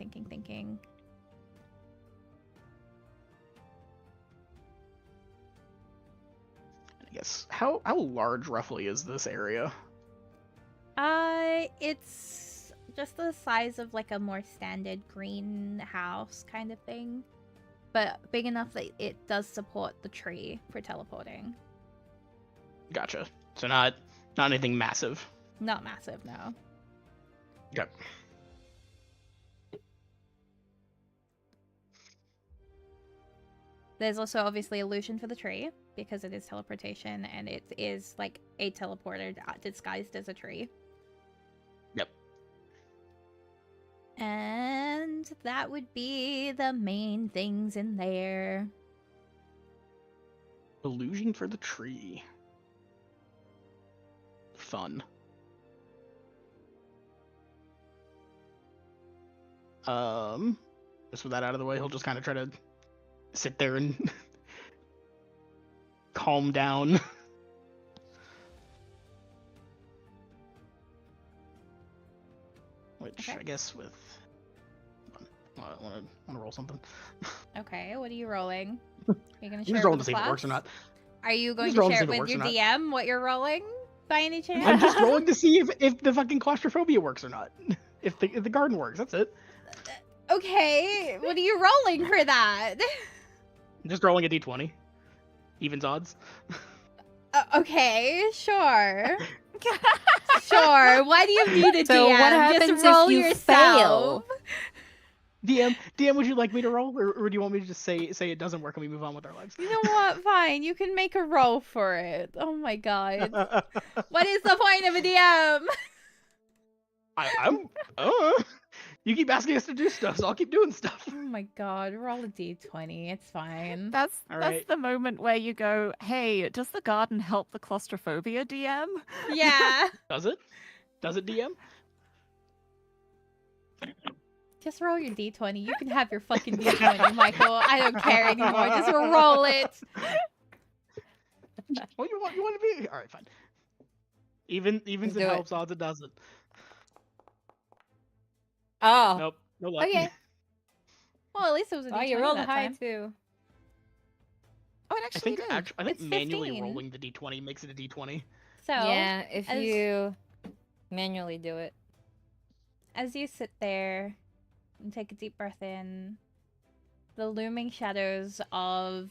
I guess how large roughly is this area? It's just the size of like a more standard greenhouse kind of thing, but big enough that it does support the tree for teleporting. Gotcha. So not anything massive. Not massive, no. Okay. There's also obviously illusion for the tree because it is teleportation and it is like a teleporter disguised as a tree. And that would be the main things in there. Illusion for the tree. Fun. Just with that out of the way, he'll just kind of try to sit there and calm down. Which Okay. I guess with. I want to roll something. Okay, what are you rolling? Are you going to I'm share just it rolling with to the see if it works or class? not. Are you going just to rolling to share see it if it with works your or not. DM what you're rolling by any chance? I'm just rolling to see if the fucking claustrophobia works or not. If the garden works, that's it. Okay, what are you rolling for that? I'm just rolling a d20. Evens odds. Okay, sure. Sure. Why do you need a So DM? what Just happens if roll you yourself. fail? DM, would you like me to roll, or do you want me to just say it doesn't work and we move on with our lives? You know what? Fine. You can make a roll for it. Oh my god. What is the point of a DM? I'm. You keep asking us to do stuff, so I'll keep doing stuff. Oh my god. Roll a d20. It's fine. That's All that's right. the moment where you go, "Hey, does the garden help the claustrophobia, DM?" Yeah. Does it? Does it, DM? Just roll your d20. You can have your fucking d20, Michael. I don't care anymore. Just roll it. Well, you want to be all right, fine. Evens Let's it do it. helps, odds it doesn't. Oh. Nope, no luck. Okay. Well, at least it was a Oh, d20 you rolled that high time. too. Oh, it actually did. I think It's manually 15. rolling the d20 makes it a d20. So, Yeah, if as- you manually do it. as you sit there and take a deep breath in, the looming shadows of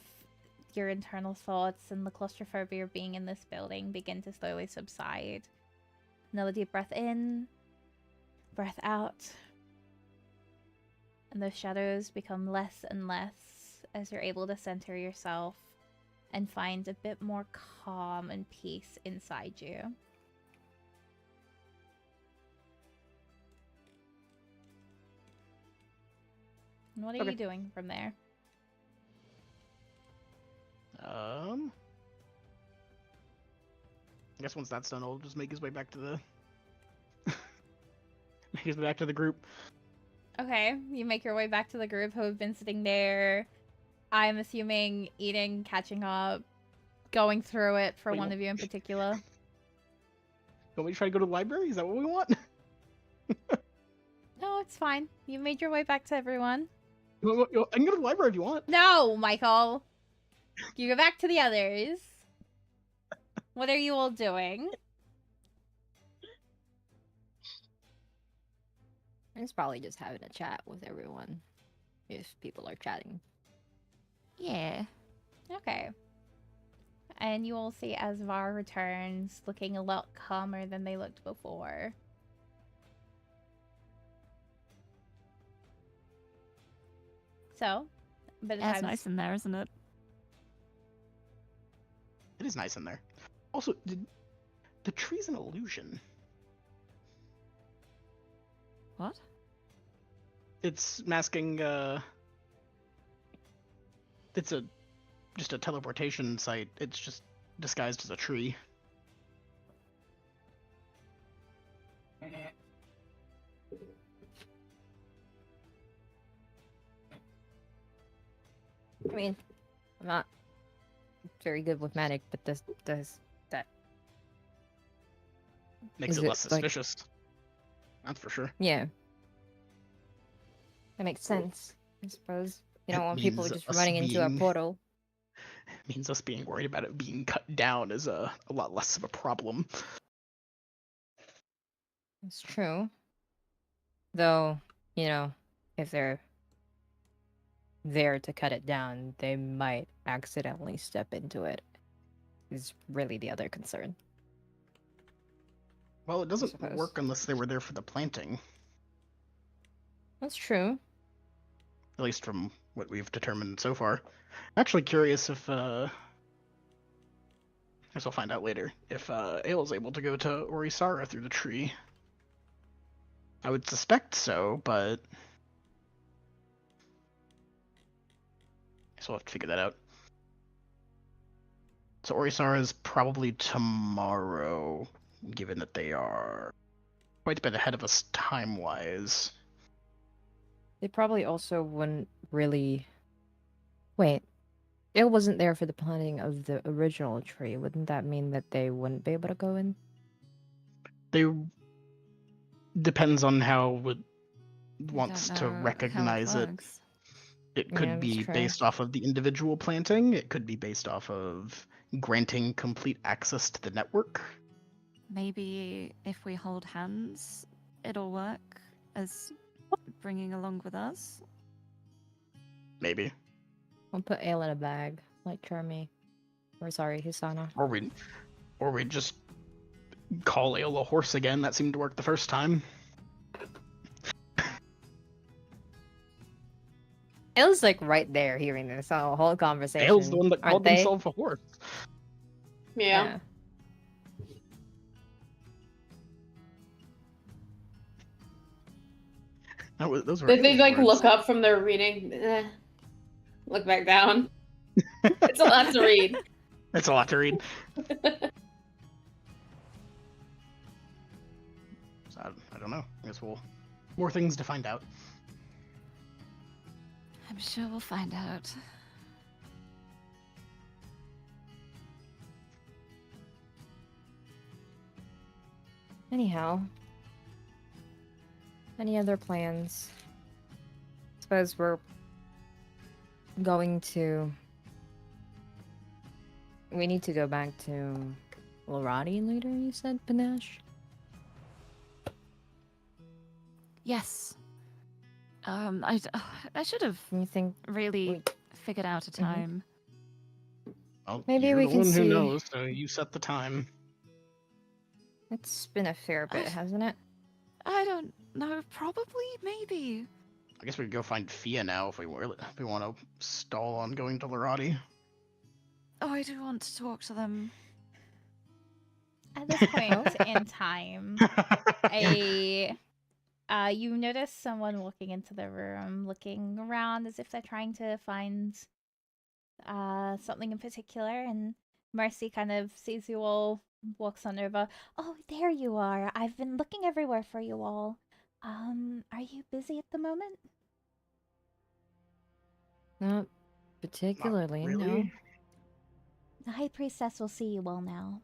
your internal thoughts and the claustrophobia of being in this building begin to slowly subside. Another deep breath in, breath out, and those shadows become less and less as you're able to center yourself and find a bit more calm and peace inside you. And what are Okay. you doing from there? I guess once that's done, I'll just make his way back to the make his way back to the group. Okay, you make your way back to the group who have been sitting there. I'm assuming eating, catching up, going through it for Wait, one what? of you in particular. Want me to try to go to the library? Is that what we want? No, it's fine. You made your way back to everyone. I can go to the library if you want. No, Michael! You go back to the others. What are you all doing? It's probably just having a chat with everyone. If people are chatting. Yeah. Okay. And you will see as Var returns, looking a lot calmer than they looked before. So, a bit of That's time. nice in there, isn't it? It is nice in there. Also, the tree's an illusion. What? It's masking. It's just a teleportation site. It's just disguised as a tree. I mean, I'm not very good with magic, but does that? Makes Is it it, less like- suspicious. That's for sure. Yeah. That makes sense, I suppose. You don't It want people means just us running into a being- portal. It means us being worried about it being cut down is a lot less of a problem. It's true. Though, if they're there to cut it down, they might accidentally step into it. Is really the other concern. Well, it doesn't suppose. work unless they were there for the planting. That's true. At least from what we've determined so far. I'm actually curious if, I guess we'll find out later, if Ale is able to go to Orisara through the tree. I would suspect so, but I still have to figure that out. So Orisara is probably tomorrow, given that they are quite a bit ahead of us time-wise. They probably also wouldn't really. Wait, it wasn't there for the planting of the original tree. Wouldn't that mean that they wouldn't be able to go in? They depends on how it I wants don't to know how recognize it. works. It Yeah, could that's be true. based off of the individual planting. It could be based off of granting complete access to the network. Maybe if we hold hands, it'll work as bringing along with us. Maybe. I'll put Ale in a bag, like Charmy. Or sorry, Hisana. Or we just call Ale a horse again. That seemed to work the first time. Ale's like right there hearing this whole conversation. Ale's the one that aren't called they? himself a horse. Yeah. Those were They Ale's like words. look up from their reading, look back down. It's a lot to read. It's a lot to read. So I don't know. I guess we'll more things to find out. I'm sure we'll find out. Anyhow. Any other plans? Suppose we're going to. We need to go back to Lorati later, you said, Panache? Yes. I should have You think really we- figured out a Mhm. time. Well, Maybe you're we the can one see. who knows, so you set the time. It's been a fair bit, hasn't it? I don't know. Probably, maybe. I guess we could go find Fia now if we want to stall on going to Lorati. Oh, I do want to talk to them. At this point in time, you notice someone walking into the room, looking around as if they're trying to find something in particular, and Mercy kind of sees you all, walks on over. Oh, there you are. I've been looking everywhere for you all. Are you busy at the moment? Not particularly, no. really? The High Priestess will see you all now.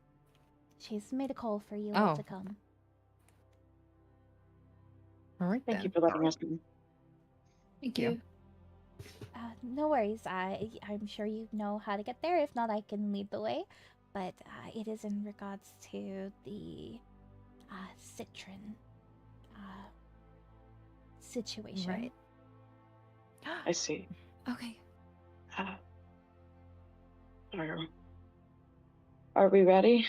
She's made a call for you all Oh. to come. Alright Thank then. you for letting us know. Thank you. you. No worries. I'm sure you know how to get there. If not, I can lead the way. But it is in regards to the Citron situation. Right. I see. Okay. Uh, are we ready?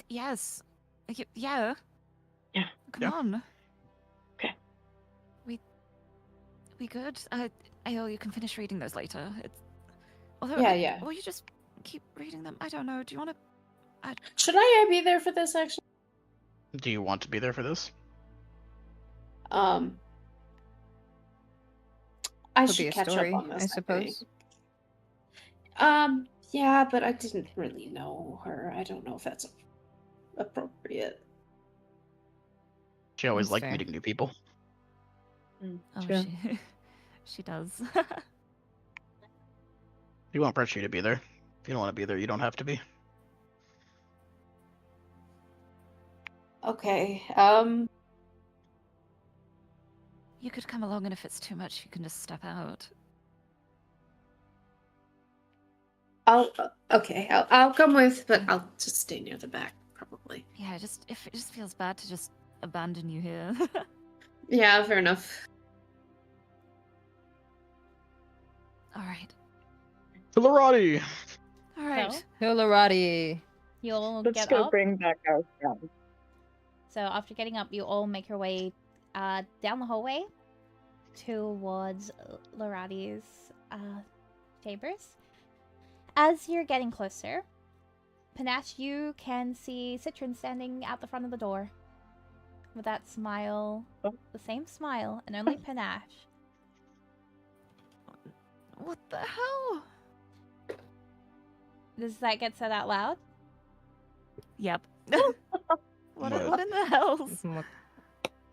Yes. Yeah. Yeah. Come Yeah. on. Okay. We good? Ayo, you can finish reading those later. Although, Yeah. Or you just keep reading them. I don't know. Do you want to? Should I be there for this actually? Do you want to be there for this? I Could be should a catch story, up on this. I suppose. Yeah, but I didn't really know her. I don't know if that's appropriate. She always That's liked fair. meeting new people. Oh, Sure. she does. We want pressure you to be there. If you don't want to be there, you don't have to be. Okay. You could come along, and if it's too much, you can just step out. I'll come with, but I'll just stay near the back probably. Yeah, if it just feels bad to just abandon you here. Yeah, fair enough. All right. To Lorati! All right. So, Hillarati. you'll Let's get go up. bring back our friend. So after getting up, you all make your way down the hallway towards Lorati's chambers. As you're getting closer, Panache, you can see Citron standing at the front of the door. with that smile, Oh. the same smile, and only panache. What the hell? Does that get said out loud? Yep. What? What in the hells? What?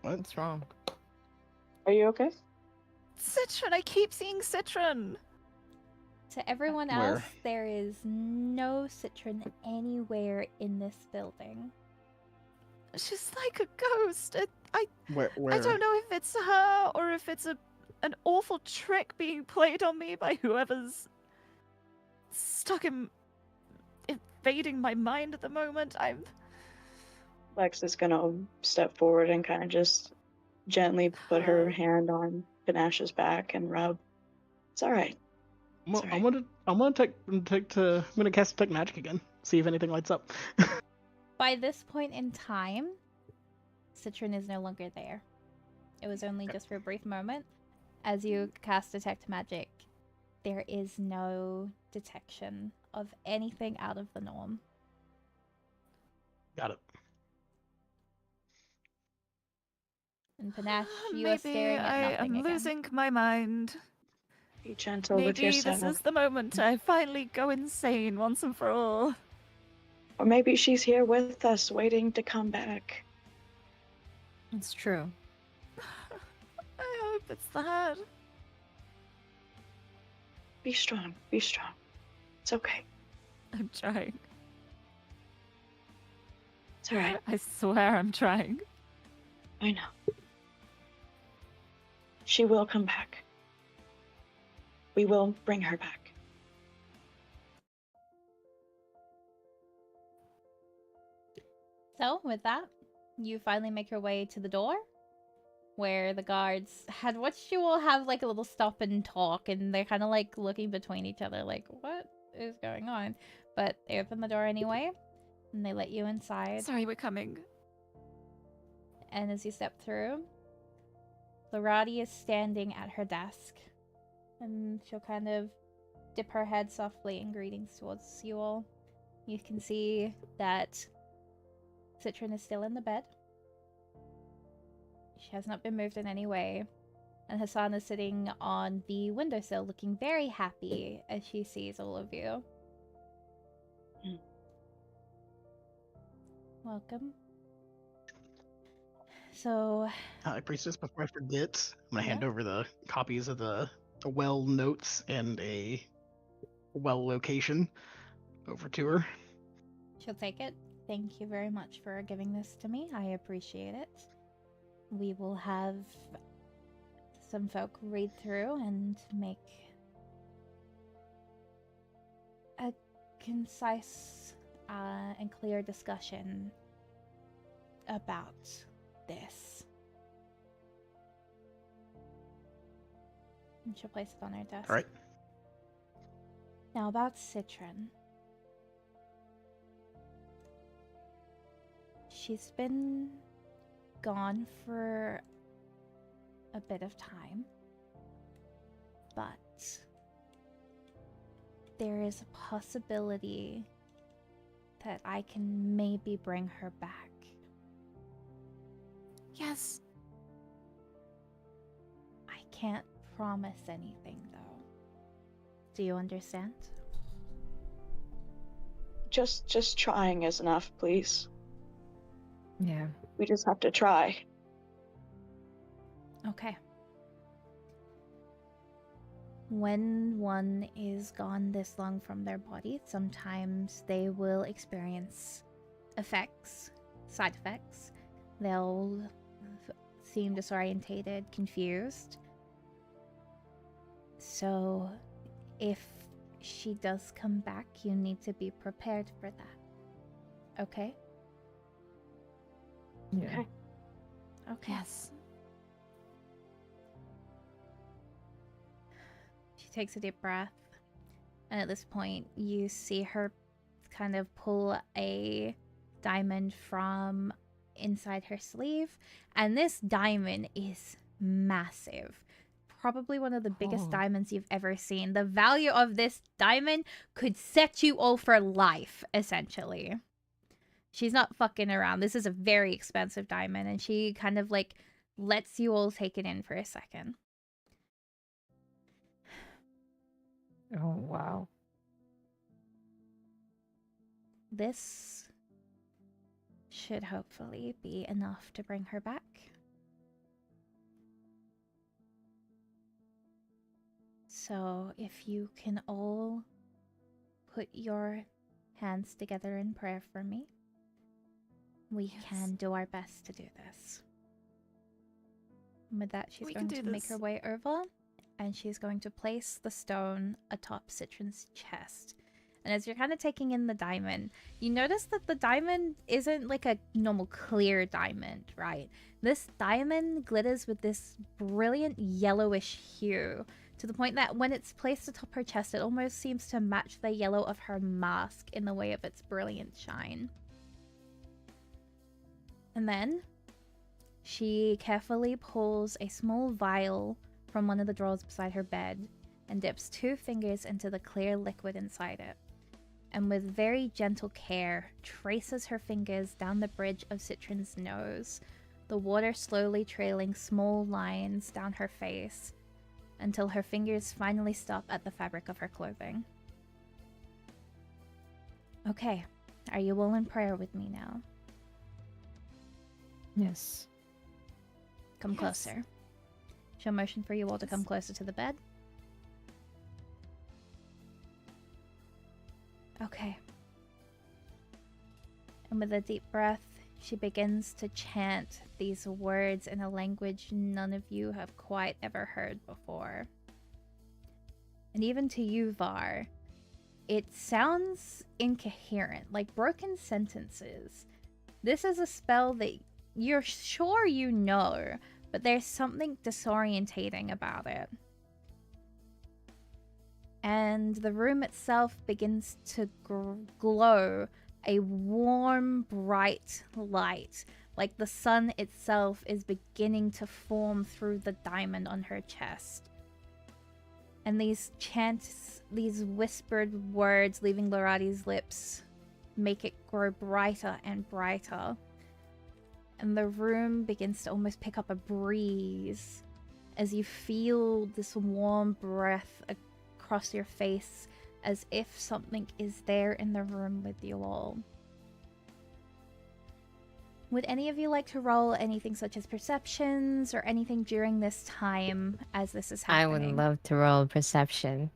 What's wrong? Are you okay? Citron! I keep seeing Citron! To everyone Where? else, there is no Citron anywhere in this building. She's like a ghost. I Where? don't know if it's her or if it's an awful trick being played on me by whoever's stuck in invading my mind at the moment. Lex is gonna step forward and kind of just gently put her hand on Panache's back and rub. It's all right. Well, It's I'm alright. gonna cast detect magic again. See if anything lights up. By this point in time, Citron is no longer there. It was only just for a brief moment. As you cast Detect Magic, there is no detection of anything out of the norm. Got it. And Panache, you are Maybe staring at I nothing am again. losing my mind. Be gentle with Maybe yourself. this is the moment I finally go insane once and for all. Or maybe she's here with us, waiting to come back. It's true. I hope it's that. Be strong. Be strong. It's okay. I'm trying. It's all right. I swear I'm trying. I know. She will come back. We will bring her back. So, with that, you finally make your way to the door, where the guards had watched you all have like a little stop and talk, and they're kind of like looking between each other, like, what is going on? But they open the door anyway, and they let you inside. Sorry, we're coming. And as you step through, Lorati is standing at her desk, and she'll kind of dip her head softly in greetings towards you all. You can see that Citron is still in the bed. She has not been moved in any way. And Hassan is sitting on the windowsill looking very happy as she sees all of you. Mm. Welcome. So, High Priestess, before I forget, I'm gonna Yeah. hand over the copies of the well notes and a well location over to her. she'll take it. Thank you very much for giving this to me. I appreciate it. We will have some folk read through and make a concise and clear discussion about this. And she'll place it on her desk. All right. Now about Citron. She's been gone for a bit of time, but there is a possibility that I can maybe bring her back. Yes. I can't promise anything, though. Do you understand? Just trying is enough, please. Yeah. We just have to try. Okay. When one is gone this long from their body, sometimes they will experience effects, side effects. They'll seem disorientated, confused. So, if she does come back, you need to be prepared for that. Okay? Yeah. Okay. Okay. Yes. She takes a deep breath, and at this point, you see her kind of pull a diamond from inside her sleeve, and this diamond is massive. Probably one of the biggest Oh. diamonds you've ever seen. The value of this diamond could set you all for life, essentially. She's not fucking around. This is a very expensive diamond, and she kind of like lets you all take it in for a second. Oh, wow. This should hopefully be enough to bring her back. So if you can all put your hands together in prayer for me, we can do our best to do this. And with that, she's We can going to do make her this. way over, and she's going to place the stone atop Citron's chest. And as you're kind of taking in the diamond, you notice that the diamond isn't like a normal clear diamond, right? This diamond glitters with this brilliant yellowish hue, to the point that when it's placed atop her chest, it almost seems to match the yellow of her mask in the way of its brilliant shine. And then she carefully pulls a small vial from one of the drawers beside her bed and dips 2 fingers into the clear liquid inside it. And with very gentle care, traces her fingers down the bridge of Citron's nose, the water slowly trailing small lines down her face until her fingers finally stop at the fabric of her clothing. Okay, are you all in prayer with me now? Yes. Come Yes. closer. She'll motion for you all to come closer to the bed. Okay. And with a deep breath, she begins to chant these words in a language none of you have quite ever heard before. And even to you, Var, it sounds incoherent, like broken sentences. This is a spell that you're sure you know, but there's something disorientating about it. And the room itself begins to glow a warm, bright light, like the sun itself is beginning to form through the diamond on her chest. And these chants, these whispered words leaving Lorati's lips, make it grow brighter and brighter. And the room begins to almost pick up a breeze as you feel this warm breath across your face, as if something is there in the room with you all. Would any of you like to roll anything such as perceptions or anything during this time as this is I happening? would love to roll perception.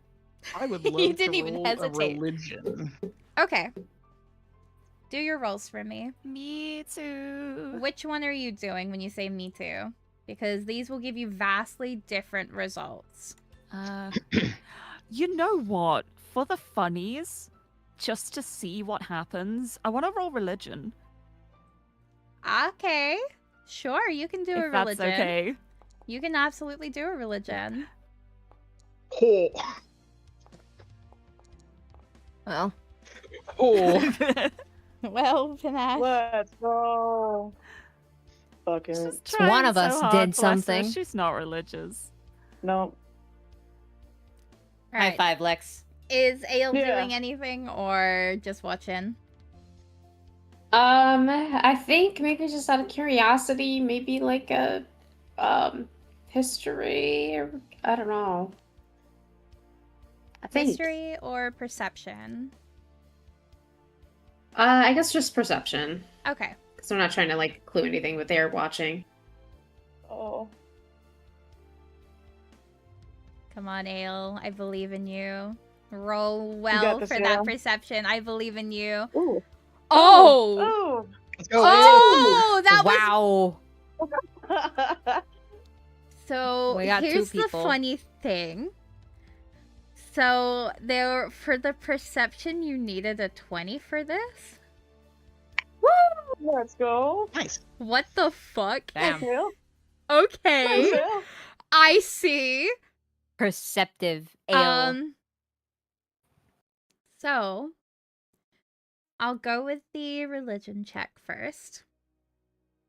I would You love didn't to even roll hesitate. a religion. Okay. Do your rolls for me. Me too. Which one are you doing when you say me too? Because these will give you vastly different results. You know what? For the funnies, just to see what happens, I want to roll religion. Okay. Sure, you can do a If that's religion. okay. You can absolutely do a religion. Oh. Well, Oh. Well, Panache. Let's go. Fuck She's it. just one trying of so us hard, did bless her. something. She's not religious. No. Right. high five, Lex. Is Ale Yeah. doing anything or just watching? I think maybe just out of curiosity, maybe like a history, or I don't know. I think. History or perception? I guess just perception, Okay. because I'm not trying to like clue anything, but they're watching. Oh. Come on, Ale. I believe in you. Roll well this, for that Ale. perception. I believe in you. Ooh. Oh! Oh. Let's go. Oh! That was... Wow. So, We got two here's the people. funny thing. So, there for the perception, you needed a 20 for this? Let's go. Nice. What the fuck? Damn. Okay. Okay. Okay. I see. Perceptive ale. So I'll go with the religion check first,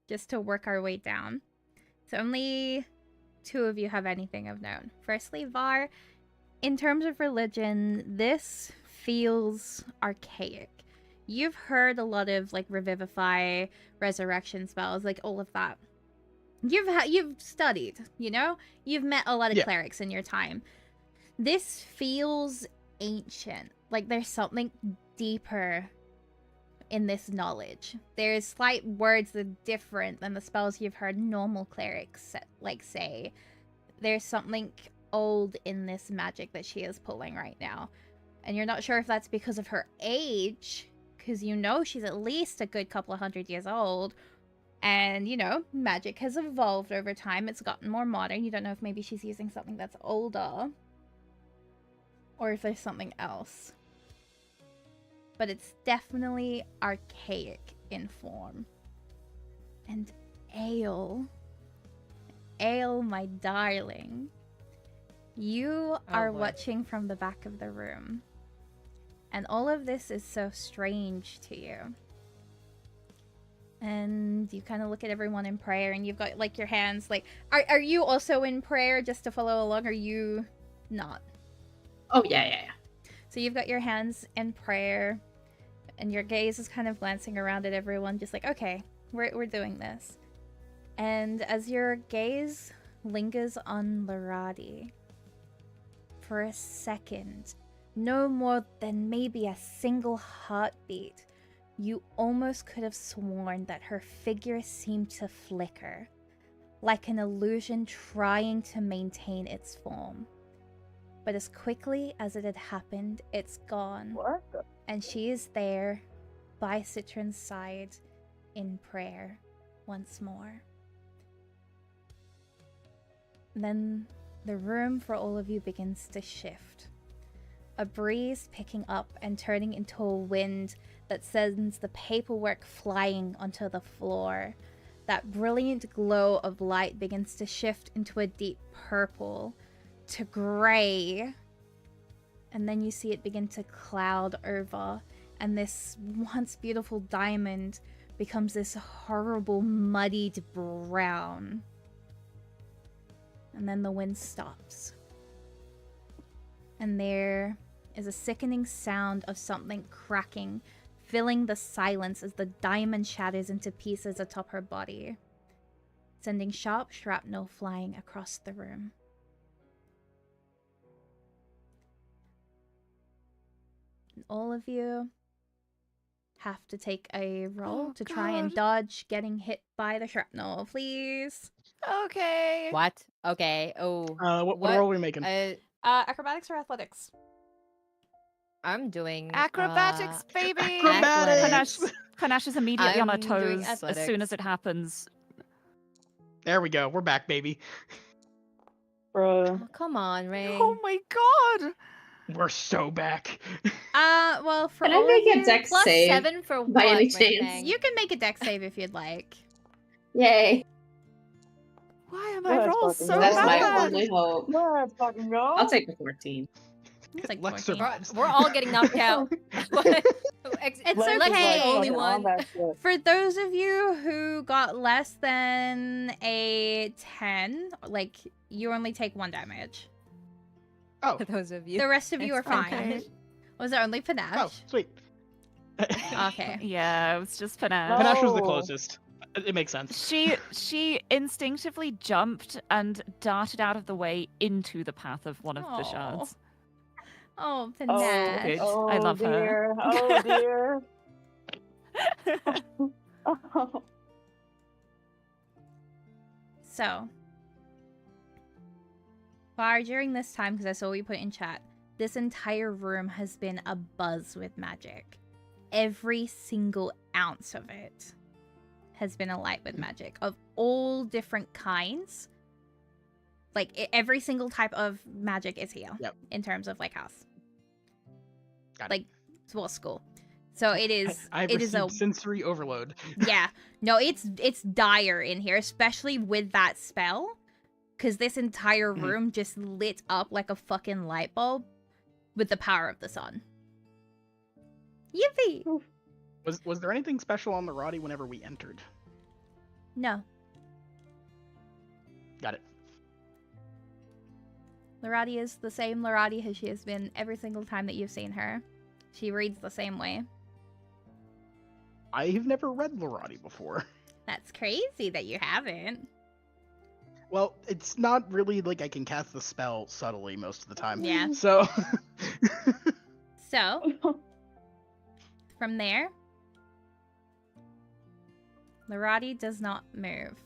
just to work our way down. So only 2 of you have anything of note. Firstly, Var, in terms of religion, this feels archaic. you've heard a lot of like revivify, resurrection spells, like all of that. You've studied, you know? You've met a lot of Yeah. clerics in your time. This feels ancient. Like there's something deeper in this knowledge. There's slight words that are different than the spells you've heard normal clerics like say. There's something old in this magic that she is pulling right now. And you're not sure if that's because of her age, because you know she's at least a good couple of 100 years old. And, you know, magic has evolved over time. It's gotten more modern. You don't know if maybe she's using something that's older. Or if there's something else. But it's definitely archaic in form. And Ale, my darling, you are boy. watching from the back of the room. And all of this is so strange to you. And you kind of look at everyone in prayer, and you've got like your hands like, are you also in prayer just to follow along? Or are you not? Oh yeah. So you've got your hands in prayer, and your gaze is kind of glancing around at everyone, just like, okay, we're doing this. And as your gaze lingers on Laradi, for a second, no more than maybe a single heartbeat, you almost could have sworn that her figure seemed to flicker, like an illusion trying to maintain its form. But as quickly as it had happened, it's gone. What? And she is there, by Citron's side, in prayer, once more. Then the room for all of you begins to shift. A breeze picking up and turning into a wind that sends the paperwork flying onto the floor. That brilliant glow of light begins to shift into a deep purple, to gray. And then you see it begin to cloud over, and this once beautiful diamond becomes this horrible muddied brown. And then the wind stops. And there is a sickening sound of something cracking, filling the silence as the diamond shatters into pieces atop her body, sending sharp shrapnel flying across the room. And all of you have to take a roll to try and dodge getting hit by the shrapnel, please. Okay. What? Okay. Oh. What role are we making? Acrobatics or athletics? I'm doing Acrobatics, baby. Acrobatics! Panache is immediately on her I'm doing toes as soon athletics. as it happens. There we go. We're back, baby. Bruh. Oh, come on, Ray. Oh my god. We're so back. Well, for Can I all of make a you, dex Plus save? 7 for by what? any Ring chance? Bang? you can make a dex save if you'd like. Yay! Why are my Let's rolls fucking so go. That's my bad? only hope. Let's fucking go. I'll take the 14. It's like Lex 14. survives. We're all getting knocked out. It's Lex is okay. the only fucking one. on that shit. For those of you who got less than a 10, like, you only take 1 damage. Oh, For those of you. The rest of you are It's fine. okay. Was it only Panache? oh, sweet. Okay. Yeah, it was just Panache. No. Panache was the closest. It makes sense. She instinctively jumped and darted out of the way into the path of one of the Aw. shards. Oh, Oh, Panache. Good. oh I love her. dear. Oh dear. Oh. So, far during this time, because I saw what you put in chat, this entire room has been abuzz with magic. Every single ounce of it has been alight with magic of all different kinds. Like, every single type of magic is here. Yep. In terms of, like, house. Got it. Like, well, school. So it is. I've it is received a sensory overload. yeah. No, it's dire in here, especially with that spell, because this entire Mhm. room just lit up like a fucking light bulb with the power of the sun. Yippee! Was there anything special on the Roddy whenever we entered? No, Got it. Laradi is the same Laradi as she has been every single time that you've seen her. She reads the same way. I've never read Lorati before. That's crazy that you haven't. Well, it's not really like I can cast the spell subtly most of the time. Yeah. So. So, from there, Lorati does not move.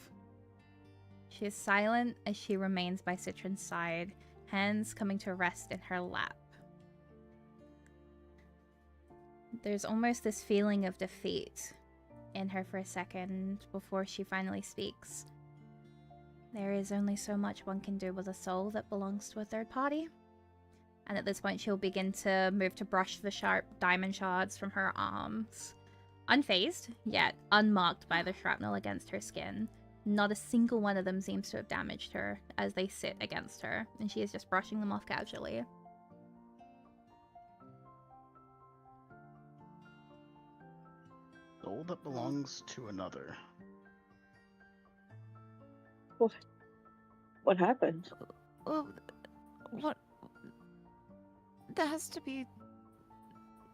She is silent as she remains by Citron's side, hands coming to rest in her lap. There's almost this feeling of defeat in her for a second before she finally speaks. There is only so much one can do with a soul that belongs to a third party. And at this point, she'll begin to move to brush the sharp diamond shards from her arms. Unfazed, yet unmarked by the shrapnel against her skin. Not a single one of them seems to have damaged her as they sit against her, and she is just brushing them off casually. Soul that belongs to another. What happened? Well, what? There has to be.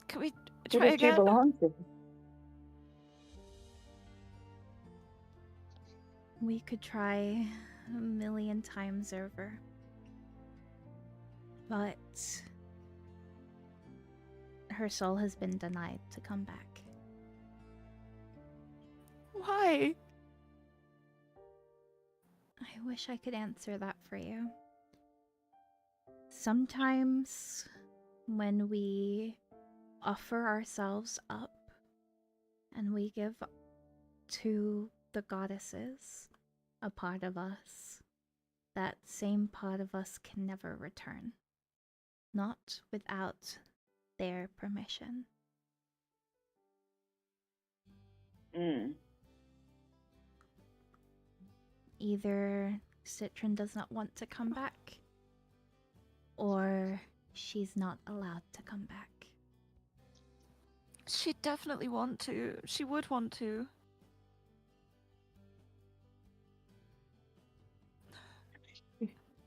Can we Who try does she again? belong to? We could try a million times over. But her soul has been denied to come back. Why? I wish I could answer that for you. Sometimes when we offer ourselves up and we give to the goddesses a part of us, that same part of us can never return. Not without their permission. Mm. Either Citron does not want to come back, or she's not allowed to come back. She'd definitely want to. She would want to.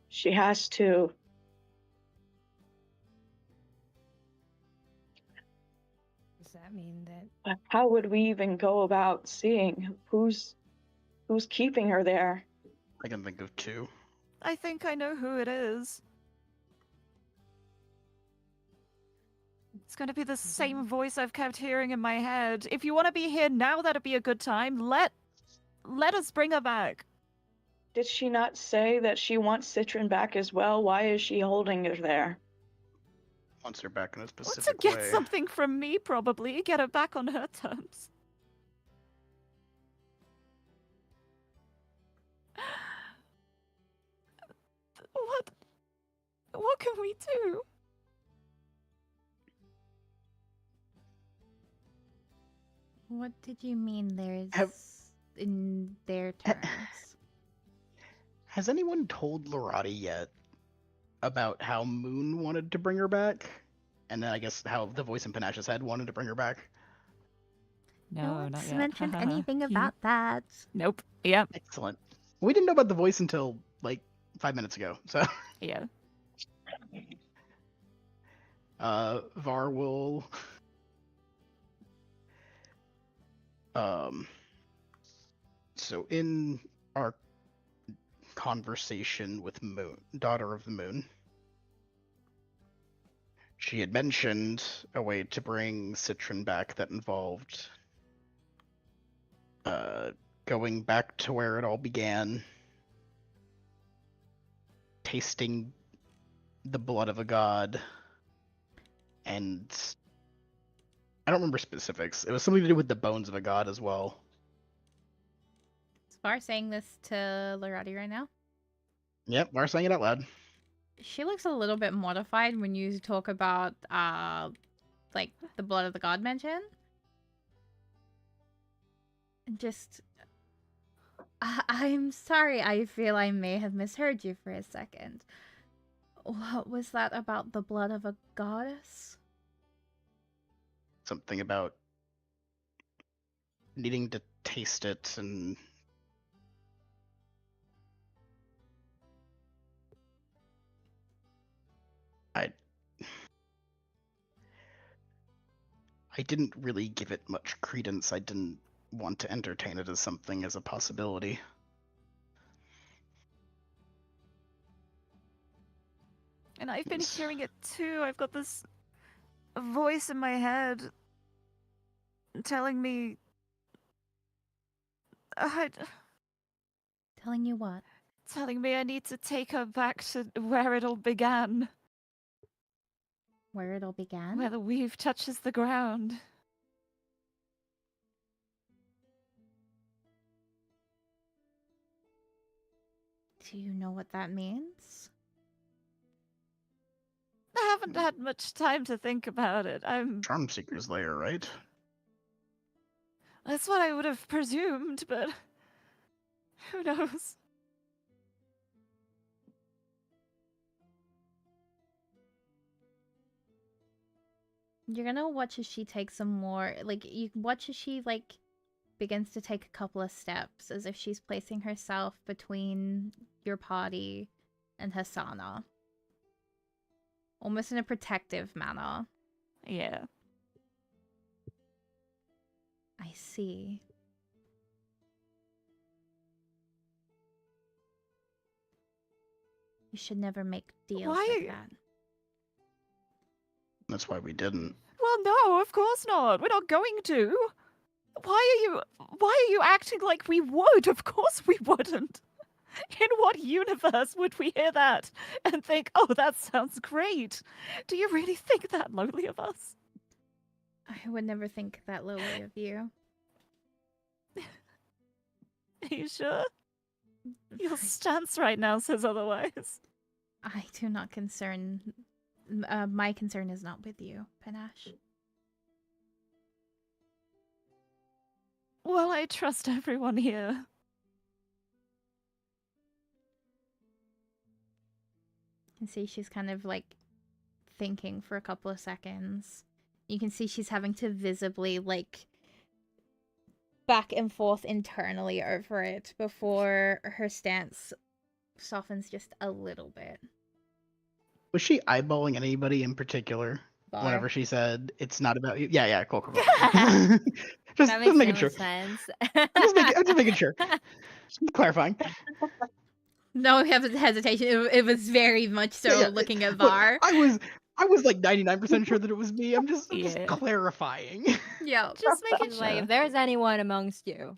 She has to. Does that mean that But how would we even go about seeing who's keeping her there? I can think of two. I think I know who it is. It's going to be the same voice I've kept hearing in my head. If you want to be here now, that'd be a good time. Let us bring her back. Did she not say that she wants Citron back as well? Why is she holding her there? Wants her back in a Want to specific get way. something from me, probably. Get her back on her terms. What can we do? What did you mean there's Have- in their terms? Has anyone told Lorati yet about how Moon wanted to bring her back? And then I guess how the voice in Panash's head wanted to bring her back? No not one's yet. mentioned anything about that. Nope. Yep. Excellent. We didn't know about the voice until like 5 minutes ago, so Yeah. Var will so in our conversation with Moon, Daughter of the Moon, she had mentioned a way to bring Citron back that involved going back to where it all began, tasting the blood of a god, and I don't remember specifics. It was something to do with the bones of a god as well. Is Var saying this to Lorati right now? Yep, Var's saying it out loud. She looks a little bit mortified when you talk about like the blood of the god mention. Just I'm sorry, I feel I may have misheard you for a second. What was that about the blood of a goddess? Something about needing to taste it and I didn't really give it much credence. I didn't want to entertain it as something as a possibility. And I've been hearing it too. I've got this voice in my head telling me. Telling you what? Telling me I need to take her back to where it all began. Where it all began? Where the weave touches the ground. Do you know what that means? I haven't had much time to think about it. Charmseeker's lair, right? That's what I would have presumed, but who knows? You're gonna watch as she takes some more, like, you watch as she, like, begins to take a couple of steps, as if she's placing herself between your party and Hasana. Almost in a protective manner. Yeah. I see. You should never make deals like that. That's why we didn't. Well, no, of course not. We're not going to. Why are you acting like we would? Of course we wouldn't. In what universe would we hear that and think, oh, that sounds great? Do you really think that lowly of us? I would never think that lowly of you. Are you sure? Your stance right now says otherwise. I do not concern... my concern is not with you, Panache. Well, I trust everyone here. You can see she's kind of, like, thinking for a couple of seconds. You can see she's having to visibly, like, back and forth internally over it before her stance softens just a little bit. Was she eyeballing anybody in particular Bar. whenever she said it's not about you? Yeah, cool. That just makes making no sure. sense. I'm just making sure. Just clarifying. No hesitation. It was very much so Yeah, looking at look, Var. I was like 99% sure that it was me. I'm just Yeah. clarifying. Yeah. Just making Like, sure. if there's anyone amongst you.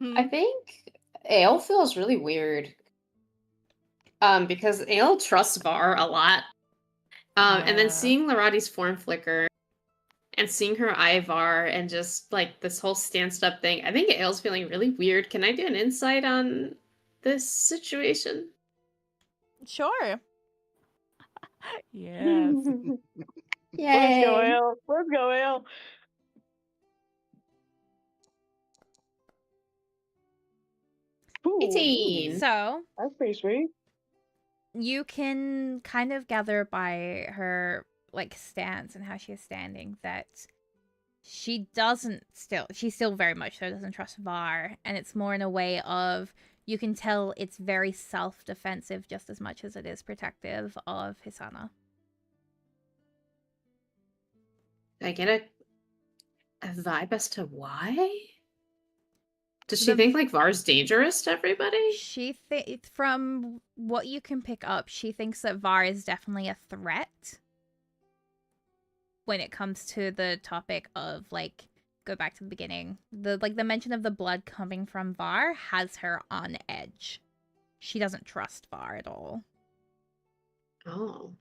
I think Ale feels really weird. Because Ale trusts Var a lot. And then seeing Larati's form flicker and seeing her eye Var and just like this whole stand up thing, I think Ale's feeling really weird. Can I do an insight on this situation? Sure. Yes. Let's go, Ale. Let's go, Ale. Ooh, 18. So, that's pretty sweet. you can kind of gather by her, like, stance and how she is standing that she still very much so doesn't trust Var, and it's more in a way of, you can tell it's very self-defensive just as much as it is protective of Hisana. Did I get a vibe as to why? Does she The- think like Var's dangerous to everybody? From what you can pick up, she thinks that Var is definitely a threat when it comes to the topic of, like, go back to the beginning. The mention of the blood coming from Var has her on edge. She doesn't trust Var at all. Oh.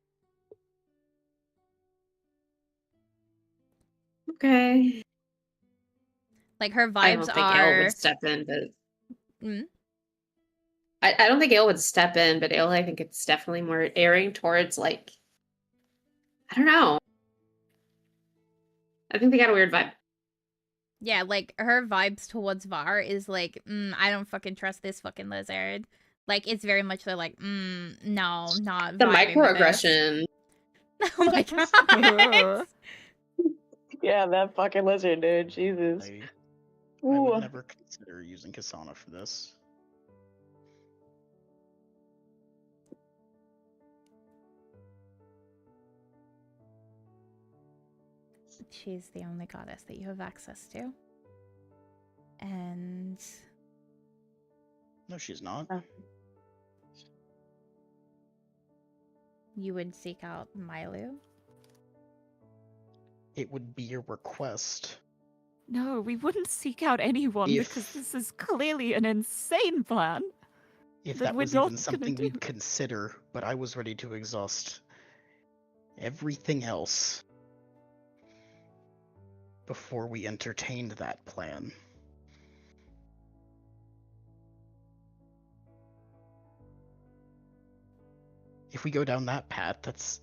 Okay. Like, her I don't vibes think Ale are... would step in, but Mm? I don't think Ale would step in, but Ale, I think it's definitely more erring towards like, I don't know. I think they got a weird vibe. Yeah, like, her vibes towards Var is like, I don't fucking trust this fucking lizard. Like, it's very much so like, no, not The vibing with this. microaggression. Oh my god. Yeah, that fucking lizard, dude. Jesus. I Ooh. would never consider using Kasana for this. she's the only goddess that you have access to. And No, she's not. you would seek out Mylu. It would be a request. No, we wouldn't seek out anyone because If- this is clearly an insane plan. If That that we're was not even gonna something do. we'd consider, but I was ready to exhaust everything else before we entertained that plan. If we go down that path, that's...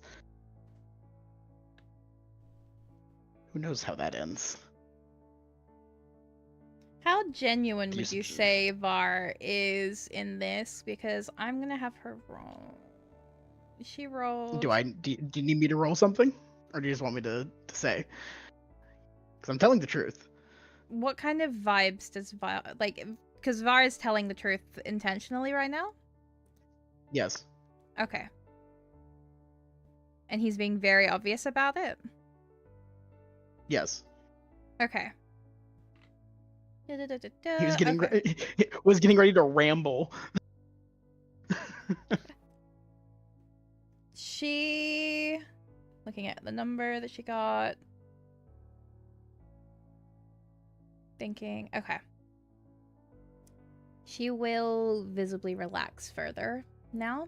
Who knows how that ends? How genuine The would you usage of- say Var is in this? Because I'm gonna have her roll. She rolled. Do you need me to roll something? Or do you just want me to say? Because I'm telling the truth. What kind of vibes does Var like? Because Var is telling the truth intentionally right now. Yes. Okay. And he's being very obvious about it. Yes. Okay. He was getting Okay. was getting ready to ramble. She, looking at the number that she got, thinking, okay. She will visibly relax further now.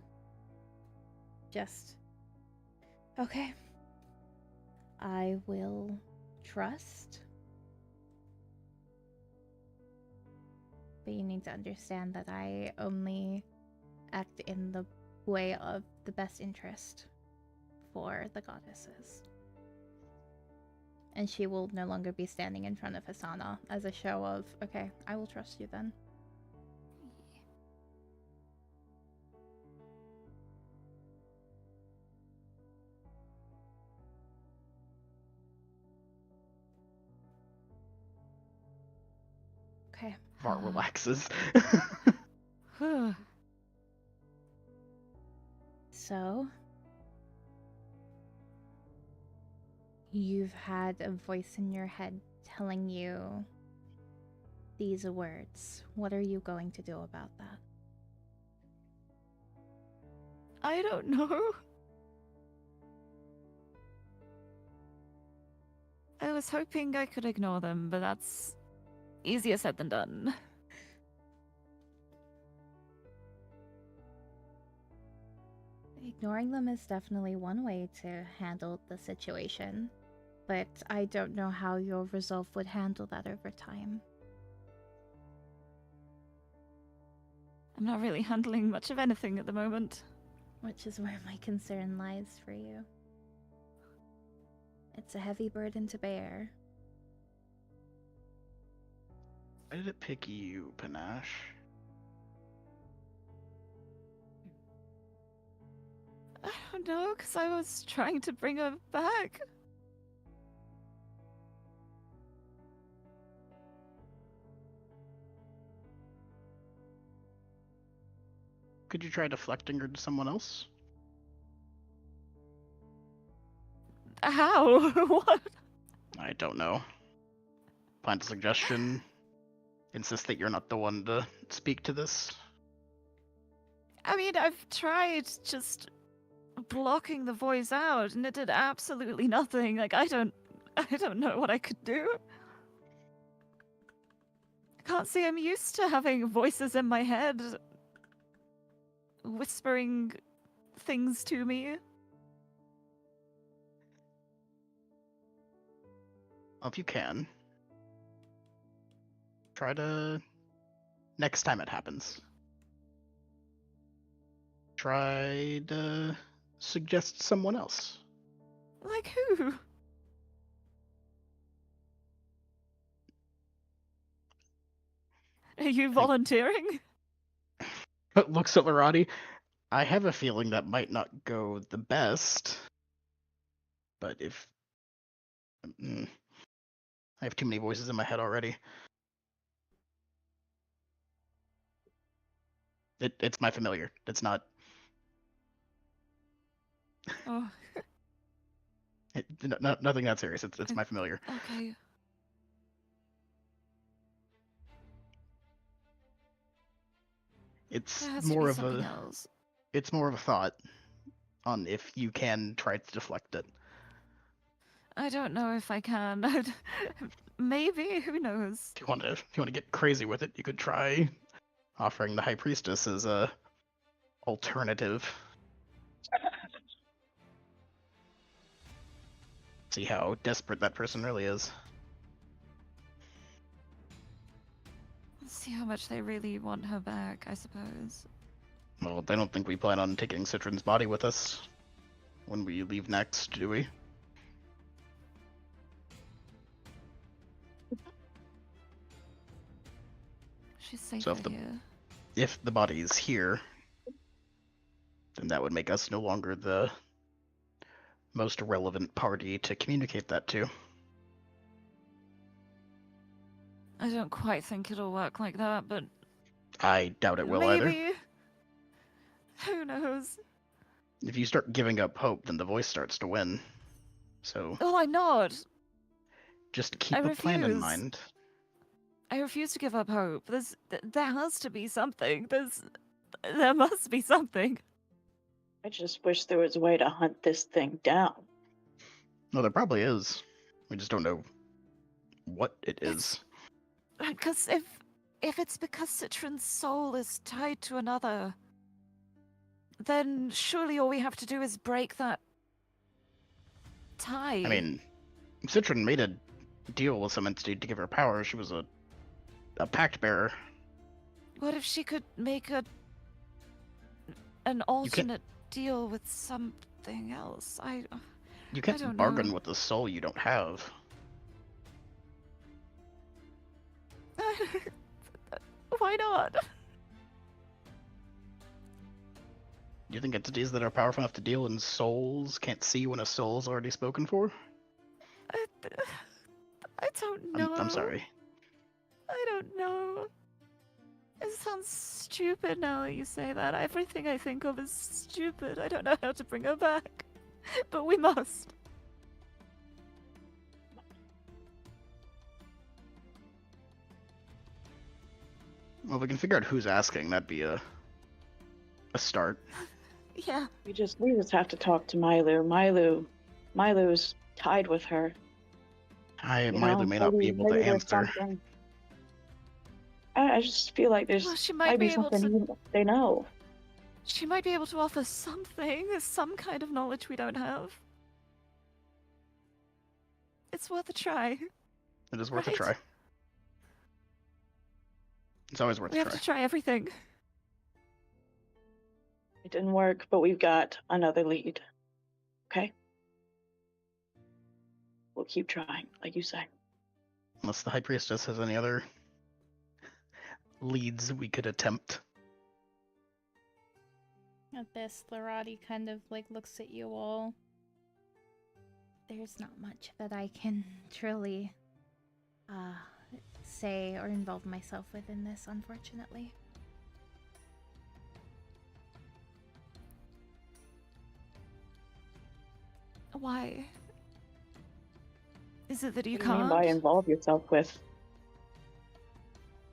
Just, okay. I will trust. But you need to understand that I only act in the way of the best interest for the goddesses. And she will no longer be standing in front of Hasana as a show of, okay, I will trust you then. Okay. Var relaxes. So, you've had a voice in your head telling you these words. What are you going to do about that? I don't know. I was hoping I could ignore them, but that's easier said than done. Ignoring them is definitely one way to handle the situation, but I don't know how your resolve would handle that over time. I'm not really handling much of anything at the moment. Which is where my concern lies for you. It's a heavy burden to bear. Why did it pick you, Panache? I don't know, because I was trying to bring her back. Could you try deflecting her to someone else? How? What? I don't know. Find a suggestion. Insist that you're not the one to speak to this. I mean, I've tried just blocking the voice out, and it did absolutely nothing. Like, I don't know what I could do. I can't see. I'm used to having voices in my head whispering things to me. Well, if you can, try to... Next time it happens, try to suggest someone else. Like who? Are you volunteering? But looks at Larati. I have a feeling that might not go the best. But if... I have too many voices in my head already. It's my familiar. It's not... Oh. Nothing that serious. It's my familiar. Okay. It's There has to more be of something a else. it's more of a thought on if you can try to deflect it. I don't know if I can. Maybe, who knows? If you want to get crazy with it, you could try offering the High Priestess as a alternative. See how desperate that person really is. Let's see how much they really want her back, I suppose. Well, I don't think we plan on taking Citron's body with us when we leave next, do we? She's safer So here. if the body is here, then that would make us no longer the most relevant party to communicate that to. I don't quite think it'll work like that, but I doubt it will either. maybe. Who knows? If you start giving up hope, then the voice starts to win. So Oh, I'm not. just keep I a plan in refuse. mind. I refuse to give up hope. There has to be something. There must be something. I just wish there was a way to hunt this thing down. No, there probably is. We just don't know what it is. Because if it's because Citron's soul is tied to another, then surely all we have to do is break that tie. I mean, Citron made a deal with some entity to give her power. She was a pact bearer. What if she could make an alternate deal with something else? You can't don't bargain know. with the soul you don't have. Why not? Do you think entities that are powerful enough to deal in souls can't see when a soul's already spoken for? I don't know. I'm sorry. I don't know. It sounds stupid now that you say that. Everything I think of is stupid. I don't know how to bring her back. But we must. Well, if we can figure out who's asking, that'd be a start. Yeah. We just have to talk to Milu. Milu's tied with her. Milu may not be able to maybe there's answer. something. I just feel like there's Well, she might might be be able something to. they know. She might be able to offer something, some kind of knowledge we don't have. It's worth a try. It is worth a Right. try. It's always worth We a have try. to try everything. It didn't work, but we've got another lead. Okay? We'll keep trying, like you say. Unless the High Priestess has any other leads we could attempt. At this, Lorati kind of like looks at you all. There's not much that I can truly say or involve myself with in this, unfortunately. Why? Is it that you What do you mean can't? by involve yourself with?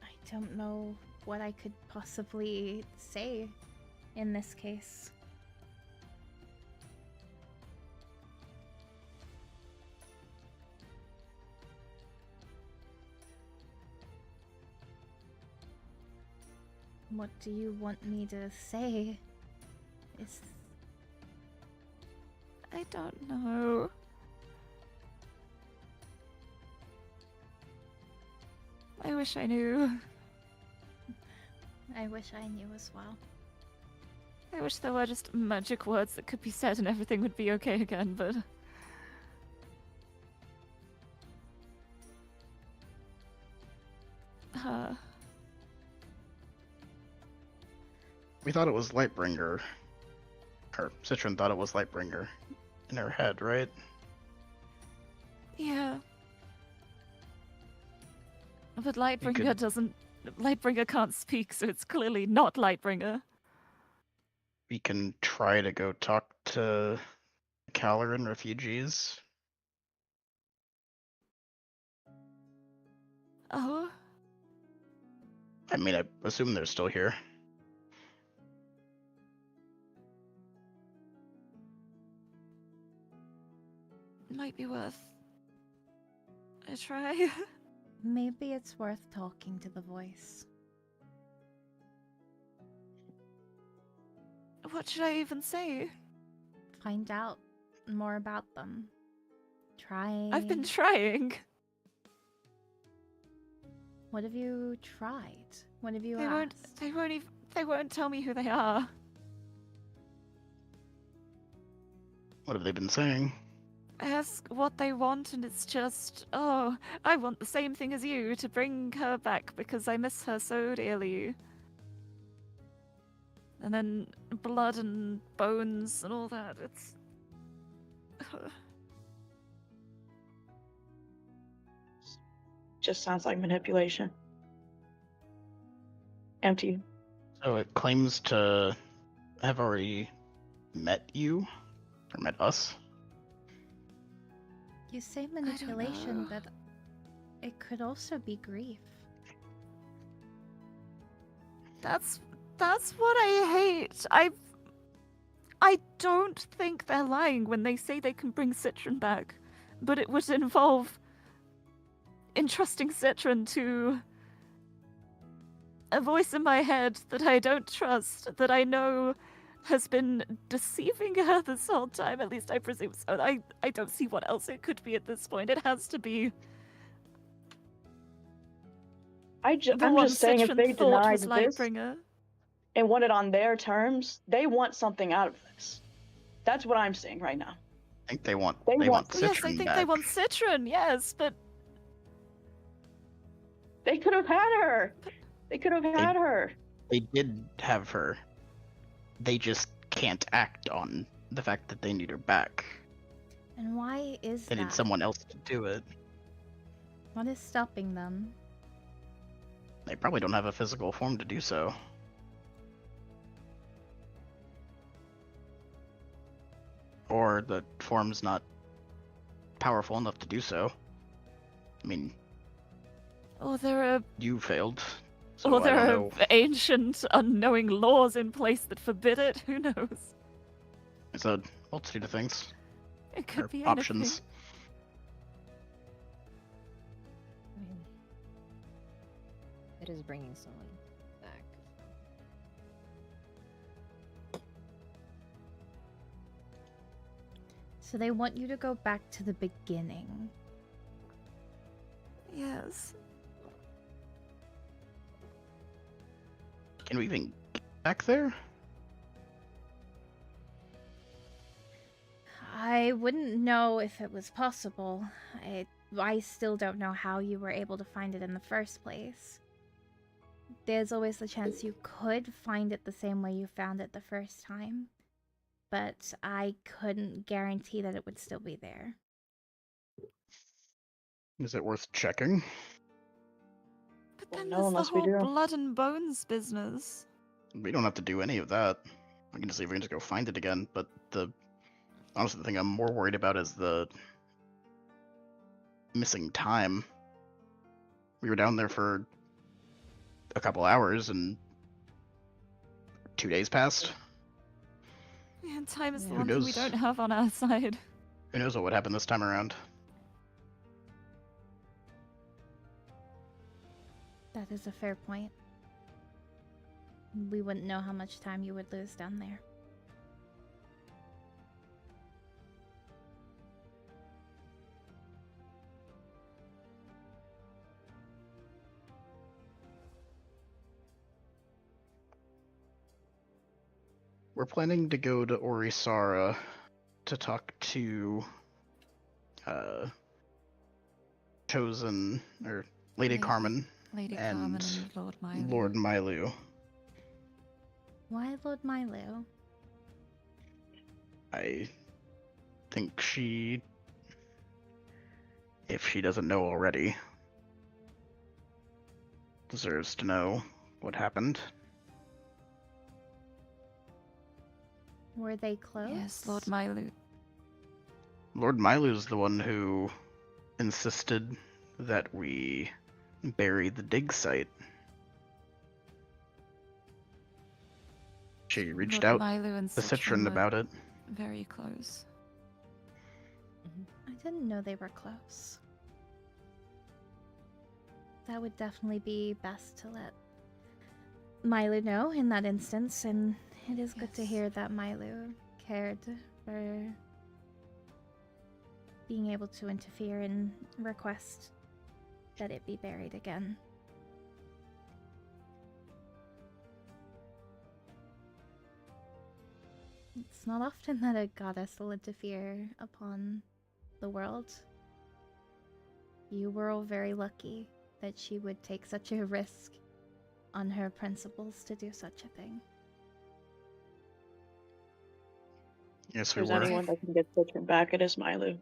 I don't know what I could possibly say in this case. What do you want me to say? I don't know. I wish I knew. I wish I knew as well. I wish there were just magic words that could be said and everything would be okay again, but... We thought it was Lightbringer. Or Citron thought it was Lightbringer in her head, right? Yeah. But Lightbringer could- doesn't... Lightbringer can't speak, so it's clearly not Lightbringer. We can try to go talk to Caloran refugees Oh, I mean, I assume they're still here. might be worth a try. Maybe it's worth talking to the voice. What should I even say? Find out more about them. Try. I've been trying. What have you tried? What have you They won't. asked? They won't even. They won't tell me who they are. What have they been saying? I ask what they want, and it's just, oh, I want the same thing as you, to bring her back because I miss her so dearly. And then blood and bones and all that. It's. Just sounds like manipulation. Empty. So it claims to have already met you, or met us. You say know. manipulation, but it could also be grief. That's what I hate. I don't think they're lying when they say they can bring Citron back, but it would involve entrusting Citron to a voice in my head that I don't trust, that I know has been deceiving her this whole time. At least I presume so. I don't see what else it could be at this point. It has to be I'm the one just saying, if Citron they thought denied was this Lightbringer. and want it on their terms, they want something out of this. That's what I'm saying right now. I think they want They they want- want Well, yes, I Citron think back. they want Citron, yes, but They could have had her. They could have had her. They did have her. They just can't act on the fact that they need her back. And why is They that? need someone else to do it. What is stopping them? They probably don't have a physical form to do so. Or the form's not powerful enough to do so. I mean, or there are you failed. So or I there don't are know. ancient, unknowing laws in place that forbid it. Who knows? It's a multitude of things. It could Or be options. I mean, it is bringing someone back. So they want you to go back to the beginning. Anything. Yes. Can we even get back there? I wouldn't know if it was possible. I still don't know how you were able to find it in the first place. There's always the chance you could find it the same way you found it the first time, but I couldn't guarantee that it would still be there. Is it worth checking? But Well, then no, there's the unless we whole do. blood and bones business. We don't have to do any of that. I can just see if we can just go find it again, but honestly, the thing I'm more worried about is the missing time. We were down there for a couple hours and 2 days passed. Yeah, time is the Yeah. one thing we knows? don't have on our side. Who knows what would happen this time around? That is a fair point. We wouldn't know how much time you would lose down there. We're planning to go to Orisara to talk to Chosen or Lady Lady- Carmen Lady Carmen And and Lord Milo. Lord Mylu. Why Lord Milo? I think if she doesn't know already, deserves to know what happened. Were they close? Yes, Lord Milo. Lord Mylu's the one who insisted that we bury the dig site. She reached Look, out Milo and to Citron Citron were about it. very close. I didn't know they were close. That would definitely be best to let Milo know in that instance, and it is good to Yes. hear that Milo cared for being able to interfere and request that it be buried again. It's not often that a goddess will interfere upon the world. You were all very lucky that she would take such a risk on her principles to do such a thing. Yes, If we there's were. anyone that can get Citron back, it is Milu.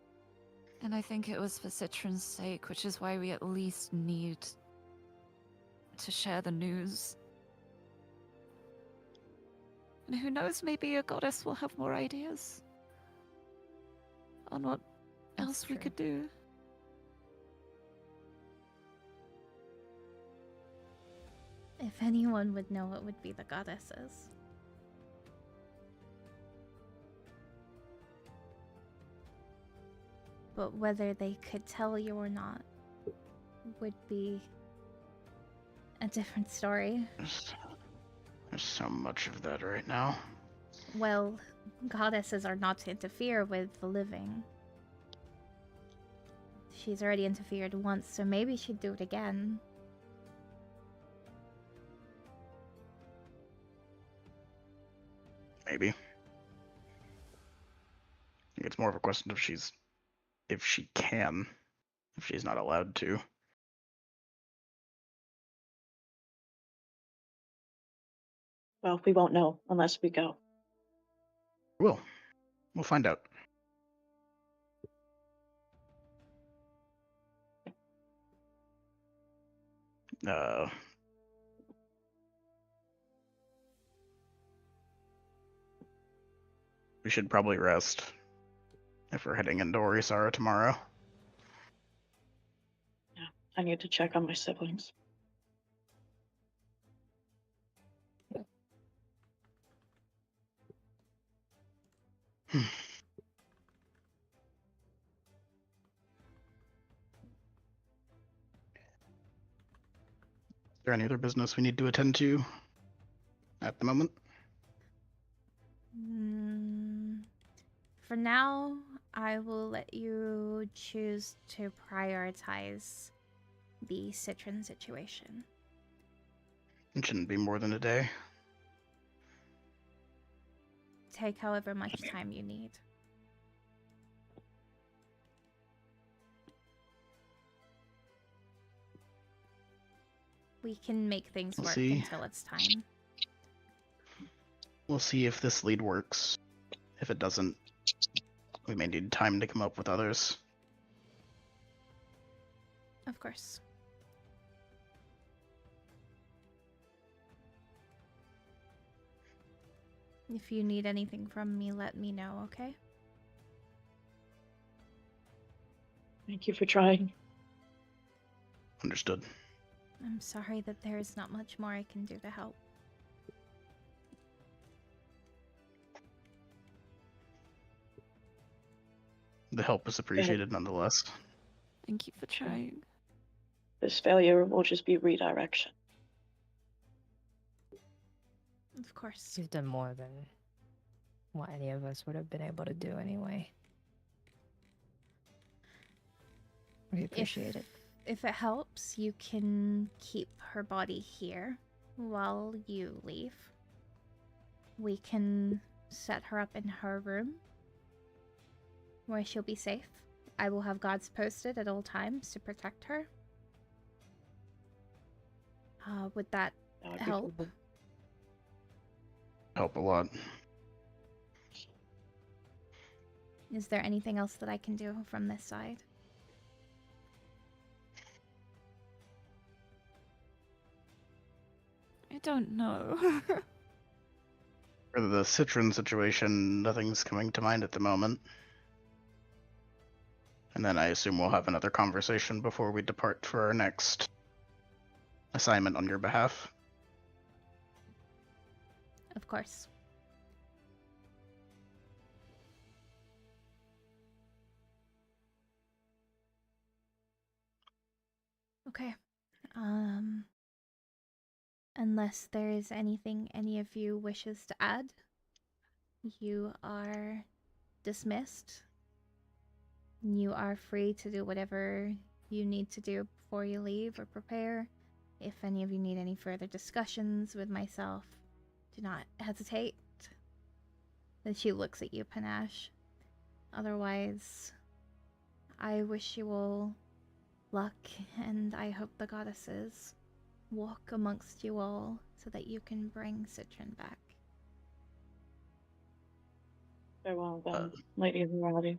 And I think it was for Citron's sake, which is why we at least need to share the news. And who knows, maybe a goddess will have more ideas on what That's else we true. could do. If anyone would know, it would be the goddesses. But whether they could tell you or not would be a different story. There's so much of that right now. Well, goddesses are not to interfere with the living. She's already interfered once, so maybe she'd do it again. Maybe. I think it's more of a question of if she can, if she's not allowed to. Well, we won't know unless we go. We'll find out. We should probably rest if we're heading into Orisara tomorrow. I need to check on my siblings. Is there any other business we need to attend to at the moment? For now, I will let you choose to prioritize the Citron situation. It shouldn't be more than a day. Take however much time you need. We can make things We'll work see. until it's time. We'll see if this lead works. If it doesn't, we may need time to come up with others. Of course. If you need anything from me, let me know, okay? Thank you for trying. Understood. I'm sorry that there is not much more I can do to help. The help is appreciated nonetheless. Thank you for trying. This failure will just be redirection. Of course. You've done more than what any of us would have been able to do anyway. We appreciate it. If it helps, you can keep her body here while you leave. We can set her up in her room where she'll be safe. I will have guards posted at all times to protect her. Would that That would be help? cool. Help a lot. Is there anything else that I can do from this side? I don't know. For the Citron situation, nothing's coming to mind at the moment. And then I assume we'll have another conversation before we depart for our next assignment on your behalf. Of course. Okay. Unless there is anything any of you wishes to add, you are dismissed. You are free to do whatever you need to do before you leave or prepare. If any of you need any further discussions with myself, do not hesitate. Then she looks at you, Panache. Otherwise, I wish you all luck, and I hope the goddesses walk amongst you all so that you can bring Citron back. Farewell then, Lady of the Rowdy.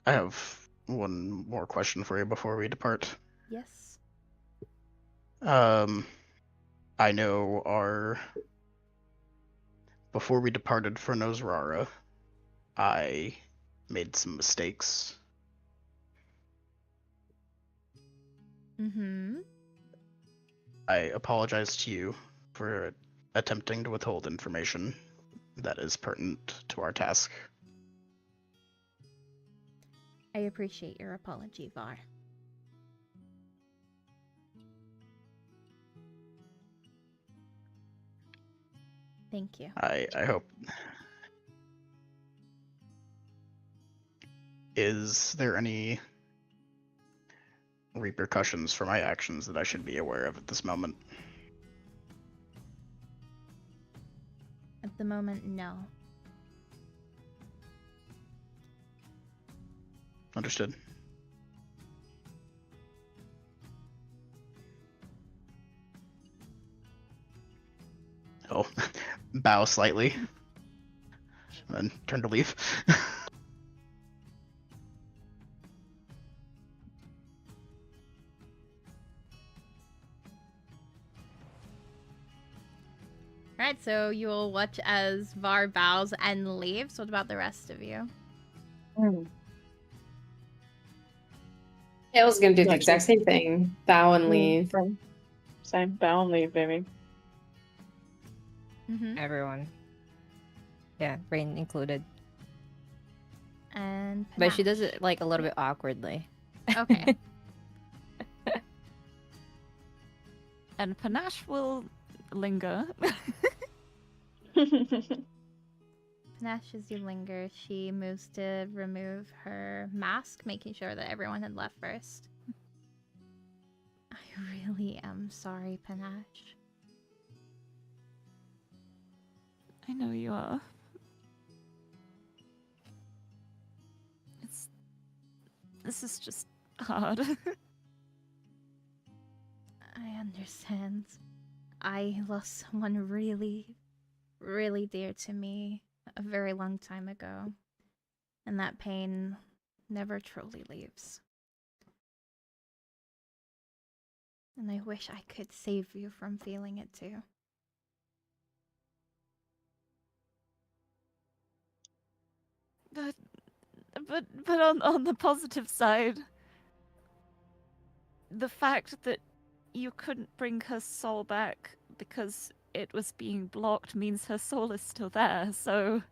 I have one more question for you before we depart. Yes. I know before we departed for Nosrara, I made some mistakes. Mm-hmm. I apologize to you for attempting to withhold information that is pertinent to our task. I appreciate your apology, Var. Thank you. I hope. Is there any repercussions for my actions that I should be aware of at this moment? At the moment, no. Understood. I'll bow slightly, and then turn to leave. Alright, so you will watch as Var bows and leaves. What about the rest of you? I was gonna do the Like exact same thing. Bow and leave. Same. Bow and leave, baby. Mm-hmm. Everyone. Yeah, Rain included. And But she Panache. does it like a little bit awkwardly. Okay. And Panache will linger. Panache, as you linger, she moves to remove her mask, making sure that everyone had left first. I really am sorry, Panache. I know you are. This is just hard. I understand. I lost someone really, really dear to me a very long time ago. And that pain never truly leaves. And I wish I could save you from feeling it too. But on the positive side, the fact that you couldn't bring her soul back because it was being blocked means her soul is still there, so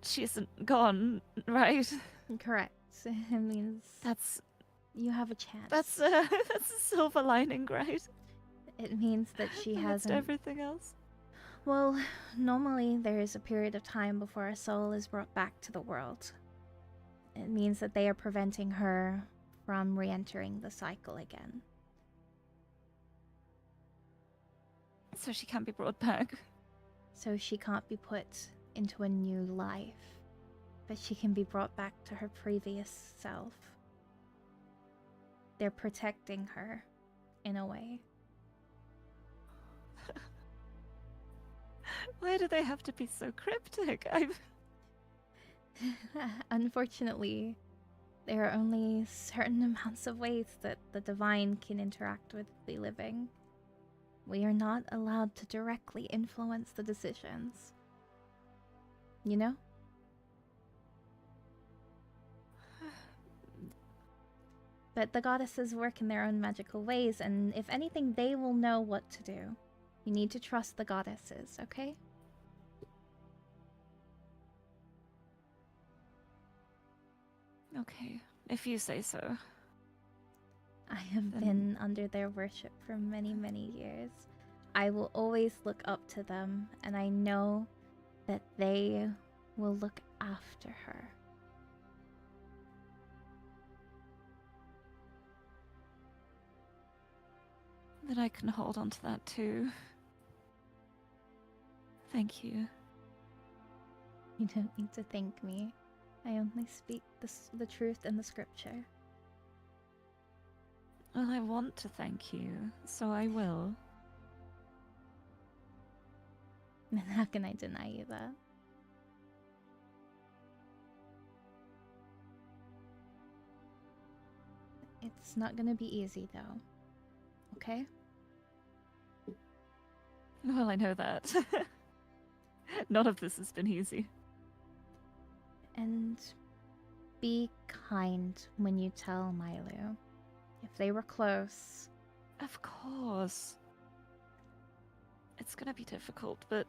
she isn't gone, right? Correct. It means That's you have a chance. that's a silver lining, right? It means that she Amidst hasn't. everything else. Well, normally there is a period of time before a soul is brought back to the world. It means that they are preventing her from re-entering the cycle again. So she can't be brought back. So she can't be put into a new life, but she can be brought back to her previous self. They're protecting her, in a way. Why do they have to be so cryptic? Unfortunately, there are only certain amounts of ways that the divine can interact with the living. We are not allowed to directly influence the decisions. You know? But the goddesses work in their own magical ways, and if anything, they will know what to do. You need to trust the goddesses, okay? Okay, if you say so. I have Then- been under their worship for many, many years. I will always look up to them, and I know that they will look after her. Then I can hold on to that too. Thank you. You don't need to thank me. I only speak the truth in the scripture. Well, I want to thank you, so I will. And how can I deny you that? It's not gonna be easy, though. Okay? Well, I know that. None of this has been easy. And be kind when you tell Milo. If they were close, Of course. It's gonna be difficult, but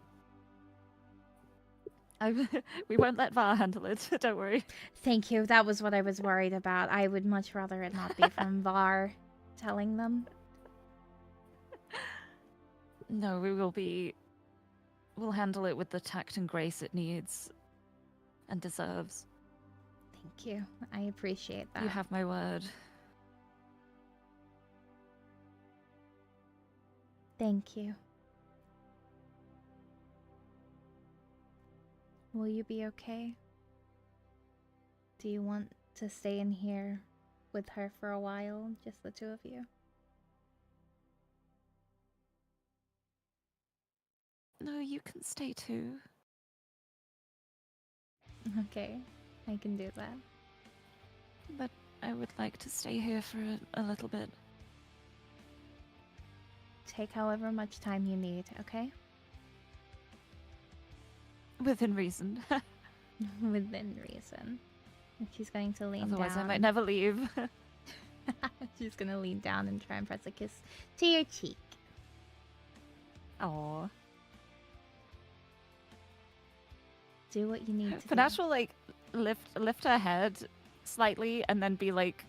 we won't let VAR handle it. Don't worry. thank you. That was what I was worried about. I would much rather it not be from Var telling them. No, we'll handle it with the tact and grace it needs and deserves. Thank you. I appreciate that. You have my word. Thank you. Will you be okay? Do you want to stay in here with her for a while, just the two of you? No, you can stay too. Okay, I can do that. But I would like to stay here for a little bit. Take however much time you need, okay? Within reason. Within reason. And she's going to lean Otherwise, down. I might never leave. She's gonna lean down and try and press a kiss to your cheek. Aww. Do what you need to Panache do. will like lift her head slightly and then be like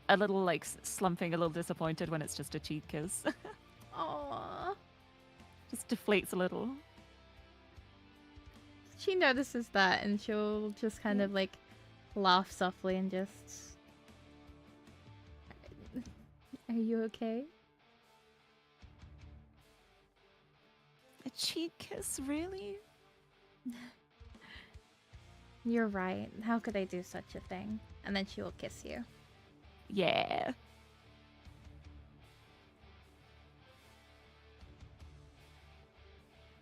a little like slumping, a little disappointed when it's just a cheek kiss. Aww. Just deflates a little. She notices that and she'll just kind of like laugh softly and just. Are you okay? A cheek kiss, really? You're right. How could I do such a thing? And then she will kiss you. Yeah.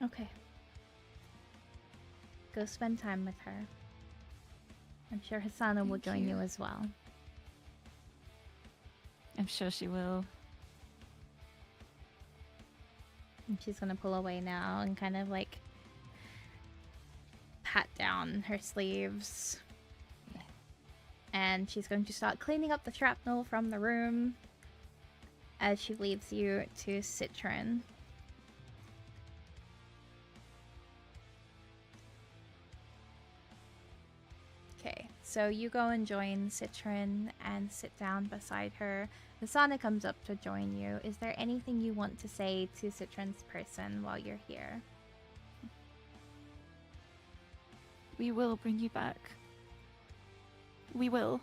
Okay. Go spend time with her. I'm sure Hasana will Thank join you you. as well. I'm sure she will. And she's gonna pull away now and kind of like pat down her sleeves. And she's going to start cleaning up the shrapnel from the room as she leaves you to Citron. Okay, so you go and join Citron and sit down beside her. Hasana comes up to join you. Is there anything you want to say to Citron's person while you're here? We will bring you back. We will.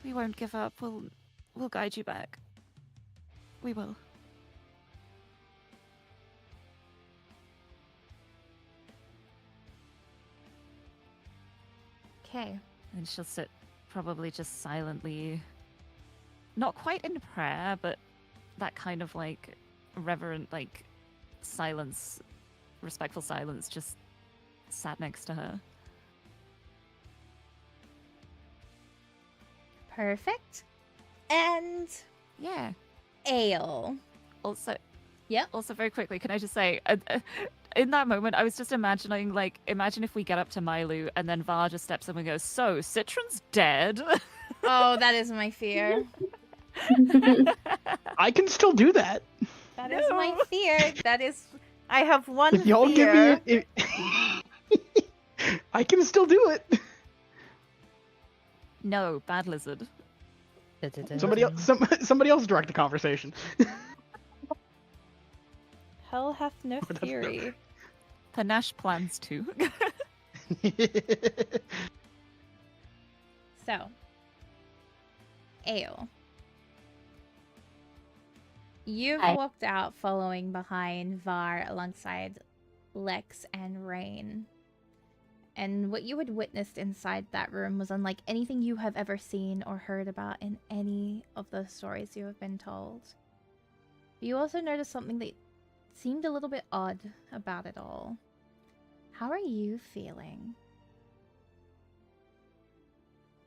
We won't give up. We'll guide you back. We will. Okay. And she'll sit probably just silently, not quite in prayer, but that kind of like reverent like silence, respectful silence, just sat next to her. Perfect. And Yeah. Ale. Also, Yep. Also, very quickly, can I just say, in that moment, I was just imagining, like, imagine if we get up to Mailu and then Var just steps up and goes, "So, Citron's dead." Oh, that is my fear. I can still do that. That is my No. fear. That is. I have one If y'all fear. give me I can still do it. No, bad lizard. Somebody else direct the conversation. Hell hath no Or that's the- fury. Panache plans to. So, Ale. You've Hi. walked out following behind Var alongside Lex and Rain. And what you had witnessed inside that room was unlike anything you have ever seen or heard about in any of the stories you have been told. You also noticed something that seemed a little bit odd about it all. How are you feeling?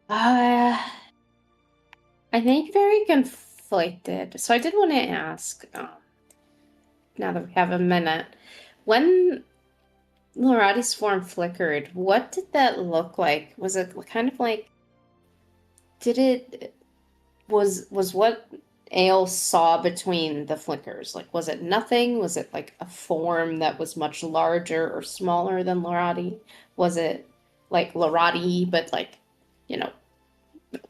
I think very conflicted. So I did want to ask, now that we have a minute, when Lorati's form flickered, what did that look like? Was it kind of like, was what Ale saw between the flickers? Like, was it nothing? Was it like a form that was much larger or smaller than Lorati? Was it like Lorati, but like,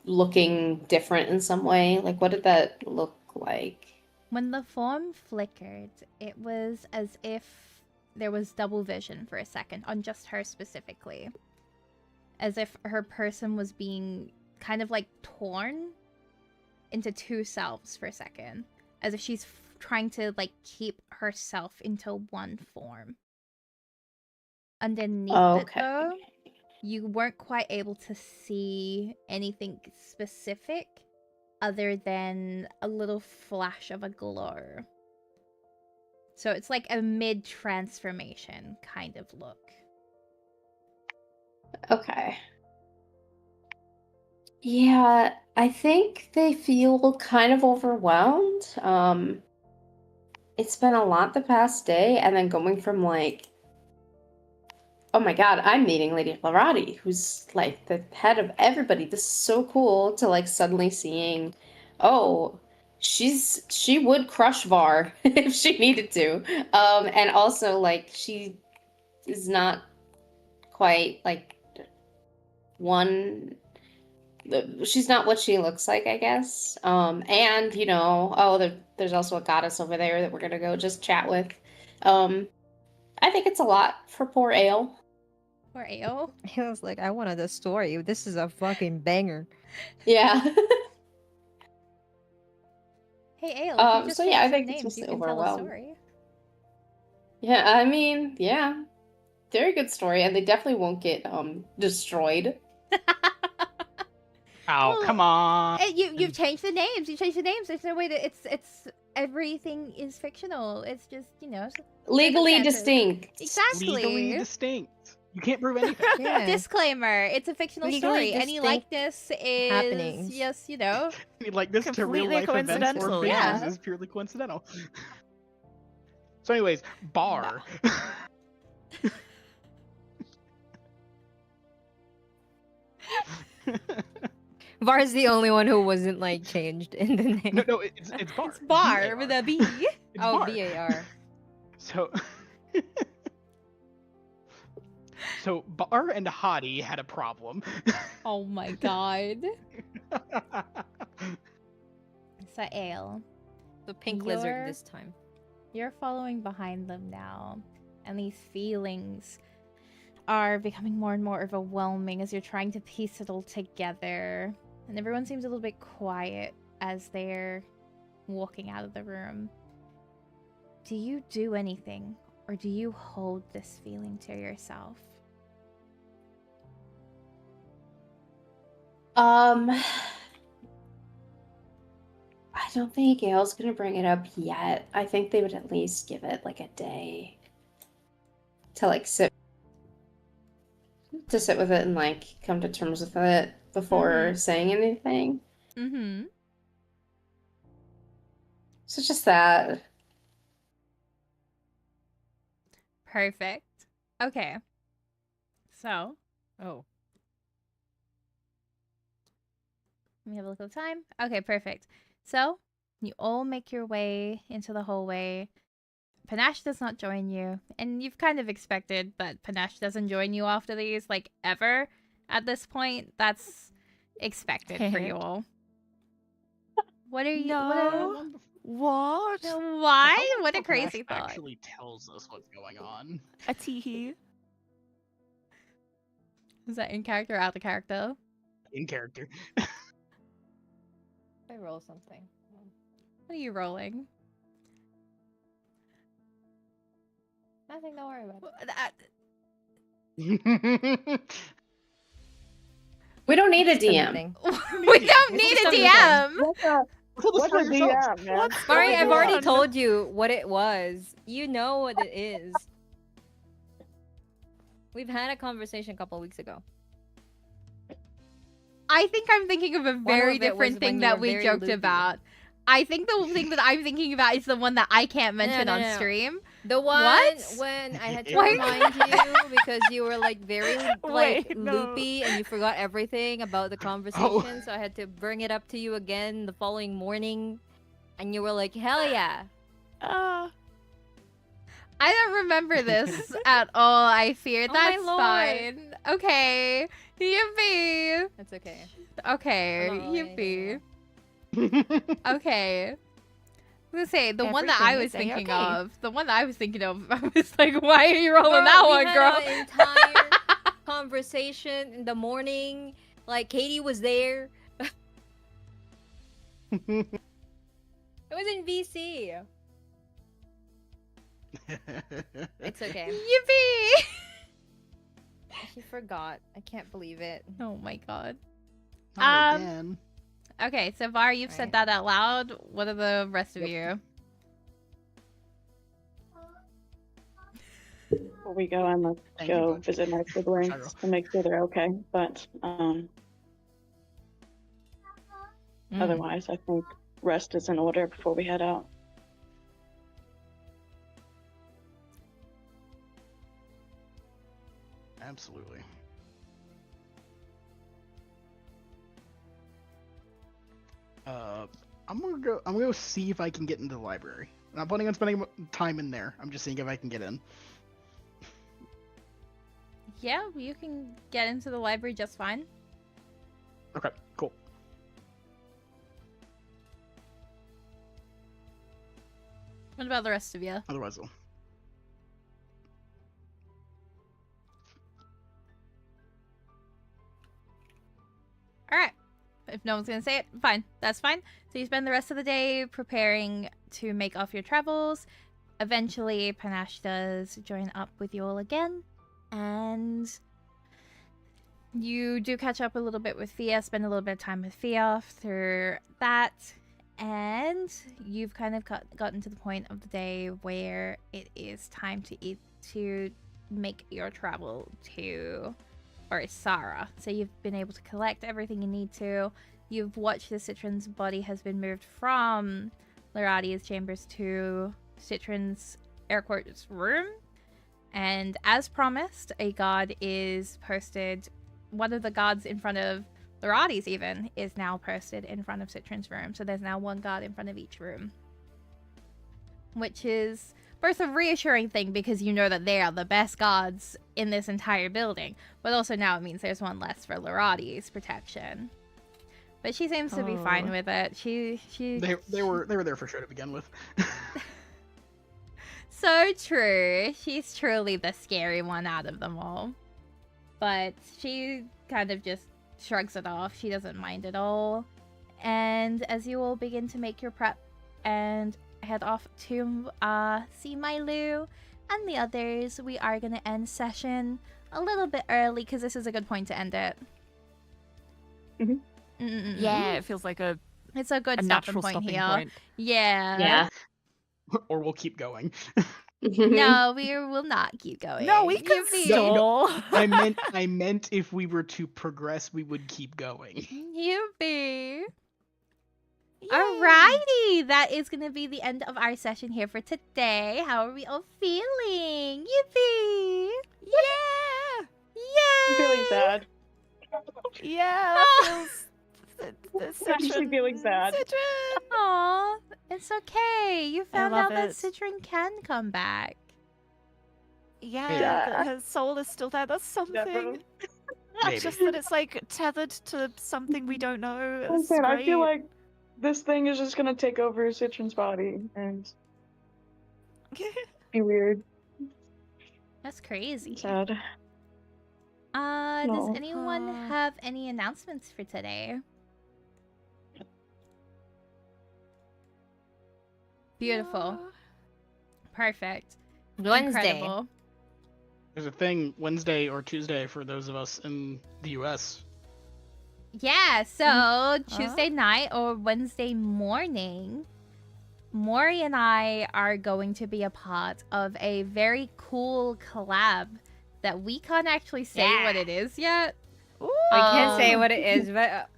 looking different in some way? Like, what did that look like? When the form flickered, it was as if there was double vision for a second on just her specifically. As if her person was being kind of like torn into two selves for a second. As if she's trying to like keep herself into one form. Underneath it though, you weren't quite able to see anything specific other than a little flash of a glow. So it's like a mid-transformation kind of look. Okay. Yeah, I think they feel kind of overwhelmed. It's been a lot the past day, and then going from like, oh my god, I'm meeting Lady Larati, who's like the head of everybody. This is so cool, to like suddenly seeing, oh, she would crush Var if she needed to. And also like she is not quite like she's not what she looks like, I guess. And there's also a goddess over there that we're gonna go just chat with. I think it's a lot for poor Ale. Poor Ale. He was like, I wanted a story. This is a fucking banger. Yeah. Hey Ale, if you just So say yeah, I some think it's names, you mostly can tell a overwhelmed. story. Yeah, I mean, yeah. Very good story, and they definitely won't get destroyed. Oh, come on. You've changed the names. You changed the names. There's no way that it's everything is fictional. It's just Legally circumstances. distinct. Exactly. Legally distinct. You can't prove anything. Yeah. Disclaimer: it's a fictional Legally story. Any distinct likeness is happenings. just Like this to real Completely life events or coincidental, figures yeah. is purely coincidental. So, anyways, Bar. Var is the only one who wasn't like changed in the name. No, it's Bar. It's bar B-A-R. with a B. It's Oh, Bar. VAR. So Bar and Hottie had a problem. Oh my god. So Ale, The pink You're- lizard this time. you're following behind them now, and these feelings are becoming more and more overwhelming as you're trying to piece it all together. And everyone seems a little bit quiet as they're walking out of the room. Do you do anything, or do you hold this feeling to yourself? I don't think Gail's gonna bring it up yet. I think they would at least give it like a day to like sit with it and like come to terms with it before saying anything. Mm-hmm. So just that. Perfect. Okay. So, Oh. let me have a look at the time. Okay, perfect. So, you all make your way into the hallway. Panache does not join you, and you've kind of expected that Panache doesn't join you after these, like, ever at this point. That's expected for you all. What are you? No. What? Why? How What a long crazy Panache thought. actually tells us what's going on. A teehee. Is that in character or out of character? In character. I roll something. What are you rolling? Nothing, don't worry about it. We don't need a Just DM. something. We don't need a Just DM. What's a DM, man? What's Mari, going I've already on? told you what it was. You know what it is. We've had a conversation a couple weeks ago. I think I'm thinking of a very of it was different thing when you that were we very joked loopy. about. I think the thing that I'm thinking about is the one that I can't mention no, on no. stream. The one What? when I had to Why- remind you because you were like very like Wait, no. loopy and you forgot everything about the conversation, so I had to bring it up to you again the following morning, and you were like, "Hell yeah!" Ah. I don't remember this at all, I fear. Oh my That's lord. fine. Okay. Yippee. That's okay. Okay. I'm not rolling Yippee. Okay. I was gonna say, the one that I was Everything is thinking A-okay. of, the one that I was thinking of, I was like, why are you rolling Girl, that we one, had girl? an entire conversation in the morning. Like Katie was there. It was in VC. It's okay. Yippee. She forgot. I can't believe it. Oh my god. Not Um, again. Okay, so Var, you've said Right. that out loud. What are the rest of you? Before we go, I'm gonna Thank you, go bud. visit my siblings Shiro. to make sure they're okay. But otherwise, I think rest is in order before we head out. Absolutely. I'm gonna go see if I can get into the library. I'm not planning on spending time in there. I'm just seeing if I can get in. Yeah, you can get into the library just fine. Okay, cool. What about the rest of you? Otherwise, I'll... Alright. If no one's gonna say it, fine. That's fine. So you spend the rest of the day preparing to make off your travels. Eventually, Panache does join up with you all again. And you do catch up a little bit with Fia, spend a little bit of time with Fia through that. And you've kind of gotten to the point of the day where it is time to make your travel to Orisara. So you've been able to collect everything you need to. You've watched the Citron's body has been moved from Loradia's chambers to Citron's Aircourt's room. And as promised, a guard is posted. One of the guards in front of Loradi's even is now posted in front of Citron's room. So there's now one guard in front of each room. Which is both a reassuring thing because you know that they are the best guards in this entire building, but also now it means there's one less for Loradi's protection. But she seems to be fine Oh. with it. They were there for sure to begin with. So true. She's truly the scary one out of them all. But she kind of just shrugs it off. She doesn't mind at all. And as you all begin to make your prep and head off to see Mailu and the others, we are going to end session a little bit early because this is a good point to end it. Mhm. Yeah, it feels like a It's a good stopping natural point stopping here. point. Yeah. Yeah. Or we'll keep going. No, we will not keep going. No, we can Yippee. stall. I meant if we were to progress, we would keep going. Yippee. Alrighty, that is gonna be the end of our session here for today. How are we all feeling? Yippee! Yeah! I'm feeling sad. Yeah, that feels... I'm actually feeling sad. Citron! Aw, it's okay. You found love out that it. Citron can come back. Yeah, Yeah. that her soul is still there. That's something. Definitely. Maybe. Just that it's like tethered to something we don't know. It's Listen, I feel great. like this thing is just gonna take over Citron's body and be weird. That's crazy. Sad. Does No. anyone have any announcements for today? Beautiful. Perfect. Wednesday. Incredible. There's a thing Wednesday or Tuesday for those of us in the U.S. Yeah, so Tuesday night or Wednesday morning, Maury and I are going to be a part of a very cool collab that we can't actually say what it is yet. Ooh. I can't say what it is, but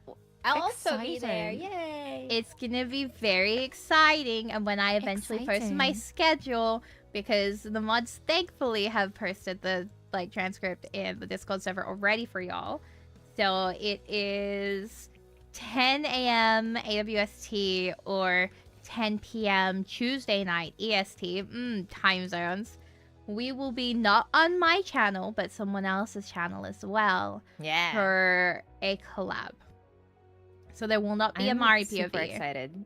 I'll also be Exciting. there. Yay! It's gonna be very exciting, and when I eventually post my Exciting. schedule, because the mods thankfully have posted the transcript in the Discord server already for y'all. So it is 10 a.m. AWST or 10 p.m. Tuesday night EST. Time zones. We will be not on my channel, but someone else's channel as well Yeah. for a collab. So there will not be a I'm Mari super POV. excited.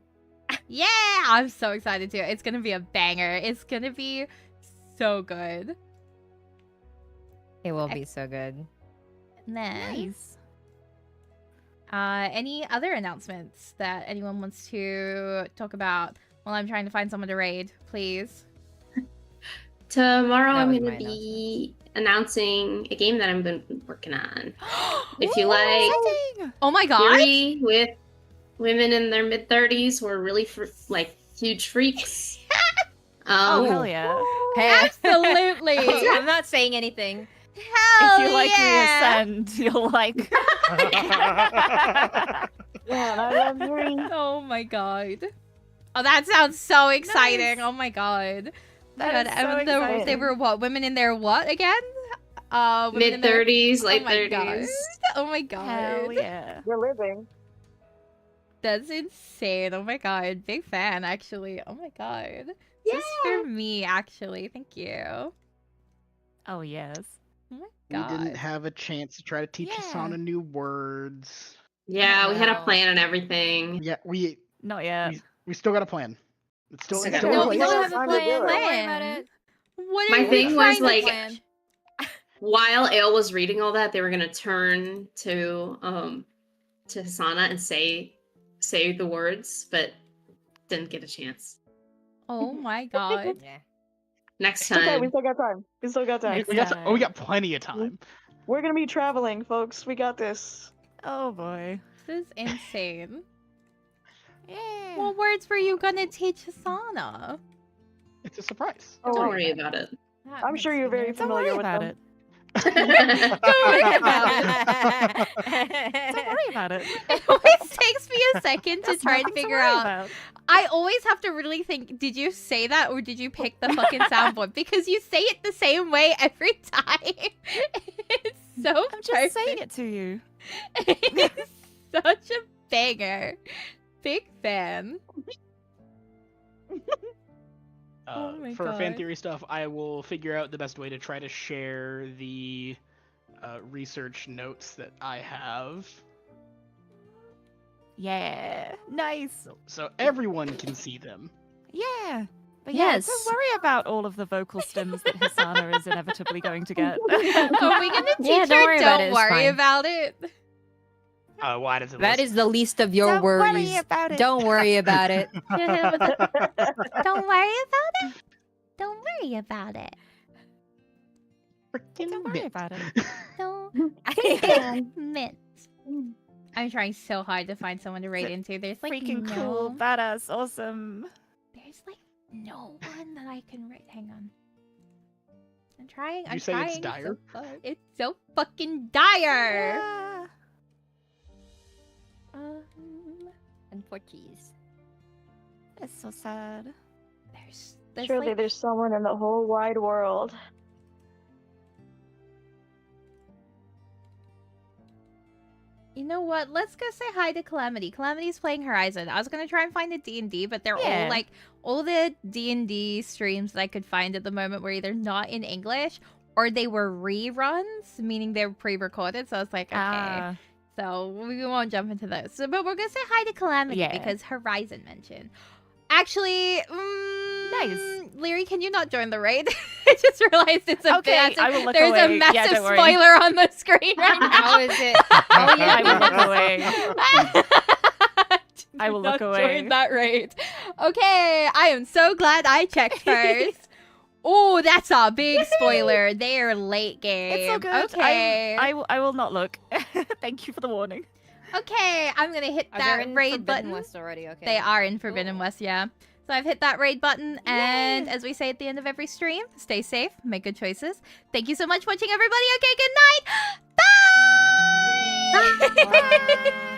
Yeah, I'm so excited too. It's gonna be a banger. It's gonna be so good. It will be so good. And then, Nice. any other announcements that anyone wants to talk about while I'm trying to find someone to raid, please? Tomorrow That I'm was going my to be announcing a game that I've been working on. If you Ooh, like exciting. Oh my god! theory with women in their mid 30s who are really like huge freaks. Oh, hell yeah. Hey, Absolutely! I'm not saying anything. Hell If you like yeah! Reascend, you'll like... Man, I love Yuri. Oh my god. Oh, that sounds so exciting. Nice. Oh my god. That is so They exciting. were what? Women in their what again? Women Mid in their... 30s, late oh my 30s. god. Oh my god. Hell yeah. We're living. That's insane. Oh my god. Big fan, actually. Oh my god. This is for me, actually. Thank you. Oh, yes. Oh my We god. didn't have a chance to try to teach Yeah. Asana new words. Yeah, we had a Wow. plan and everything. Yeah, we Not yet. still got a plan. It's still, Still it's got still a in No, place. we don't have a Time to do plan. it. Don't worry about it. What My are you thing was, trying to like, plan? While Ale was reading all that, they were gonna turn to Hasana and say the words, but didn't get a chance. Oh my god. Yeah. Next It's okay, time. we still got time. We still got time. We got plenty of time. We're gonna be traveling, folks. We got this. Oh, boy. This is insane. Yeah. What words were you gonna teach Asana? It's a surprise. Oh, Don't worry about it. That I'm makes sure you're me very nervous. Don't familiar worry with about them. it. Don't worry about Don't worry about it. It always takes me a second to That's try and nothing to figure worry out. about. I always have to really think, did you say that or did you pick the fucking soundboard? Because you say it the same way every time. It's so I'm just perfect. saying it to you. It's such a banger. Big fan. Oh my For fan God. theory stuff, I will figure out the best way to try to share the research notes that I have, Yeah. Nice. so everyone can see them. Yeah. But yeah, Yes. don't worry about all of the vocal stims that Hasana is inevitably going to get. Are we gonna teach Yeah, don't her worry about it, don't it's worry fine. about it? Why does it? That is the least of your Don't worries. worry about it. Don't worry about it. Don't worry about it. Don't worry about it. Don't worry about it. Don't mint. I'm trying so hard to find someone to raid into. There's like Freaking no... cool, badass, awesome. There's like no one that I can raid. Hang on. I'm trying. You I'm say trying. it's so dire? hard. It's so fucking dire. Yeah. And for cheese. It's so sad. There's Surely like, there's someone in the whole wide world. you know what? Let's go say hi to Calamity. Calamity's playing Horizon. I was gonna try and find a D&D, but they're Yeah. all like all the D&D streams that I could find at the moment were either not in English or they were reruns, meaning they were pre-recorded. So I was like, okay. Ah, So we won't jump into those. So, but we're gonna say hi to Calamity Yeah. because Horizon mentioned. Actually, Nice. Leary, can you not join the raid? I just realized it's a Okay, massive, I will look there's away. a Yeah, massive don't worry. spoiler on the screen right now. How is it? Oh yeah, I will look away. I Do will look not away. Join that raid. Okay, I am so glad I checked first. Oh, that's a big spoiler. They're late game. It's so good. Okay. I will not look. Thank you for the warning. Okay, I'm gonna hit Are they that in raid Forbidden button. West already? Okay. They are in Forbidden Cool. West, yeah. So I've hit that raid button, and Yay. as we say at the end of every stream, stay safe, make good choices. Thank you so much for watching, everybody. Okay, good night. Bye. Bye.